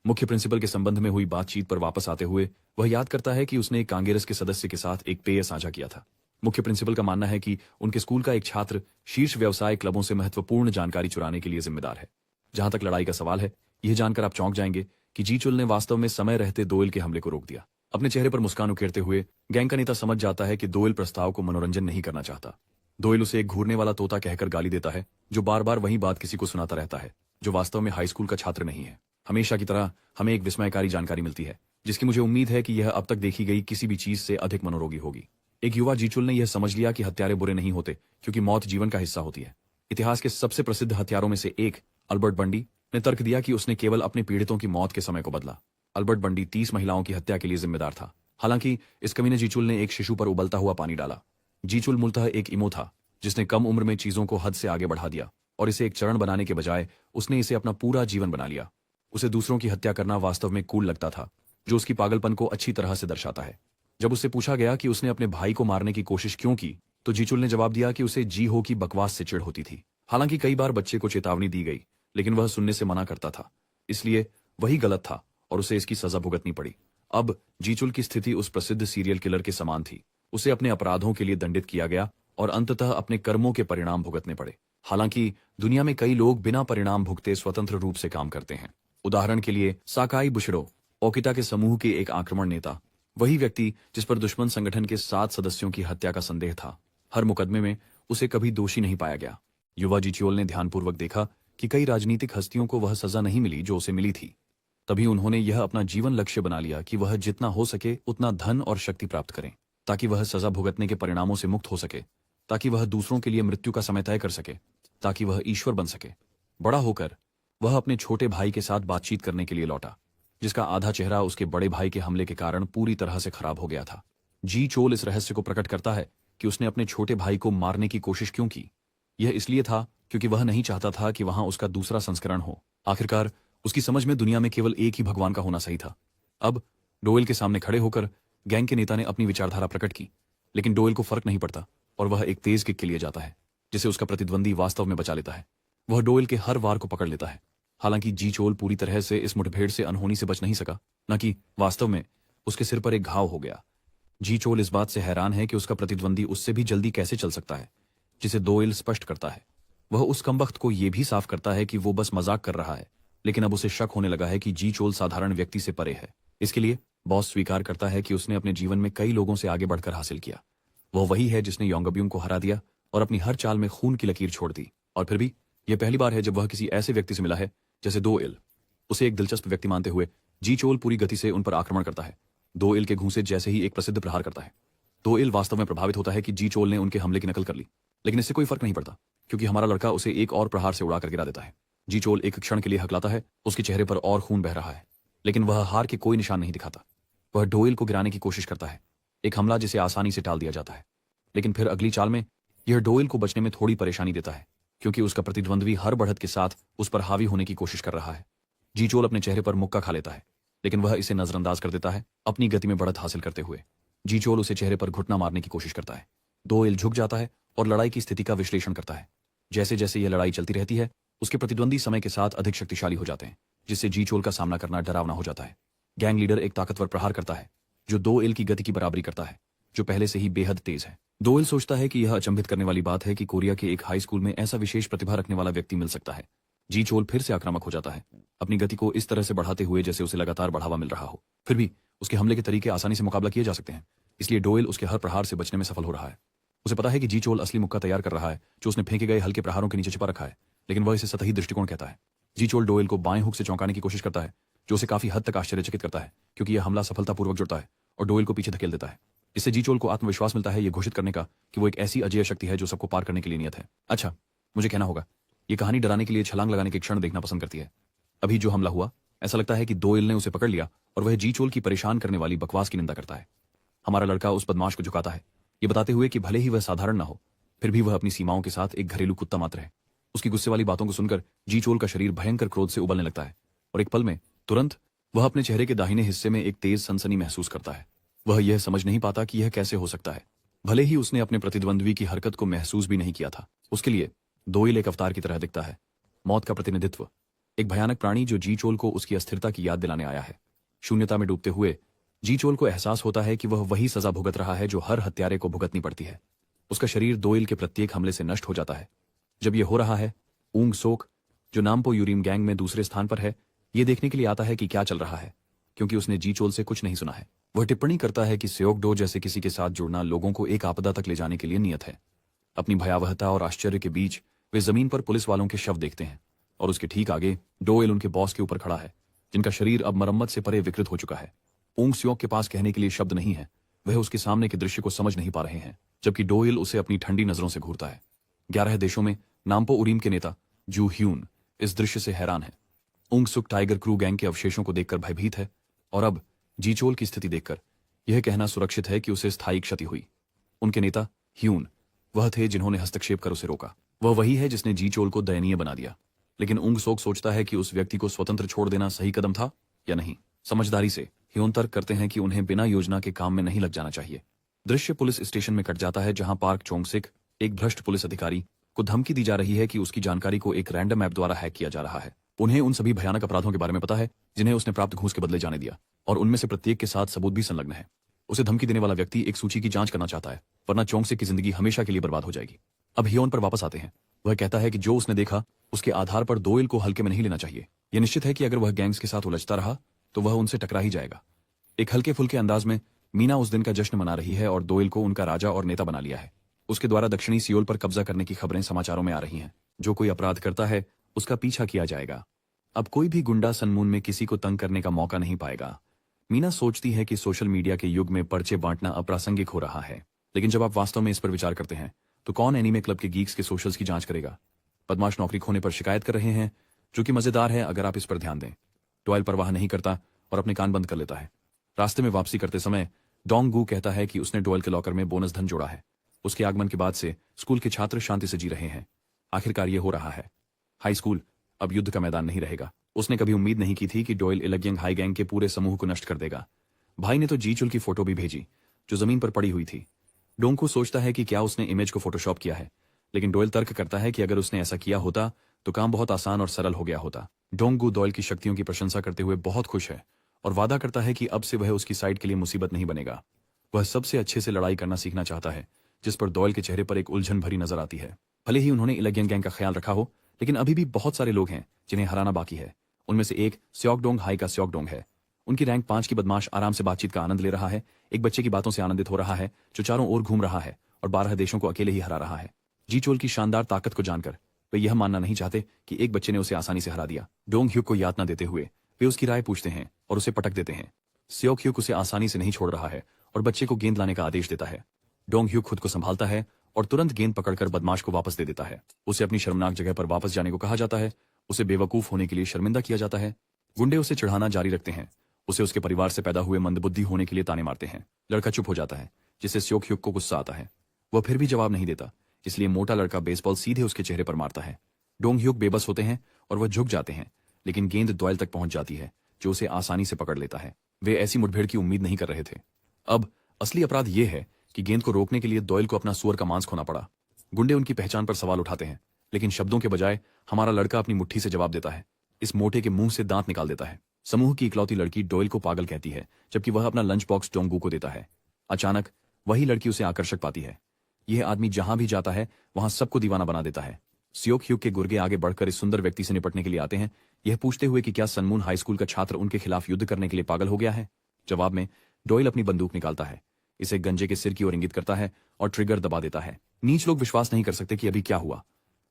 मुख्य प्रिंसिपल के संबंध में हुई बातचीत पर वापस आते हुए वह याद करता है कि उसने एक कांग्रेस के सदस्य के साथ एक पेय साझा किया था। मुख्य प्रिंसिपल का मानना है कि उनके स्कूल का एक छात्र शीर्ष व्यवसाय क्लबों से महत्वपूर्ण जानकारी चुराने के लिए जिम्मेदार है। जहां तक लड़ाई का सवाल है, यह जानकर आप चौंक जाएंगे कि जीचुल ने वास्तव में समय रहते डोयल के हमले को रोक दिया। अपने चेहरे पर मुस्कान उकेरते हुए गैंग का नेता समझ जाता है कि डोयल प्रस्ताव को मनोरंजन नहीं करना चाहता। डोयल उसे एक घूरने वाला तोता कहकर गाली देता है, जो बार बार वही बात किसी को सुनाता रहता है, जो वास्तव में हाई स्कूल का छात्र नहीं है। हमेशा की तरह हमें एक विस्मयकारी जानकारी मिलती है, जिसकी मुझे उम्मीद है कि यह अब तक देखी गई किसी भी चीज से अधिक मनोरोगी होगी। एक युवा जीचुल ने यह समझ लिया कि हत्यारे बुरे नहीं होते, क्योंकि मौत जीवन का हिस्सा होती है। इतिहास के सबसे प्रसिद्ध हत्यारों में से एक अल्बर्ट बंडी ने तर्क दिया कि उसने केवल अपने पीड़ितों की मौत के समय को बदला। अल्बर्ट बंडी 30 महिलाओं की हत्या के लिए जिम्मेदार था। हालांकि इस कमीने जीचुल ने एक शिशु पर उबलता हुआ पानी डाला। जीचुल मूलतः एक इमो था, जिसने कम उम्र में चीजों को हद से आगे बढ़ा दिया, और इसे एक चरण बनाने के बजाय उसने इसे अपना पूरा जीवन बना लिया। उसे दूसरों की हत्या करना वास्तव में कूल लगता था, जो उसकी पागलपन को अच्छी तरह से दर्शाता है। जब उससे पूछा गया कि उसने अपने भाई को मारने की कोशिश क्यों की, तो जीचुल ने जवाब दिया कि उसे जी हो की बकवास से चिढ़ होती थी। हालांकि कई बार बच्चे को चेतावनी दी गई, लेकिन वह सुनने से मना करता था, इसलिए वही गलत था और उसे इसकी सजा भुगतनी पड़ी। अब जीचुल की स्थिति उस प्रसिद्ध सीरियल किलर के समान थी, उसे अपने अपराधों के लिए दंडित किया गया और अंततः अपने कर्मों के परिणाम भुगतने पड़े। हालांकि दुनिया में कई लोग बिना परिणाम भुगते स्वतंत्र रूप से काम करते हैं। उदाहरण के लिए साकाई बुशिरो, ओकिटा के समूह के एक आक्रमण नेता, वही व्यक्ति जिस पर दुश्मन संगठन के 7 सदस्यों की हत्या का संदेह था। हर मुकदमे में उसे कभी दोषी नहीं पाया गया। युवा जिचोल ने ध्यानपूर्वक देखा कि कई राजनीतिक हस्तियों को वह सजा नहीं मिली जो उसे मिली थी। तभी उन्होंने यह अपना जीवन लक्ष्य बना लिया कि वह जितना हो सके उतना धन और शक्ति प्राप्त करें, ताकि वह सजा भुगतने के परिणामों से मुक्त हो सके, ताकि वह दूसरों के लिए मृत्यु का समय तय कर सके, ताकि वह ईश्वर बन सके। बड़ा होकर वह अपने छोटे भाई के साथ बातचीत करने के लिए लौटा, जिसका आधा चेहरा उसके बड़े भाई के हमले के कारण पूरी तरह से खराब हो गया था। जी चोल इस रहस्य को प्रकट करता है कि उसने अपने छोटे भाई को मारने की कोशिश क्यों की। यह इसलिए था क्योंकि वह नहीं चाहता था कि वहां उसका दूसरा संस्करण हो। आखिरकार उसकी समझ में दुनिया में केवल एक ही भगवान का होना सही था। अब डोएल के सामने खड़े होकर गैंग के नेता ने अपनी विचारधारा प्रकट की, लेकिन डोएल को फर्क नहीं पड़ता और वह एक तेज किक के लिए जाता है, जिसे उसका प्रतिद्वंदी वास्तव में बचा लेता है। वह डोएल के हर वार को पकड़ लेता है। हालांकि जी चोल पूरी तरह से इस मुठभेड़ से अनहोनी से बच नहीं सका, न कि वास्तव में उसके सिर पर एक घाव हो गया। जी चोल इस बात से हैरान है कि उसका प्रतिद्वंदी उससे भी जल्दी कैसे चल सकता है, जिसे डोएल स्पष्ट करता है। वह उस कमबख्त को यह भी साफ करता है कि वो बस मजाक कर रहा है, लेकिन अब उसे शक होने लगा है कि जी चोल साधारण व्यक्ति से परे है। इसके लिए बॉस स्वीकार करता है कि उसने अपने जीवन में कई लोगों से आगे बढ़कर हासिल किया। वह वही है जिसने योंगब्यूंग को हरा दिया और अपनी हर चाल में खून की लकीर छोड़ दी। और फिर भी यह पहली बार है जब वह किसी ऐसे व्यक्ति से मिला है जैसे डोएल। उसे एक दिलचस्प व्यक्ति मानते हुए जी चोल पूरी गति से उन पर आक्रमण करता है। डोएल के घूंसे जैसे ही एक प्रसिद्ध प्रहार करता है। डोएल वास्तव में प्रभावित होता है कि जी चोल ने उनके हमले की नकल कर ली, लेकिन इससे कोई फर्क नहीं पड़ता क्योंकि हमारा लड़का उसे एक और प्रहार से उड़ाकर गिरा देता है। जी चोल एक क्षण के लिए हकलाता है, उसके चेहरे पर और खून बह रहा है, लेकिन वह हार के कोई निशान नहीं दिखाता। वह डोएल को गिराने की कोशिश करता है, एक हमला जिसे आसानी से टाल दिया जाता है। लेकिन फिर अगली चाल में यह डोएल को बचने में थोड़ी परेशानी देता है, क्योंकि उसका प्रतिद्वंद्वी हर बढ़त के साथ उस पर हावी होने की कोशिश कर रहा है। जी चोल अपने चेहरे पर मुक्का खा लेता है, लेकिन वह इसे नजरअंदाज कर देता है, अपनी गति में बढ़त हासिल करते हुए। जी चोल उसे चेहरे पर घुटना मारने की कोशिश करता है। डोएल झुक जाता है और लड़ाई की स्थिति का विश्लेषण करता है। जैसे जैसे यह लड़ाई चलती रहती है, उसके प्रतिद्वंदी समय के साथ अधिक शक्तिशाली हो जाते हैं, जिससे जी चोल का सामना करना डरावना हो जाता है। गैंग लीडर एक ताकतवर प्रहार करता है जो डोएल की गति की बराबरी करता है, जो पहले से ही बेहद तेज है। डोएल सोचता है कि यह अचंभित करने वाली बात है कि कोरिया के एक हाई स्कूल में ऐसा विशेष प्रतिभा रखने वाला व्यक्ति मिल सकता है। जी चोल फिर से आक्रामक हो जाता है, अपनी गति को इस तरह से बढ़ाते हुए जैसे उसे लगातार बढ़ावा मिल रहा हो। फिर भी उसके हमले के तरीके आसानी से मुकाबला किए जा सकते हैं, इसलिए डोएल उसके हर प्रहार से बचने में सफल हो रहा है। उसे पता है कि जी चोल असली मुक्का तैयार कर रहा है, जो उसने फेंके गए हल्के प्रहारों के नीचे छिपा रखा है, लेकिन वह इसे सतही दृष्टिकोण कहता है। जी चोल डोएल को बाएं हुक से चौंकाने की कोशिश करता है, जो उसे काफी हद तक आश्चर्यचकित करता है, क्योंकि यह हमला सफलतापूर्वक जुड़ता है और डोएल को पीछे धकेल देता है। इससे जी चोल को आत्मविश्वास मिलता है, यह घोषित करने का कि वो एक ऐसी अजेय शक्ति है जो सबको पार करने के लिए नियत है। अच्छा, मुझे कहना होगा, ये कहानी डराने के लिए छलांग लगाने के क्षण देखना पसंद करती है। अभी जो हमला हुआ, ऐसा लगता है कि डोएल ने उसे पकड़ लिया और वह जी चोल की परेशान करने वाली बकवास की निंदा करता है। हमारा लड़का उस बदमाश को झुकाता है, ये बताते हुए कि भले ही वह साधारण ना हो, फिर भी वह अपनी सीमाओं के साथ एक घरेलू कुत्ता मात्र है। उसकी गुस्से वाली बातों को सुनकर जी चोल का शरीर भयंकर क्रोध से उबलने लगता है और एक पल में तुरंत वह अपने चेहरे के दाहिने हिस्से में एक तेज सनसनी महसूस करता है। वह यह समझ नहीं पाता कि यह कैसे हो सकता है, भले ही उसने अपने प्रतिद्वंद्वी की हरकत को महसूस भी नहीं किया था। उसके लिए डोएल एक अवतार की तरह दिखता है, मौत का प्रतिनिधित्व, एक भयानक प्राणी जो जी चोल को उसकी अस्थिरता की याद दिलाने आया है। शून्यता में डूबते हुए जी चोल को एहसास होता है कि वह वही सजा भुगत रहा है जो हर हत्यारे को भुगतनी पड़ती है। उसका शरीर डोएल के प्रत्येक हमले से नष्ट हो जाता है। जब यह हो रहा है, ऊंग सोक, जो नामपो यूरिम गैंग में दूसरे स्थान पर है, यह देखने के लिए आता है कि क्या चल रहा है, क्योंकि उसने जी चोल से कुछ नहीं सुना है। वह टिप्पणी करता है कि सेओकडो जैसे किसी के साथ जुड़ना लोगों को एक आपदा तक ले जाने के लिए नियत है। अपनी भयावहता और आश्चर्य के बीच वे जमीन पर पुलिस वालों के शव देखते हैं और उसके ठीक आगे डोएल उनके बॉस के ऊपर खड़ा है, जिनका शरीर अब मरम्मत से परे विकृत हो चुका है। ऊंग स्योक के पास कहने के लिए शब्द नहीं है, वह उसके सामने के दृश्य को समझ नहीं पा रहे हैं, जबकि डोएल उसे अपनी ठंडी नजरों से घूरता है। 11 देशों में नामपो उरीम के नेता जू ह्यून इस दृश्य से हैरान है। ऊंग सुक टाइगर क्रू गैंग के अवशेषों को देखकर भयभीत है और अब जी चोल की स्थिति देखकर यह कहना सुरक्षित है कि उसे स्थायी क्षति हुई। उनके नेता ह्यून वह थे जिन्होंने हस्तक्षेप कर उसे रोका। वह वही है जिसने जी चोल को दयनीय बना दिया। लेकिन ऊंग सोक सोचता है कि उस व्यक्ति को स्वतंत्र छोड़ देना सही कदम था या नहीं। समझदारी से ह्यून तर्क करते हैं कि उन्हें बिना योजना के काम में नहीं लग जाना चाहिए। दृश्य पुलिस स्टेशन में कट जाता है, जहां पार्क चोंगसिक, एक भ्रष्ट पुलिस अधिकारी, को धमकी दी जा रही है कि उसकी जानकारी को एक रैंडम ऐप द्वारा हैक किया जा रहा है। उन्हें उन सभी भयानक अपराधों के बारे में पता है जिन्हें उसने प्राप्त घूस के बदले जाने दिया, और उनमें से प्रत्येक के साथ सबूत भी संलग्न है। उसे धमकी देने वाला व्यक्ति एक सूची की जांच करना चाहता है, वरना चोंग से की जिंदगी हमेशा के लिए बर्बाद हो जाएगी। अब हियोन पर वापस आते हैं। वह कहता है कि जो उसने देखा उसके आधार पर दोयल को हल्के में नहीं लेना चाहिए। यह निश्चित है कि अगर वह गैंग्स के साथ उलझता रहा तो वह उनसे टकरा ही जाएगा। एक हल्के फुल्के अंदाज में मीना उस दिन का जश्न मना रही है और दोयल को उनका राजा और नेता बना लिया है। उसके द्वारा दक्षिणी सियोल पर कब्जा करने की खबरें समाचारों में आ रही हैं। जो कोई अपराध करता है उसका पीछा किया जाएगा। अब कोई भी गुंडा सनमून में किसी को तंग करने का मौका नहीं पाएगा। मीना सोचती है कि सोशल मीडिया के युग में पर्चे बांटना अप्रासंगिक हो रहा है, लेकिन जब आप वास्तव में इस पर विचार करते हैं तो कौन एनीमे क्लब के गीक्स के सोशल्स की जांच करेगा। बदमाश नौकरी खोने पर शिकायत कर रहे हैं, जो कि मजेदार है अगर आप इस पर ध्यान दें। डॉयल परवाह नहीं करता और अपने कान बंद कर लेता है। रास्ते में वापसी करते समय डोंग गू कहता है कि उसने डॉयल के लॉकर में बोनस धन जोड़ा है। उसके आगमन के बाद से स्कूल के छात्र शांति से जी रहे हैं। आखिरकार ये हो रहा है। हाई स्कूल अब युद्ध का मैदान नहीं रहेगा। उसने कभी उम्मीद नहीं की थी कि डॉयल इलग्यंग हाई गैंग के पूरे समूह को नष्ट कर देगा। भाई ने तो जी चुल की फोटो भी भेजी जो जमीन पर पड़ी हुई थी। डोंगकू सोचता है कि क्या उसने इमेज को फोटोशॉप किया है, लेकिन डॉयल तर्क करता है कि अगर उसने ऐसा किया होता तो काम बहुत आसान और सरल हो गया होता। डोंगकू डॉयल की शक्तियों की प्रशंसा करते हुए बहुत खुश है और वादा करता है कि अब से वह उसकी साइड के लिए मुसीबत नहीं बनेगा। वह सबसे अच्छे से लड़ाई करना सीखना चाहता है, जिस पर डॉयल के चेहरे पर एक उलझन भरी नजर आती है। भले ही उन्होंने इलग्यंग गैंग का ख्याल रखा हो, लेकिन अभी भी बहुत सारे लोग हैं जिन्हें हराना बाकी है। उनमें से एक स्योकडोंग हाई का स्योकडोंग है। उनकी रैंक 5 की बदमाश आराम से बातचीत का आनंद ले रहा है, एक बच्चे की बातों से आनंदित हो रहा है जो चारों ओर घूम रहा है और 12 देशों को अकेले ही हरा रहा है। जी चोल की शानदार ताकत को जानकर वे यह मानना नहीं चाहते कि एक बच्चे ने उसे आसानी से हरा दिया। डोंग ह्यूक को यातना देते हुए वे उसकी राय पूछते हैं और उसे पटक देते हैं। स्योक ह्यूक उसे आसानी से नहीं छोड़ रहा है और बच्चे को गेंद लाने का आदेश देता है। डोंग ह्यूक खुद को संभालता है और तुरंत गेंद पकड़कर बदमाश को वापस दे देता है। उसे अपनी शर्मनाक जगह पर वापस जाने को कहा जाता है। उसे बेवकूफ होने के लिए शर्मिंदा किया जाता है। गुंडे उसे चिढ़ाना जारी रखते हैं। उसे उसके परिवार से पैदा हुए मंदबुद्धि होने के लिए ताने मारते हैं। लड़का चुप हो जाता है, जिससे स्योक ह्यूक को गुस्सा आता है। वह फिर भी जवाब नहीं देता, इसलिए मोटा लड़का बेसबॉल सीधे उसके चेहरे पर मारता है। डोंग ह्यूक बेबस होते हैं और वह झुक जाते हैं, लेकिन गेंद डॉयल तक पहुंच जाती है, जो उसे आसानी से पकड़ लेता है। वे ऐसी मुठभेड़ की उम्मीद नहीं कर रहे थे। अब असली अपराध यह है कि गेंद को रोकने के लिए डॉयल को अपना सुअर का मांस खोना पड़ा। गुंडे उनकी पहचान पर सवाल उठाते हैं, लेकिन शब्दों के बजाय हमारा लड़का अपनी मुट्ठी से जवाब देता है। इस मोटे के मुंह से दांत निकाल देता है। समूह की इकलौती लड़की डॉयल को पागल कहती है, जबकि वह अपना लंच बॉक्स डोंगू को देता है। अचानक वही लड़की उसे आकर्षक पाती है। यह आदमी जहां भी जाता है वहां सबको दीवाना बना देता है। स्योक ह्यूक के गुर्गे आगे बढ़कर इस सुंदर व्यक्ति से निपटने के लिए आते हैं, यह पूछते हुए कि क्या सनमून हाई स्कूल का छात्र उनके खिलाफ युद्ध करने के लिए पागल हो गया है। जवाब में डॉयल अपनी बंदूक निकालता है, इसे गंजे के सिर की ओर इंगित करता है और ट्रिगर दबा देता है। नीच लोग विश्वास नहीं कर सकते कि अभी क्या हुआ।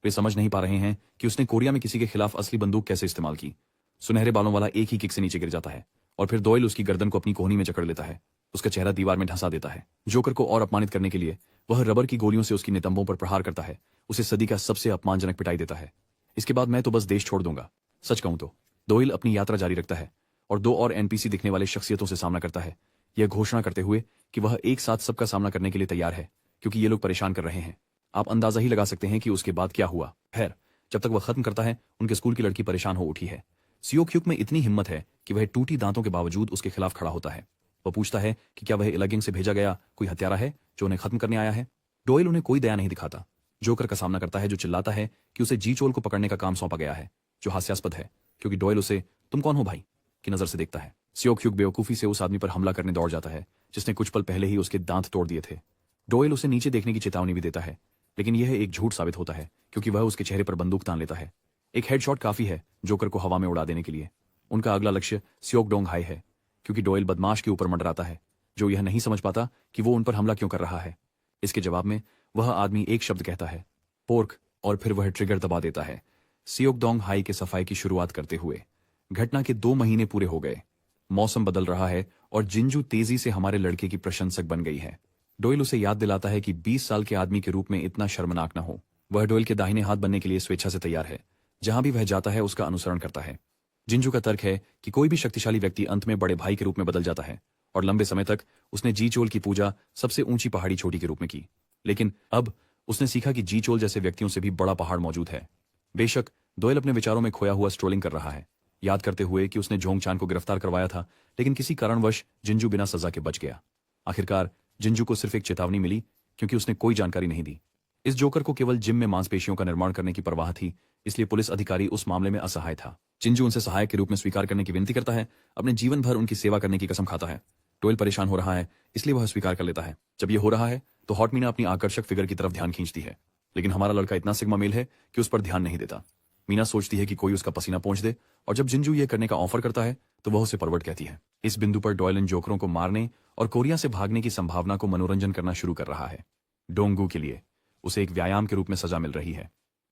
वे समझ नहीं पा रहे हैं कि उसने कोरिया में किसी के खिलाफ असली बंदूक कैसे इस्तेमाल की। सुनहरे बालों वाला एक ही किक से नीचे गिर जाता है और फिर डॉयल उसकी गर्दन को अपनी कोहनी में जकड़ लेता है। उसका चेहरा दीवार में धंसा देता है। जोकर को और अपमानित करने के लिए वह रबर की गोलियों से उसकी नितंबों पर प्रहार करता है। उसे सदी का सबसे अपमानजनक पिटाई देता है। इसके बाद मैं तो बस देश छोड़ दूंगा। सच कहूं तो डॉयल अपनी यात्रा जारी रखता है और 2 और एनपीसी दिखने वाले शख्सियतों से सामना करता है, यह घोषणा करते हुए कि वह एक साथ सबका सामना करने के लिए तैयार है, क्योंकि ये लोग परेशान कर रहे हैं। आप अंदाजा ही लगा सकते हैं कि उसके बाद क्या हुआ। खैर, जब तक वह खत्म करता है उनके स्कूल की लड़की परेशान हो उठी है। स्योक ह्यूक में इतनी हिम्मत है कि वह टूटी दांतों के बावजूद उसके खिलाफ खड़ा होता है। वह पूछता है कि क्या वह इलगिंग से भेजा गया कोई हत्यारा है जो उन्हें खत्म करने आया है। डॉयल उन्हें कोई दया नहीं दिखाता। जोकर का सामना करता है, जो चिल्लाता है कि उसे जी चोल को पकड़ने का काम सौंपा गया है, जो हास्यास्पद है क्योंकि डॉयल उसे तुम कौन हो भाई की नजर से देखता है। स्योक ह्यूक बेवकूफी से उस आदमी पर हमला करने दौड़ जाता है जिसने कुछ पल पहले ही उसके दांत तोड़ दिए थे। डॉयल उसे नीचे देखने की चेतावनी भी देता है, लेकिन यह एक झूठ साबित होता है क्योंकि वह उसके चेहरे पर बंदूक तान लेता है। एक हेडशॉट काफी है जोकर को हवा में उड़ा देने के लिए। उनका अगला लक्ष्य स्योकडोंग हाई है, क्योंकि डॉयल बदमाश के ऊपर मंडराता है, जो यह नहीं समझ पाता कि वो उन पर हमला क्यों कर रहा है। इसके जवाब में वह आदमी एक शब्द कहता है, पोर्क, और फिर वह ट्रिगर दबा देता है। स्योकडोंग हाई के सफाई की शुरुआत करते हुए घटना के 2 महीने पूरे हो गए। मौसम बदल रहा है और जिंजू तेजी से हमारे लड़के की प्रशंसक बन गई है। डॉयल उसे याद दिलाता है कि 20 साल के आदमी के रूप में इतना शर्मनाक न हो। वह डॉयल के दाहिने हाथ बनने के लिए स्वेच्छा से तैयार है। जहां भी वह जाता है उसका अनुसरण करता है। जिंजू का तर्क है कि कोई भी शक्तिशाली व्यक्ति अंत में बड़े भाई के रूप में बदल जाता है, और लंबे समय तक उसने जी चोल की पूजा सबसे ऊंची पहाड़ी छोटी के रूप में की। लेकिन अब उसने सीखा कि जी चोल जैसे व्यक्तियों से भी बड़ा पहाड़ मौजूद है। बेशक डॉयल अपने विचारों में खोया हुआ स्ट्रोलिंग कर रहा है, याद करते हुए कि उसने जोंगचान को गिरफ्तार करवाया था, लेकिन किसी कारणवश जिंजू बिना सजा के बच गया। आखिरकार जिंजू को सिर्फ एक चेतावनी मिली क्योंकि उसने कोई जानकारी नहीं दी। इस जोकर को केवल जिम में मांसपेशियों का निर्माण करने की परवाह थी, इसलिए पुलिस अधिकारी उस मामले में असहाय था। जिंजू उनसे सहायक के रूप में स्वीकार करने की विनती करता है, अपने जीवन भर उनकी सेवा करने की कसम खाता है। डोयल परेशान हो रहा है, इसलिए वह स्वीकार कर लेता है। जब ये हो रहा है तो हॉट मीना अपनी आकर्षक फिगर की तरफ ध्यान खींचती है, लेकिन हमारा लड़का इतना सिग्मा मेल है कि उस पर ध्यान नहीं देता। मीना सोचती है कि कोई उसका पसीना पोंछ दे, और जब जिंजू ये करने का ऑफर करता है तो वह उसे परवर्ट कहती है। इस बिंदु पर डॉयल इन जोकरों को मारने और कोरिया से भागने की संभावना को मनोरंजन करना शुरू कर रहा है। डोंगू के लिए उसे एक व्यायाम के रूप में सजा मिल रही है।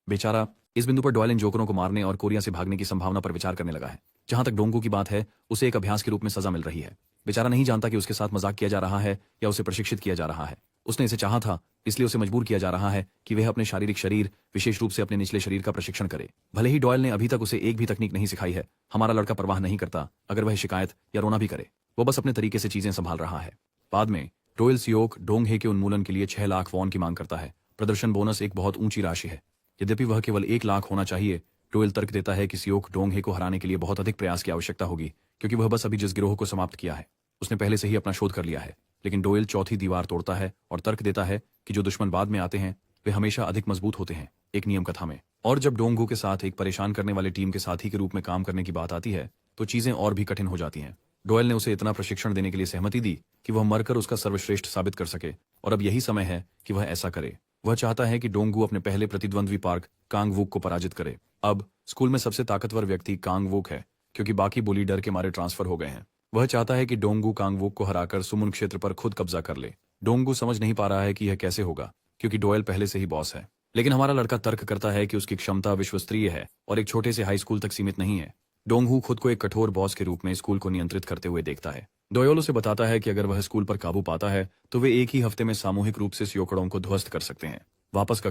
बेचारा इस बिंदु पर डॉयल इन जोकरों को मारने और कोरिया से भागने की संभावना पर विचार करने लगा है। जहां तक डोंगू की बात है, उसे एक अभ्यास के रूप में सजा मिल रही है। बेचारा नहीं जानता कि उसके साथ मजाक किया जा रहा है या उसे प्रशिक्षित किया जा रहा है। उसने इसे चाहा था, इसलिए उसे मजबूर किया जा रहा है कि वह अपने शारीरिक शरीर, विशेष रूप से अपने निचले शरीर का प्रशिक्षण करे। भले ही डॉयल ने अभी तक उसे एक भी तकनीक नहीं सिखाई है, हमारा लड़का परवाह नहीं करता अगर वह शिकायत या रोना भी करे। वो बस अपने तरीके से चीजें संभाल रहा है। बाद में डोयल सियोक डोंगहे के उन्मूलन के लिए 6 लाख वॉन की मांग करता है। प्रदर्शन बोनस एक बहुत ऊंची राशि है। यद्यपि वह केवल 1 लाख होना चाहिए, डोयल तर्क देता है कि सियोक डोंगहे को हराने के लिए बहुत अधिक प्रयास की आवश्यकता होगी, क्योंकि वह बस अभी जिस गिरोह को समाप्त किया है उसने पहले से ही अपना शोध कर लिया है। लेकिन डोयल चौथी दीवार तोड़ता है और तर्क देता है कि जो दुश्मन बाद में आते हैं वे हमेशा अधिक मजबूत होते हैं, एक नियम कथा में। और जब डोंगू के साथ एक परेशान करने वाले टीम के साथी के रूप में काम करने की बात आती है तो चीजें और भी कठिन हो जाती हैं। डोयल ने उसे इतना प्रशिक्षण देने के लिए सहमति दी कि वह मरकर उसका सर्वश्रेष्ठ साबित कर सके, और अब यही समय है कि वह ऐसा करे। वह चाहता है कि डोंगू अपने पहले प्रतिद्वंद्वी पार्क कांग वुक को पराजित करे। अब स्कूल में सबसे ताकतवर व्यक्ति कांग वुक है, क्योंकि बाकी बुली डर के मारे ट्रांसफर हो गए हैं। वह चाहता है कि डोंगू कांग वुक को हराकर सुमुन क्षेत्र पर खुद कब्जा कर ले। डोंगू समझ नहीं पा रहा है कि यह कैसे होगा, क्योंकि डोयल पहले से ही बॉस है। लेकिन हमारा लड़का तर्क करता है कि उसकी क्षमता विश्वस्तरीय है और एक छोटे से हाई स्कूल तक सीमित नहीं है। डोंगहू खुद को एक कठोर बॉस के रूप में स्कूल को नियंत्रित करते हुए देखता है। डोयल उसे बताता है कि अगर वह स्कूल पर काबू पाता है तो वे एक ही हफ्ते में सामूहिक रूप से सियोकड़ों को ध्वस्त कर सकते हैं। वापस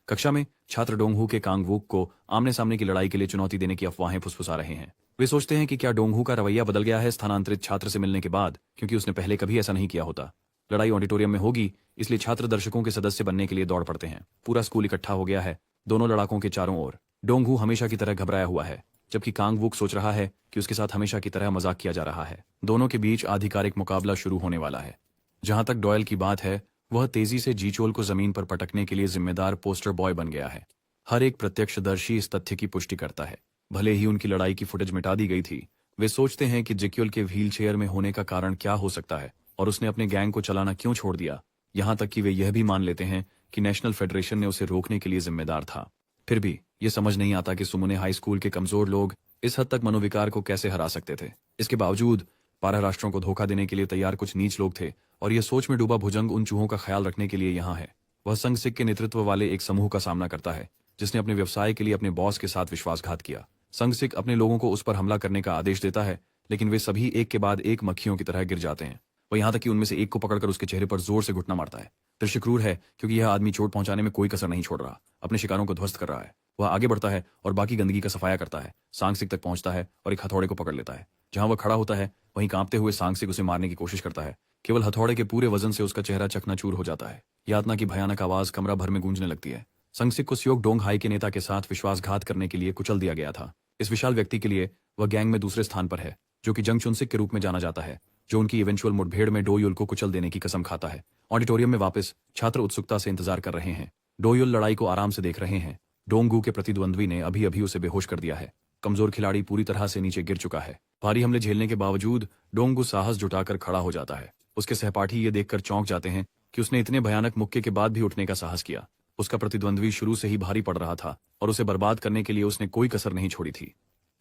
कक्षा में छात्र डोंगहू के कांगवूक को आमने सामने की लड़ाई के लिए चुनौती देने की अफवाहें फुसफुसा रहे हैं। वे सोचते हैं कि क्या डोंगहू का रवैया बदल गया है स्थानांतरित छात्र से मिलने के बाद, क्योंकि उसने पहले कभी ऐसा नहीं किया होता। लड़ाई ऑडिटोरियम में होगी, इसलिए छात्र दर्शकों के सदस्य बनने के लिए दौड़ पड़ते हैं। पूरा स्कूल इकट्ठा हो गया है, दोनों लड़ाकों के चारों ओर। डोंगहू हमेशा की तरह घबराया हुआ है, जबकि कांगवूक सोच रहा है कि उसके साथ हमेशा की तरह मजाक किया जा रहा है। दोनों के बीच आधिकारिक मुकाबला शुरू होने वाला है। जहां तक डॉयल की बात है, वह तेजी से जीचोल को जमीन पर पटकने के लिए जिम्मेदार पोस्टर बॉय बन गया है। हर एक प्रत्यक्षदर्शी इस तथ्य की पुष्टि करता है। भले ही उनकी लड़ाई की फुटेज मिटा दी गई थी, वे सोचते हैं कि जिक्योल के व्हील चेयर में होने का कारण क्या हो सकता है और उसने अपने गैंग को चलाना क्यों छोड़ दिया। यहां तक कि वे यह भी मान लेते हैं कि नेशनल फेडरेशन ने उसे रोकने के लिए जिम्मेदार था। फिर भी ये समझ नहीं आता कि सुमुने हाई स्कूल के कमजोर लोग इस हद तक मनोविकार को कैसे हरा सकते थे। इसके बावजूद 12 राष्ट्रों को धोखा देने के लिए तैयार कुछ नीच लोग थे, और यह सोच में डूबा भुजंग उन चूहों का ख्याल रखने के लिए यहाँ है। वह संघ सिख के नेतृत्व वाले एक समूह का सामना करता है जिसने अपने व्यवसाय के लिए अपने बॉस के साथ विश्वासघात किया। संघ सिख अपने लोगों को उस पर हमला करने का आदेश देता है, लेकिन वे सभी एक के बाद एक मक्खियों की तरह गिर जाते हैं। वह यहाँ तक कि उनमें से एक को पकड़कर उसके चेहरे पर जोर से घुटना मारता है। दृश्य क्रूर है, क्योंकि यह आदमी चोट पहुंचाने में कोई कसर नहीं छोड़ रहा, अपने शिकारों को ध्वस्त कर रहा है। वह आगे बढ़ता है और बाकी गंदगी का सफाया करता है। सांगसिक तक पहुंचता है और एक हथौड़े को पकड़ लेता है। जहां वह खड़ा होता है वहीं कांपते हुए सांगसिक उसे मारने की कोशिश करता है। केवल हथौड़े के पूरे वजन से उसका चेहरा चकनाचूर हो जाता है। यातना की भयानक आवाज कमरा भर में गूंजने लगती है। संगसिक को सियोक डोंग हाई के नेता के साथ विश्वासघात करने के लिए कुचल दिया गया था। इस विशाल व्यक्ति के लिए वह गैंग में दूसरे स्थान पर है, जो कि जंग चुनसिक के रूप में जाना जाता है, जो उनकी इवेंचुअल मुठभेड़ में डोयुल को कुचल देने की कसम खाता है। ऑडिटोरियम में वापस छात्र उत्सुकता से इंतजार कर रहे हैं। डोयुल लड़ाई को आराम से देख रहे हैं। डोंगू के प्रतिद्वंद्वी ने अभी अभी उसे बेहोश कर दिया है। कमजोर खिलाड़ी पूरी तरह से नीचे गिर चुका है। भारी हमले झेलने के बावजूद डोंगू साहस जुटाकर खड़ा हो जाता है। उसके सहपाठी ये देखकर चौंक जाते हैं कि उसने इतने भयानक मुक्के के बाद भी उठने का साहस किया। उसका प्रतिद्वंद्वी शुरू से ही भारी पड़ रहा था और उसे बर्बाद करने के लिए उसने कोई कसर नहीं छोड़ी थी।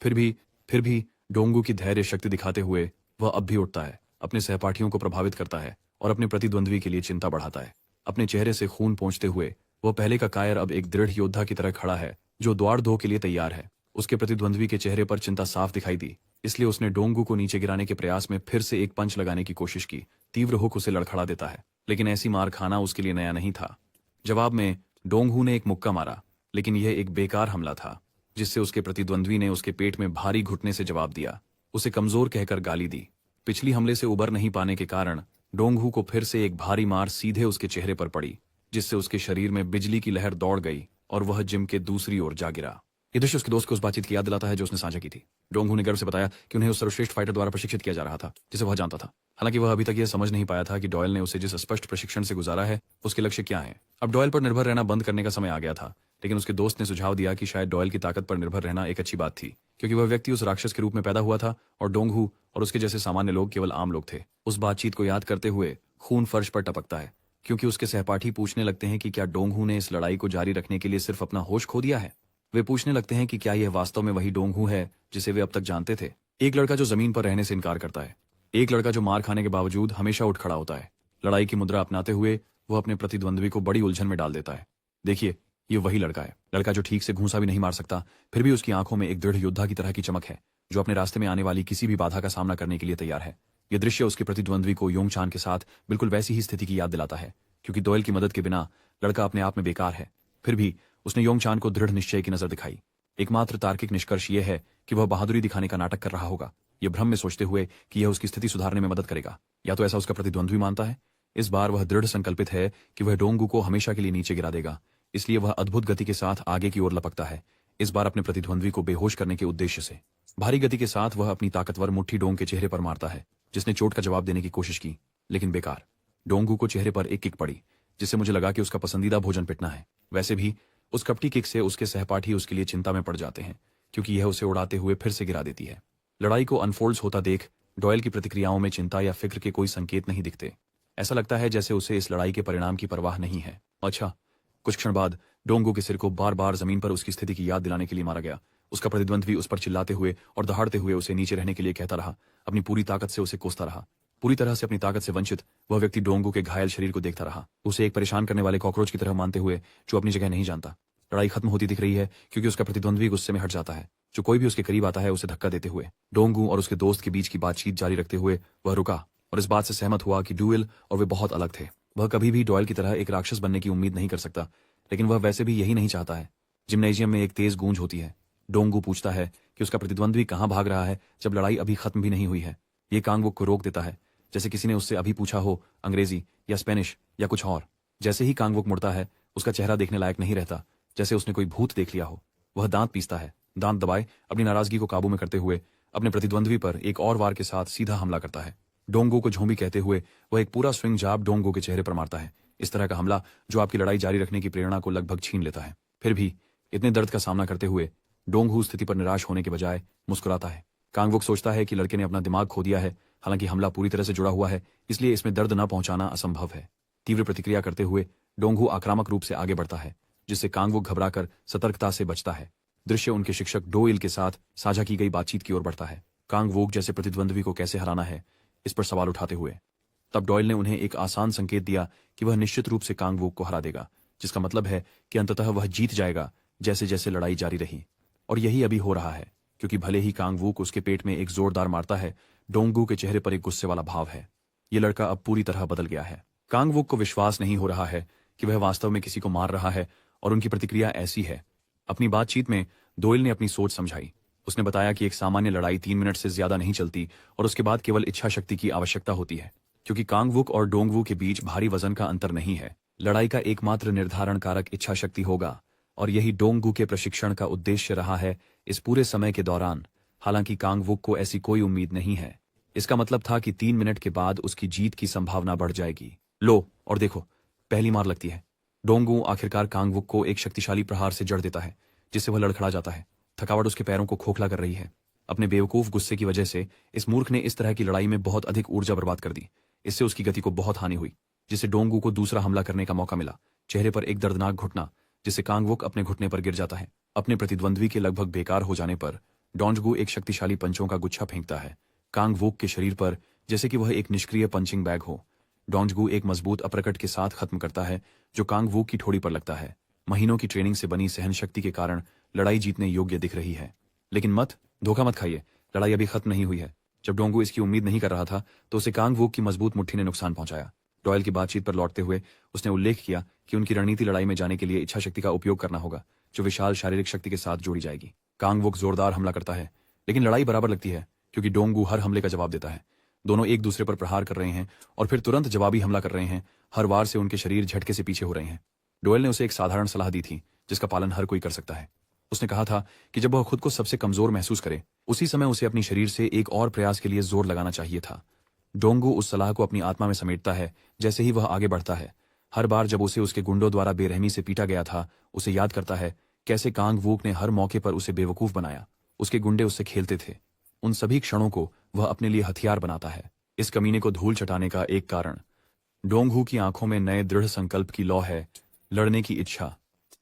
फिर भी डोंगू की धैर्य शक्ति दिखाते हुए वह अब भी उठता है, अपने सहपाठियों को प्रभावित करता है और अपने प्रतिद्वंद्वी के लिए चिंता बढ़ाता है। अपने चेहरे से खून पोंछते हुए वह पहले का कायर अब एक दृढ़ योद्धा की तरह खड़ा है, जो द्वार दो के लिए तैयार है। उसके प्रतिद्वंद्वी के चेहरे पर चिंता साफ दिखाई दी, इसलिए उसने डोंगू को नीचे गिराने के प्रयास में फिर से एक पंच लगाने की कोशिश की। तीव्र हुक उसे लड़खड़ा देता है, लेकिन ऐसी मार खाना उसके लिए नया नहीं था। जवाब में डोंगहू ने एक मुक्का मारा, लेकिन यह एक बेकार हमला था, जिससे उसके प्रतिद्वंद्वी ने उसके पेट में भारी घुटने से जवाब दिया। उसे कमजोर कहकर गाली दी। पिछली हमले से उबर नहीं पाने के कारण डोंगहू को फिर से एक भारी मार सीधे उसके चेहरे पर पड़ी, जिससे उसके शरीर में बिजली की लहर दौड़ गई और वह जिम के दूसरी ओर जा गिरा। ये दृश्य उसके दोस्त को उस बातचीत की याद दिलाता है जो उसने साझा की थी। डोंगहू ने गर्व से बताया कि उन्हें उस सर्वश्रेष्ठ फाइटर द्वारा प्रशिक्षित किया जा रहा था, जिसे वह जानता था। हालांकि वह अभी तक यह समझ नहीं पाया था कि डॉयल ने उसे जिस स्पष्ट प्रशिक्षण से गुजारा है उसके लक्ष्य क्या है। अब डॉयल पर निर्भर रहना बंद करने का समय आ गया था, लेकिन उसके दोस्त ने सुझाव दिया कि शायद डॉयल की ताकत पर निर्भर रहना एक अच्छी बात थी, क्योंकि वह व्यक्ति उस राक्षस के रूप में पैदा हुआ था और डोंगहू और उसके जैसे सामान्य लोग केवल आम लोग थे। उस बातचीत को याद करते हुए खून फर्श पर टपकता है, क्योंकि उसके सहपाठी पूछने लगते हैं कि क्या डोंगहू ने इस लड़ाई को जारी रखने के लिए सिर्फ अपना होश खो दिया है। वे पूछने लगते हैं कि क्या यह वास्तव में वही डोंगहू है जिसे वे अब तक जानते थे। एक लड़का जो जमीन पर रहने से इनकार करता है, एक लड़का जो मार खाने के बावजूद हमेशा उठ खड़ा होता है। लड़ाई की मुद्रा अपनाते हुए वह अपने प्रतिद्वंद्वी को बड़ी उलझन में डाल देता है। देखिए, ये वही लड़का है, लड़का जो ठीक से घूंसा भी नहीं मार सकता, फिर भी उसकी आंखों में एक दृढ़ योद्धा की तरह की चमक है, जो अपने रास्ते में आने वाली किसी भी बाधा का सामना करने के लिए तैयार है। यह दृश्य उसके प्रतिद्वंद्वी को योंगचान के साथ बिल्कुल वैसी ही स्थिति की याद दिलाता है, क्योंकि दोयल की मदद के बिना लड़का अपने आप में बेकार है। फिर भी उसने योंगचान को दृढ़ निश्चय की नजर दिखाई। एकमात्र तार्किक निष्कर्ष यह है कि वह बहादुरी दिखाने का नाटक कर रहा होगा, यह भ्रम में सोचते हुए कि यह उसकी स्थिति सुधारने में मदद करेगा, या तो ऐसा उसका प्रतिद्वंद्वी मानता है। इस बार वह दृढ़ संकल्पित है कि वह डोंगू को हमेशा के लिए नीचे गिरा देगा, इसलिए वह अद्भुत गति के साथ आगे की ओर लपकता है, इस बार अपने प्रतिद्वंद्वी को बेहोश करने के उद्देश्य से। भारी गति के साथ वह अपनी ताकतवर मुट्ठी डोंग के चेहरे पर मारता है, जिसने चोट का जवाब देने की कोशिश की, लेकिन बेकार। डोंगू को चेहरे पर एक किक पड़ी, जिससे मुझे लगा कि उसका पसंदीदा भोजन पिटना है। वैसे भी उस कपटी किक से उसके सहपाठी उसके लिए चिंता में पड़ जाते हैं, क्योंकि यह उसे उड़ाते हुए फिर से गिरा देती है। लड़ाई को अनफोल्ड्स होता देख डॉयल की प्रतिक्रियाओं में चिंता या फिक्र के कोई संकेत नहीं दिखते। ऐसा लगता है जैसे उसे इस लड़ाई के परिणाम की परवाह नहीं है। अच्छा, कुछ क्षण बाद डोंगू के सिर को बार बार जमीन पर उसकी स्थिति की याद दिलाने के लिए मारा गया। उसका प्रतिद्वंद्वी उस पर चिल्लाते हुए और दहाड़ते हुए उसे नीचे रहने के लिए कहता रहा, अपनी पूरी ताकत से उसे कोसता रहा। पूरी तरह से अपनी ताकत से वंचित वह व्यक्ति डोंगू के घायल शरीर को देखता रहा, उसे एक परेशान करने वाले कॉकरोच की तरह मानते हुए जो अपनी जगह नहीं जानता। लड़ाई खत्म होती दिख रही है, क्योंकि उसका प्रतिद्वंद्वी गुस्से में हट जाता है। जो कोई भी उसके करीब आता है उसे धक्का देते हुए। डोंगू और उसके दोस्त के बीच की बातचीत जारी रखते हुए वह रुका और इस बात से सहमत हुआ कि डुएल और वे बहुत अलग थे। वह कभी भी डॉयल की तरह एक राक्षस बनने की उम्मीद नहीं कर सकता, लेकिन वह वैसे भी यही नहीं चाहता है। जिम्नेजियम में एक तेज गूंज होती है। डोंगू पूछता है कि उसका प्रतिद्वंद्वी कहाँ भाग रहा है, जब लड़ाई अभी खत्म भी नहीं हुई है। ये कांगवुक को रोक देता है, जैसे किसी ने उससे अभी पूछा हो अंग्रेजी या स्पेनिश या कुछ और। जैसे ही कांगवुक मुड़ता है, उसका चेहरा देखने लायक नहीं रहता, जैसे उसने कोई भूत देख लिया हो। वह दांत पीसता है, दांत दबाए अपनी नाराजगी को काबू में करते हुए अपने प्रतिद्वंद्वी पर एक और वार के साथ सीधा हमला करता है। डोंगू को झोंबी कहते हुए वह एक पूरा स्विंग जाब डोंगू के चेहरे पर मारता है। इस तरह का हमला जो आपकी लड़ाई जारी रखने की प्रेरणा को लगभग छीन लेता है। फिर भी इतने दर्द का सामना करते हुए डोंगू स्थिति पर निराश होने के बजाय मुस्कुराता है। कांगवुक सोचता है कि लड़के ने अपना दिमाग खो दिया है, हालांकि हमला पूरी तरह से जुड़ा हुआ है, इसलिए इसमें दर्द न पहुंचाना असंभव है। तीव्र प्रतिक्रिया करते हुए डोंगू आक्रामक रूप से आगे बढ़ता है, जिससे कांगवुक घबराकर सतर्कता से बचता है। दृश्य उनके शिक्षक डोइल के साथ साझा की गई बातचीत की ओर बढ़ता है। कांगवुक जैसे प्रतिद्वंद्वी को कैसे हराना है, इस पर सवाल उठाते हुए तब डॉयल ने उन्हें एक आसान संकेत दिया कि वह निश्चित रूप से कांगवुक को हरा देगा, जिसका मतलब है कि अंततः वह जीत जाएगा जैसे जैसे लड़ाई जारी रही। और यही अभी हो रहा है, क्योंकि भले ही कांगवुक उसके पेट में एक जोरदार मारता है, डोंगू के चेहरे पर एक गुस्से वाला भाव है। ये लड़का अब पूरी तरह बदल गया है। कांगवुक को विश्वास नहीं हो रहा है कि वह वास्तव में किसी को मार रहा है, और उनकी प्रतिक्रिया ऐसी है। अपनी बातचीत में दोइल ने अपनी सोच समझाई। उसने बताया कि एक सामान्य लड़ाई 3 मिनट से ज्यादा नहीं चलती और उसके बाद केवल इच्छा शक्ति की आवश्यकता होती है, क्योंकि कांगवुक और डोंगवू के बीच भारी वजन का अंतर नहीं है। लड़ाई का एकमात्र निर्धारण कारक इच्छा शक्ति होगा, और यही डोंगवू के प्रशिक्षण का उद्देश्य रहा है इस पूरे समय के दौरान। हालांकि कांगवुक को ऐसी कोई उम्मीद नहीं है। इसका मतलब था कि 3 मिनट के बाद उसकी जीत की संभावना बढ़ जाएगी। लो और देखो, पहली मार लगती है। डोंगवू आखिरकार कांगवुक को एक शक्तिशाली प्रहार से जड़ देता है, जिससे वह लड़खड़ा जाता है। थकावट उसके पैरों को खोखला कर रही है। अपने बेवकूफ गुस्से की वजह से इस मूर्ख ने इस तरह की लड़ाई में बहुत अधिक ऊर्जा बर्बाद कर दी। इससे उसकी गति को बहुत हानि हुई, जिससे डोंगू को दूसरा हमला करने का मौका मिला। चेहरे पर एक दर्दनाक घुटना, जिससे कांगवुक अपने घुटने पर गिर जाता है। अपने प्रतिद्वंद्वी के लगभग बेकार हो जाने पर डोंगू एक शक्तिशाली पंचों का गुच्छा फेंकता है कांगवुक के शरीर पर, जैसे कि वह एक निष्क्रिय पंचिंग बैग हो। डोंगू एक मजबूत अपरकट के साथ खत्म करता है, जो कांगवुक की ठोड़ी पर लगता है। महीनों की ट्रेनिंग से बनी सहन शक्ति के कारण लड़ाई जीतने योग्य दिख रही है, लेकिन धोखा मत खाइए, लड़ाई अभी खत्म नहीं हुई है। जब डोंगू इसकी उम्मीद नहीं कर रहा था, तो उसे कांगवुक की मजबूत मुट्ठी ने नुकसान पहुंचाया। डॉयल की बातचीत पर लौटते हुए उसने उल्लेख किया कि उनकी रणनीति लड़ाई में जाने के लिए इच्छा शक्ति का उपयोग करना होगा, जो विशाल शारीरिक शक्ति के साथ जोड़ी जाएगी। कांगवुक जोरदार हमला करता है, लेकिन लड़ाई बराबर लगती है, क्योंकि डोंगू हर हमले का जवाब देता है। दोनों एक दूसरे पर प्रहार कर रहे हैं और फिर तुरंत जवाबी हमला कर रहे हैं। हर वार से उनके शरीर झटके से पीछे हो रहे हैं। डोयल ने उसे एक साधारण सलाह दी थी, जिसका पालन हर कोई कर सकता है। उसने कहा था कि जब वह खुद को सबसे कमजोर महसूस करे, उसी समय उसे अपनी शरीर से एक और प्रयास के लिए जोर लगाना चाहिए था। डोंगू उस सलाह को अपनी आत्मा में समेटता है जैसे ही वह आगे बढ़ता है। हर बार जब उसे उसके गुंडों द्वारा बेरहमी से पीटा गया था, उसे याद करता है कैसे कांगवुक ने हर मौके पर उसे बेवकूफ बनाया। उसके गुंडे उससे खेलते थे। उन सभी क्षणों को वह अपने लिए हथियार बनाता है। इस कमीने को धूल चटाने का एक कारण डोंगहू की आंखों में नए दृढ़ संकल्प की लौ है, लड़ने की इच्छा।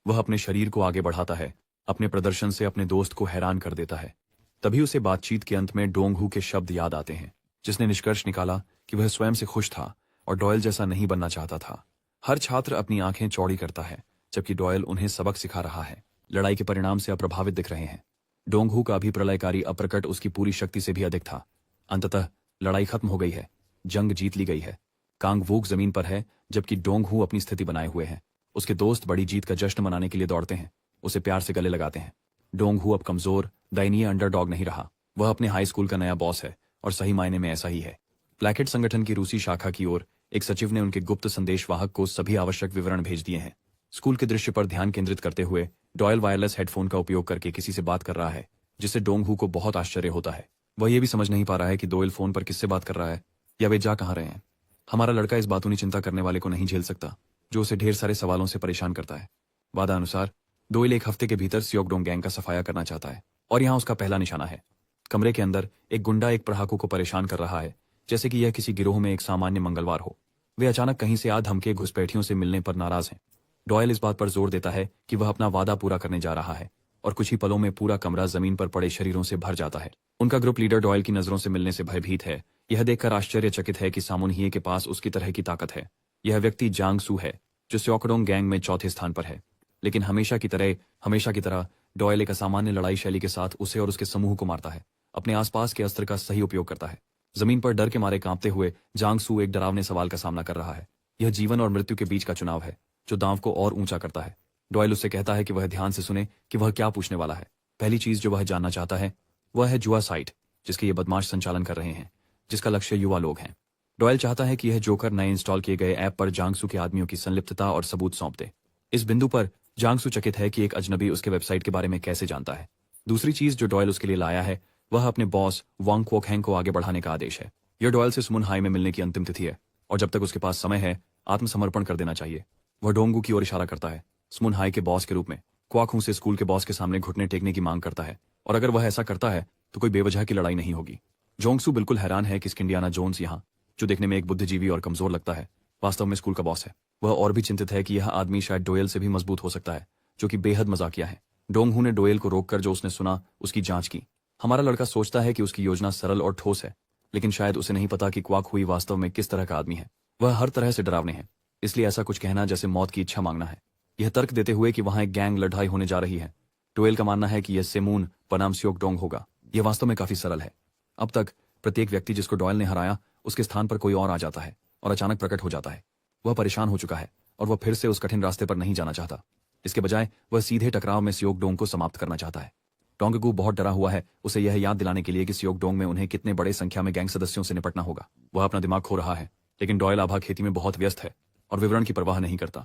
वह अपने शरीर को आगे बढ़ाता है, अपने प्रदर्शन से अपने दोस्त को हैरान कर देता है। तभी उसे बातचीत के अंत में डोंगहू के शब्द याद आते हैं, जिसने निष्कर्ष निकाला कि वह स्वयं से खुश था और डॉयल जैसा नहीं बनना चाहता था। हर छात्र अपनी आंखें चौड़ी करता है, जबकि डॉयल उन्हें सबक सिखा रहा है। लड़ाई के परिणाम से अप्रभावित दिख रहे हैं। डोंगहू का अभिप्रलयकारी अप्रकट उसकी पूरी शक्ति से भी अधिक था। अंततः लड़ाई खत्म हो गई है, जंग जीत ली गई है। कांगवूक जमीन पर है, जबकि डोंगहू अपनी स्थिति बनाए हुए है। उसके दोस्त बड़ी जीत का जश्न मनाने के लिए दौड़ते हैं, उसे प्यार से गले लगाते हैं। डोंगहू अब कमजोर, दयनीय अंडरडॉग नहीं रहा। वह अपने हाई स्कूल का नया बॉस है, और सही मायने में ऐसा ही है। ब्लैकेट संगठन की रूसी शाखा की ओर एक सचिव ने उनके गुप्त संदेशवाहक को सभी आवश्यक विवरण भेज दिए हैं। स्कूल के दृश्य पर ध्यान केंद्रित करते हुए डॉयल वायरलेस हेडफोन का उपयोग करके किसी से बात कर रहा है, जिससे डोंगहू को बहुत आश्चर्य होता है। वह यह भी समझ नहीं पा रहा है कि डॉयल फोन पर किससे बात कर रहा है या वे जा कहाँ रहे हैं। हमारा लड़का इस बातूनी चिंता करने वाले को नहीं झेल सकता, जो उसे ढेर सारे सवालों से परेशान करता है। वादा अनुसार डॉयल एक हफ्ते के भीतर सियोकडोंग गैंग का सफाया करना चाहता है, और यहाँ उसका पहला निशाना है। कमरे के अंदर एक गुंडा एक पढ़ाकू को परेशान कर रहा है, जैसे कि यह किसी गिरोह में एक सामान्य मंगलवार हो। वे अचानक कहीं से आ धमके घुसपैठियों से मिलने पर नाराज हैं। डॉयल इस बात पर जोर देता है कि वह अपना वादा पूरा करने जा रहा है, और कुछ ही पलों में पूरा कमरा जमीन पर पड़े शरीरों से भर जाता है। उनका ग्रुप लीडर डॉयल की नजरों से मिलने से भयभीत है। यह देखकर आश्चर्यचकित है कि सामुन्हिये के पास उसकी तरह की ताकत है। यह व्यक्ति जांग सू है, जो सियोकडोंग गैंग में चौथे स्थान पर है। लेकिन हमेशा की तरह डॉयल एक असामान्य लड़ाई शैली के साथ उसे और उसके समूह को मारता है, अपने आसपास के अस्त्र का सही उपयोग करता है। जमीन पर डर के मारे कांपते हुए जांग सू एक डरावने सवाल का सामना कर रहा है। यह जीवन और मृत्यु के बीच का चुनाव है, जो दांव को और ऊंचा करता है। डॉयल उससे कहता है कि वह ध्यान से सुने कि वह क्या पूछने वाला है। पहली चीज जो वह जानना चाहता है वह है जुआ साइट, जिसके ये बदमाश संचालन कर रहे हैं, जिसका लक्ष्य युवा लोग हैं। डॉयल चाहता है कि यह जोकर नए इंस्टॉल किए गए ऐप पर जांगसू के आदमियों की संलिप्तता और सबूत सौंप दे। इस बिंदु पर जांगसू चकित है कि एक अजनबी उसके वेबसाइट के बारे में कैसे जानता है। दूसरी चीज जो डॉयल उसके लिए लाया है वह अपने बॉस वांग क्वोकहैंग को आगे बढ़ाने का आदेश है। यह डॉयल से सुमन हाई में मिलने की अंतिम तिथि है, और जब तक उसके पास समय है आत्मसमर्पण कर देना चाहिए। वह डोंगू की ओर इशारा करता है, सुमन हाई के बॉस के रूप में। क्वाकहू से स्कूल के बॉस के सामने घुटने टेकने की मांग करता है, और अगर वह ऐसा करता है तो कोई बेवजह की लड़ाई नहीं होगी। जोंगसू बिल्कुल हैरान है कि इंडियाना जोन्स यहाँ, जो देखने में एक बुद्धिजीवी और कमजोर लगता है, वास्तव में स्कूल का बॉस है। वह और भी चिंतित है कि यह आदमी शायद डोयल से भी मजबूत हो सकता है, जो कि बेहद मजाकिया है। डोंगहू ने डोयल को रोककर जो उसने सुना उसकी जांच की। हमारा लड़का सोचता है कि उसकी योजना सरल और ठोस है, लेकिन शायद उसे नहीं पता कि क्वाकहुई वास्तव में किस तरह का आदमी है। वह हर तरह से डरावने हैं, इसलिए ऐसा कुछ कहना जैसे मौत की इच्छा मांगना है। यह तर्क देते हुए कि वहां एक गैंग लड़ाई होने जा रही है। डोयल का मानना है कि यह सेमून बनाम सियोकडोंग होगा। यह वास्तव में काफी सरल है। अब तक प्रत्येक व्यक्ति जिसको डॉयल ने हराया उसके स्थान पर कोई और आ जाता है और अचानक प्रकट हो जाता है। वह परेशान हो चुका है और वह फिर से उस कठिन रास्ते पर नहीं जाना चाहता। इसके बजाय वह सीधे टकराव में सियोकडोंग को समाप्त करना चाहता है। डोंगगू बहुत डरा हुआ है, उसे यह याद दिलाने के लिए कि सियोकडोंग में उन्हें कितने बड़े संख्या में गैंग सदस्यों से निपटना होगा। वह अपना दिमाग खो रहा है, लेकिन डॉयल आभा खेती में बहुत व्यस्त है और विवरण की परवाह नहीं करता।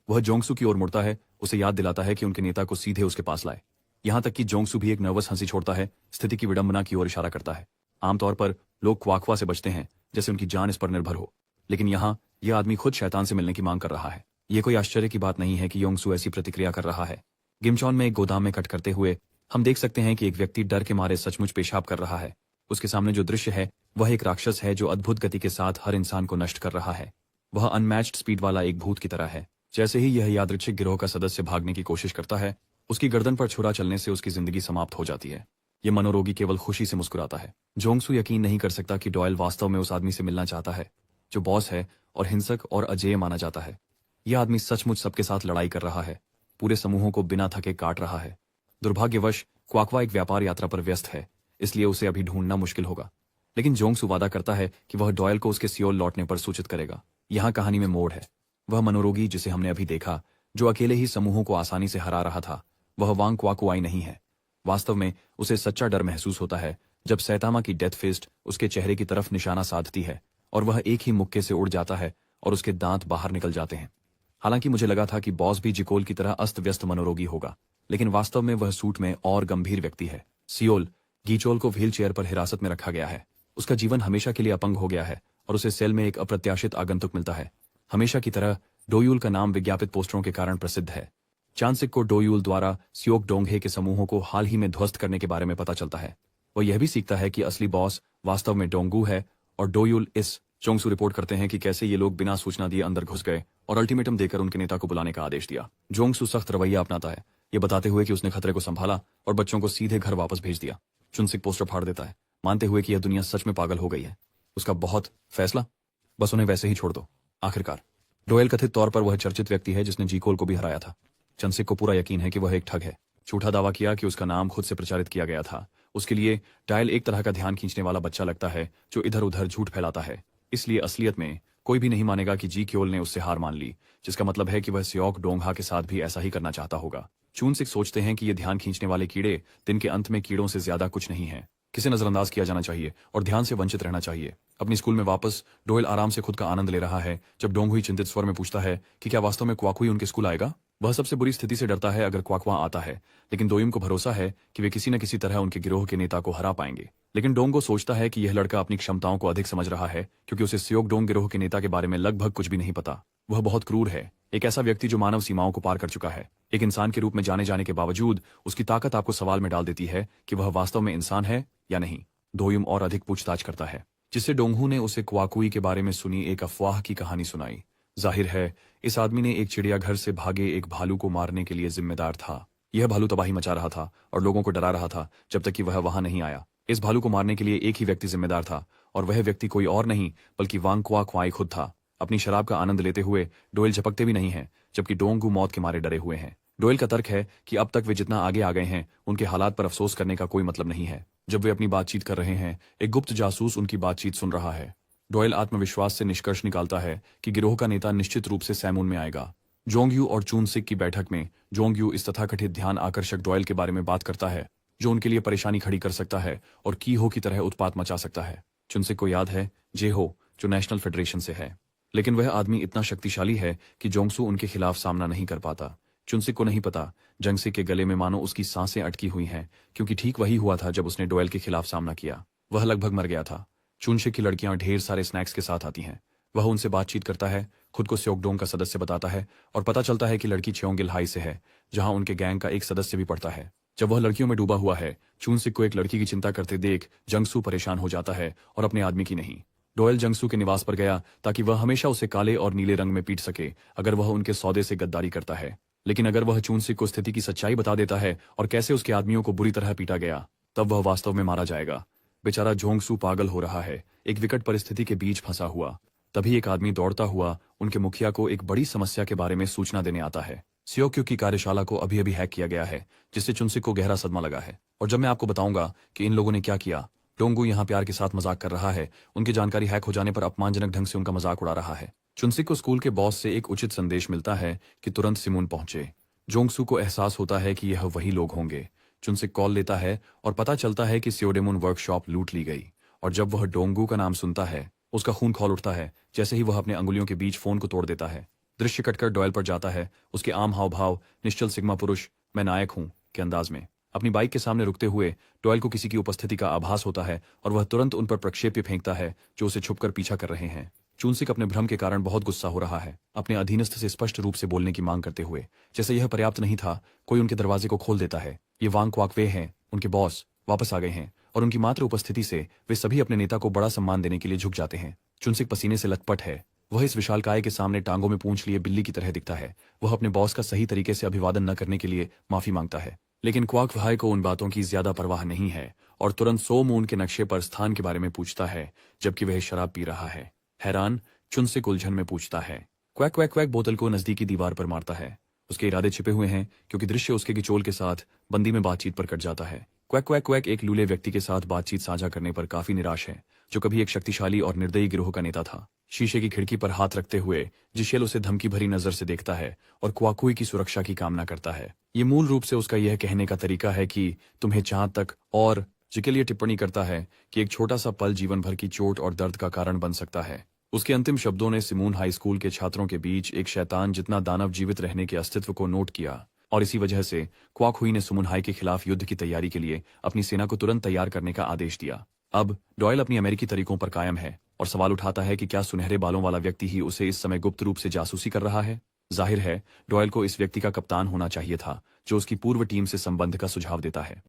वह जोंगसू की ओर मुड़ता है, उसे याद दिलाता है कि उनके नेता को सीधे उसके पास लाए। यहां तक कि जोंगसू भी एक नर्वस हंसी छोड़ता है, स्थिति की विडंबना की ओर इशारा करता है। आमतौर पर लोग क्वाकवा से बचते हैं, जैसे उनकी जान इस पर निर्भर हो, लेकिन यहाँ यह आदमी खुद शैतान से मिलने की मांग कर रहा है। यह कोई आश्चर्य की बात नहीं है कि योंगसू ऐसी प्रतिक्रिया कर रहा है। गिमचॉन में एक गोदाम में कट करते हुए हम देख सकते हैं कि एक व्यक्ति डर के मारे सचमुच पेशाब कर रहा है। उसके सामने जो दृश्य है वह एक राक्षस है जो अद्भुत गति के साथ हर इंसान को नष्ट कर रहा है। वह अनमैच्ड स्पीड वाला एक भूत की तरह है। जैसे ही यह यादृच्छिक गिरोह का सदस्य भागने की कोशिश करता है, उसकी गर्दन पर छुरा चलने से उसकी जिंदगी समाप्त हो जाती है। यह मनोरोगी केवल खुशी से मुस्कुराता है। जोंगसू यकीन नहीं कर सकता कि डॉयल वास्तव में उस आदमी से मिलना चाहता है जो बॉस है और हिंसक और अजेय माना जाता है। यह आदमी सचमुच सबके साथ लड़ाई कर रहा है, पूरे समूहों को बिना थके काट रहा है। दुर्भाग्यवश क्वाकवा एक व्यापार यात्रा पर व्यस्त है, इसलिए उसे अभी ढूंढना मुश्किल होगा। लेकिन जोंगसू वादा करता है कि वह डॉयल को उसके सियोल लौटने पर सूचित करेगा। यहाँ कहानी में मोड़ है। वह मनोरोगी जिसे हमने अभी देखा, जो अकेले ही समूहों को आसानी से हरा रहा था, वह वांग क्वाकुआई नहीं है। वास्तव में उसे सच्चा डर महसूस होता है जब सैतामा की डेथ फिस्ट उसके चेहरे की तरफ निशाना साधती है और वह एक ही मुक्के से उड़ जाता है और उसके दांत बाहर निकल जाते हैं। हालांकि मुझे लगा था कि बॉस भी जिकोल की तरह अस्त व्यस्त मनोरोगी होगा, लेकिन वास्तव में वह सूट में और गंभीर व्यक्ति है। सियोल गीचोल को व्हील चेयर पर हिरासत में रखा गया है। उसका जीवन हमेशा के लिए अपंग हो गया है और उसे सेल में एक अप्रत्याशित आगंतुक मिलता है। हमेशा की तरह डोयूल का नाम विज्ञापित पोस्टरों के कारण प्रसिद्ध है। चांसिक को डोयूल द्वारा सियोकडोंगहे के समूहों को हाल ही में ध्वस्त करने के बारे में पता चलता है। और यह भी सीखता है कि असली बॉस वास्तव में डोंगू है और डोयुल इस जोंगसू रिपोर्ट करते हैं कि कैसे ये लोग बिना सूचना दिए अंदर घुस गए और अल्टीमेटम देकर उनके नेता को बुलाने का आदेश दिया। जोंगसू सख्त रवैया अपनाता है, ये बताते हुए कि उसने खतरे को संभाला और बच्चों को सीधे घर वापस भेज दिया। चुनसिक पोस्टर फाड़ देता है, मानते हुए कि यह दुनिया सच में पागल हो गई है। उसका बहुत फैसला, बस उन्हें वैसे ही छोड़ दो। आखिरकार डोयल कथित तौर पर वह चर्चित व्यक्ति है जिसने जीकोल को भी हराया था। चुनसिक को पूरा यकीन है कि वह एक ठग है। झूठा दावा किया कि उसका नाम खुद से प्रचारित किया गया था। उसके लिए डायल एक तरह का ध्यान खींचने वाला बच्चा लगता है जो इधर उधर झूठ फैलाता है। इसलिए असलियत में कोई भी नहीं मानेगा कि जी क्योल ने उससे हार मान ली, जिसका मतलब है कि वह सियोक डोंगहा के साथ भी ऐसा ही करना चाहता होगा। चुनसिक सोचते हैं कि ये ध्यान खींचने वाले कीड़े दिन के अंत में कीड़ों से ज्यादा कुछ नहीं है। किसे नजरअंदाज किया जाना चाहिए और ध्यान से वंचित रहना चाहिए। अपनी स्कूल में वापस डोयल आराम से खुद का आनंद ले रहा है जब डोंगहुई चिंतित स्वर में पूछता है कि क्या वास्तव में क्वाकुई उनके स्कूल आएगा। वह सबसे बुरी स्थिति से डरता है अगर क्वाक वहां आता है, लेकिन दोयुम को भरोसा है कि वे किसी न किसी तरह उनके गिरोह के नेता को हरा पाएंगे। लेकिन डोंगो सोचता है कि यह लड़का अपनी क्षमताओं को अधिक समझ रहा है क्योंकि उसे सियोक डोंग गिरोह के नेता के बारे में लगभग कुछ भी नहीं पता। वह बहुत क्रूर है, एक ऐसा व्यक्ति जो मानव सीमाओं को पार कर चुका है। एक इंसान के रूप में जाने जाने के बावजूद उसकी ताकत आपको सवाल में डाल देती है कि वह वास्तव में इंसान है या नहीं। दोयुम और अधिक पूछताछ करता है, जिससे डोंगहू ने उसे क्वाकुई के बारे में सुनी एक अफवाह की कहानी सुनाई। जाहिर है इस आदमी ने एक चिड़ियाघर से भागे एक भालू को मारने के लिए जिम्मेदार था। यह भालू तबाही मचा रहा था और लोगों को डरा रहा था जब तक कि वह वहां नहीं आया। इस भालू को मारने के लिए एक ही व्यक्ति जिम्मेदार था और वह व्यक्ति कोई और नहीं बल्कि वांग क्वा क्वाई खुद था। अपनी शराब का आनंद लेते हुए डोयल झपकते भी नहीं है, जबकि डोंगू मौत के मारे डरे हुए हैं। डोयल का तर्क है कि अब तक वे जितना आगे आ गए हैं उनके हालात पर अफसोस करने का कोई मतलब नहीं है। जब वे अपनी बातचीत कर रहे हैं, एक गुप्त जासूस उनकी बातचीत सुन रहा है। डोयल आत्मविश्वास से निष्कर्ष निकालता है कि गिरोह का नेता निश्चित रूप से सैमून में आएगा। जोंगयू और चुनसिक की बैठक में जोंगयू इस तथाकथित ध्यान आकर्षक डोयल के बारे में बात करता है जो उनके लिए परेशानी खड़ी कर सकता है और कीहो की तरह उत्पात मचा सकता है। चुनसिक को याद है जेहो जो नेशनल फेडरेशन से है, लेकिन वह आदमी इतना शक्तिशाली है कि जोंगसू उनके खिलाफ सामना नहीं कर पाता। चुनसिक को नहीं पता जंगसिक के गले में मानो उसकी सांसें अटकी हुई हैं, क्योंकि ठीक वही हुआ था जब उसने डोयल के खिलाफ सामना किया। वह लगभग मर गया था। चुनसिक की लड़कियां ढेर सारे स्नैक्स के साथ आती हैं। वह उनसे बातचीत करता है, खुद को स्योकडोंग का सदस्य बताता है और पता चलता है कि लड़की cheongil हाई से है, जहां उनके गैंग का एक सदस्य भी पड़ता है। जब वह लड़कियों में डूबा हुआ है, चुनसिक को एक लड़की की चिंता करते देख जंगसू परेशान हो जाता है और अपने आदमी की नहीं। डोयल जंगसू के निवास पर गया ताकि वह हमेशा उसे काले और नीले रंग में पीट सके अगर वह उनके सौदे से गद्दारी करता है। लेकिन अगर वह चुनसिक को स्थिति की सच्चाई बता देता है और कैसे उसके आदमियों को बुरी तरह पीटा गया, तब वह वास्तव में मारा जाएगा। बेचारा जोंगसू पागल हो रहा है, एक विकट परिस्थिति के बीच फंसा हुआ। तभी एक आदमी दौड़ता हुआ उनके मुखिया को एक बड़ी समस्या के बारे में सूचना देने आता है। सियोक्यू की कार्यशाला को अभी अभी हैक किया गया है, जिससे चुनसिक को गहरा सदमा लगा है। और जब मैं आपको बताऊंगा कि इन लोगों ने क्या किया, डोंगू यहाँ प्यार के साथ मजाक कर रहा है। उनकी जानकारी हैक हो जाने पर अपमानजनक ढंग से उनका मजाक उड़ा रहा है। चुनसिक को स्कूल के बॉस से एक उचित संदेश मिलता है कि तुरंत सिमून पहुंचे। जोंगसू को एहसास होता है कि यह वही लोग होंगे। चुनसिक कॉल लेता है और पता चलता है कि सियोडेमुन वर्कशॉप लूट ली गई। और जब वह डोंगू का नाम सुनता है, उसका खून खौल उठता है। जैसे ही वह अपने अंगुलियों के बीच फोन को तोड़ देता है, दृश्य कटकर डोयल पर जाता है। उसके आम हाव भाव निश्चल सिग्मा पुरुष मैं नायक हूं के अंदाज में। अपनी बाइक के सामने रुकते हुए डोयल को किसी की उपस्थिति का आभास होता है और वह तुरंत उन पर प्रक्षेप्य फेंकता है जो उसे छुपकर पीछा कर रहे हैं। चुनसिक अपने भ्रम के कारण बहुत गुस्सा हो रहा है, अपने अधीनस्थ से स्पष्ट रूप से बोलने की मांग करते हुए। जैसे यह पर्याप्त नहीं था, कोई उनके दरवाजे को खोल देता है। ये वांग क्वाकवे हैं, उनके बॉस वापस आ गए हैं और उनकी मात्र उपस्थिति से वे सभी अपने नेता को बड़ा सम्मान देने के लिए झुक जाते हैं। चुनसिक पसीने से लथपथ है। वह इस विशालकाय के सामने टांगों में पूंछ लिए बिल्ली की तरह दिखता है। वह अपने बॉस का सही तरीके से अभिवादन न करने के लिए माफी मांगता है, लेकिन क्वाक भाई को उन बातों की ज्यादा परवाह नहीं है और तुरंत सो मून के नक्शे पर स्थान के बारे में पूछता है, जबकि वह शराब पी रहा है। हैरान चुनसिक उलझन में पूछता है। क्वैक क्वैक क्वैक बोतल को नजदीकी दीवार पर मारता है। उसके इरादे छिपे हुए हैं क्योंकि दृश्य उसके गिचोल के साथ बंदी में बातचीत पर कट जाता है। क्वैक क्वैक क्वैक एक लूले व्यक्ति के साथ बातचीत साझा करने पर काफी निराश है, जो कभी एक शक्तिशाली और निर्दयी गिरोह का नेता था। शीशे की खिड़की पर हाथ रखते हुए जिशेल उसे धमकी भरी नजर से देखता है और क्वाकुई की सुरक्षा की कामना करता है। ये मूल रूप से उसका यह कहने का तरीका है कि तुम्हें जहां तक, और जिके लिए टिप्पणी करता है कि एक छोटा सा पल जीवन भर की चोट और दर्द का कारण बन सकता है। उसके अंतिम शब्दों ने सिमून हाई स्कूल के छात्रों के बीच एक शैतान जितना दानव जीवित रहने के अस्तित्व को नोट किया, और इसी वजह से क्वाकहुई ने सुमन हाई के खिलाफ युद्ध की तैयारी के लिए अपनी सेना को तुरंत तैयार करने का आदेश दिया। अब डॉयल अपनी अमेरिकी तरीकों पर कायम है और सवाल उठाता है कि क्या सुनहरे बालों वाला व्यक्ति ही उसे इस समय गुप्त रूप से जासूसी कर रहा है। जाहिर है डॉयल को इस व्यक्ति का कप्तान होना चाहिए था, जो उसकी पूर्व टीम से संबंध का सुझाव देता है।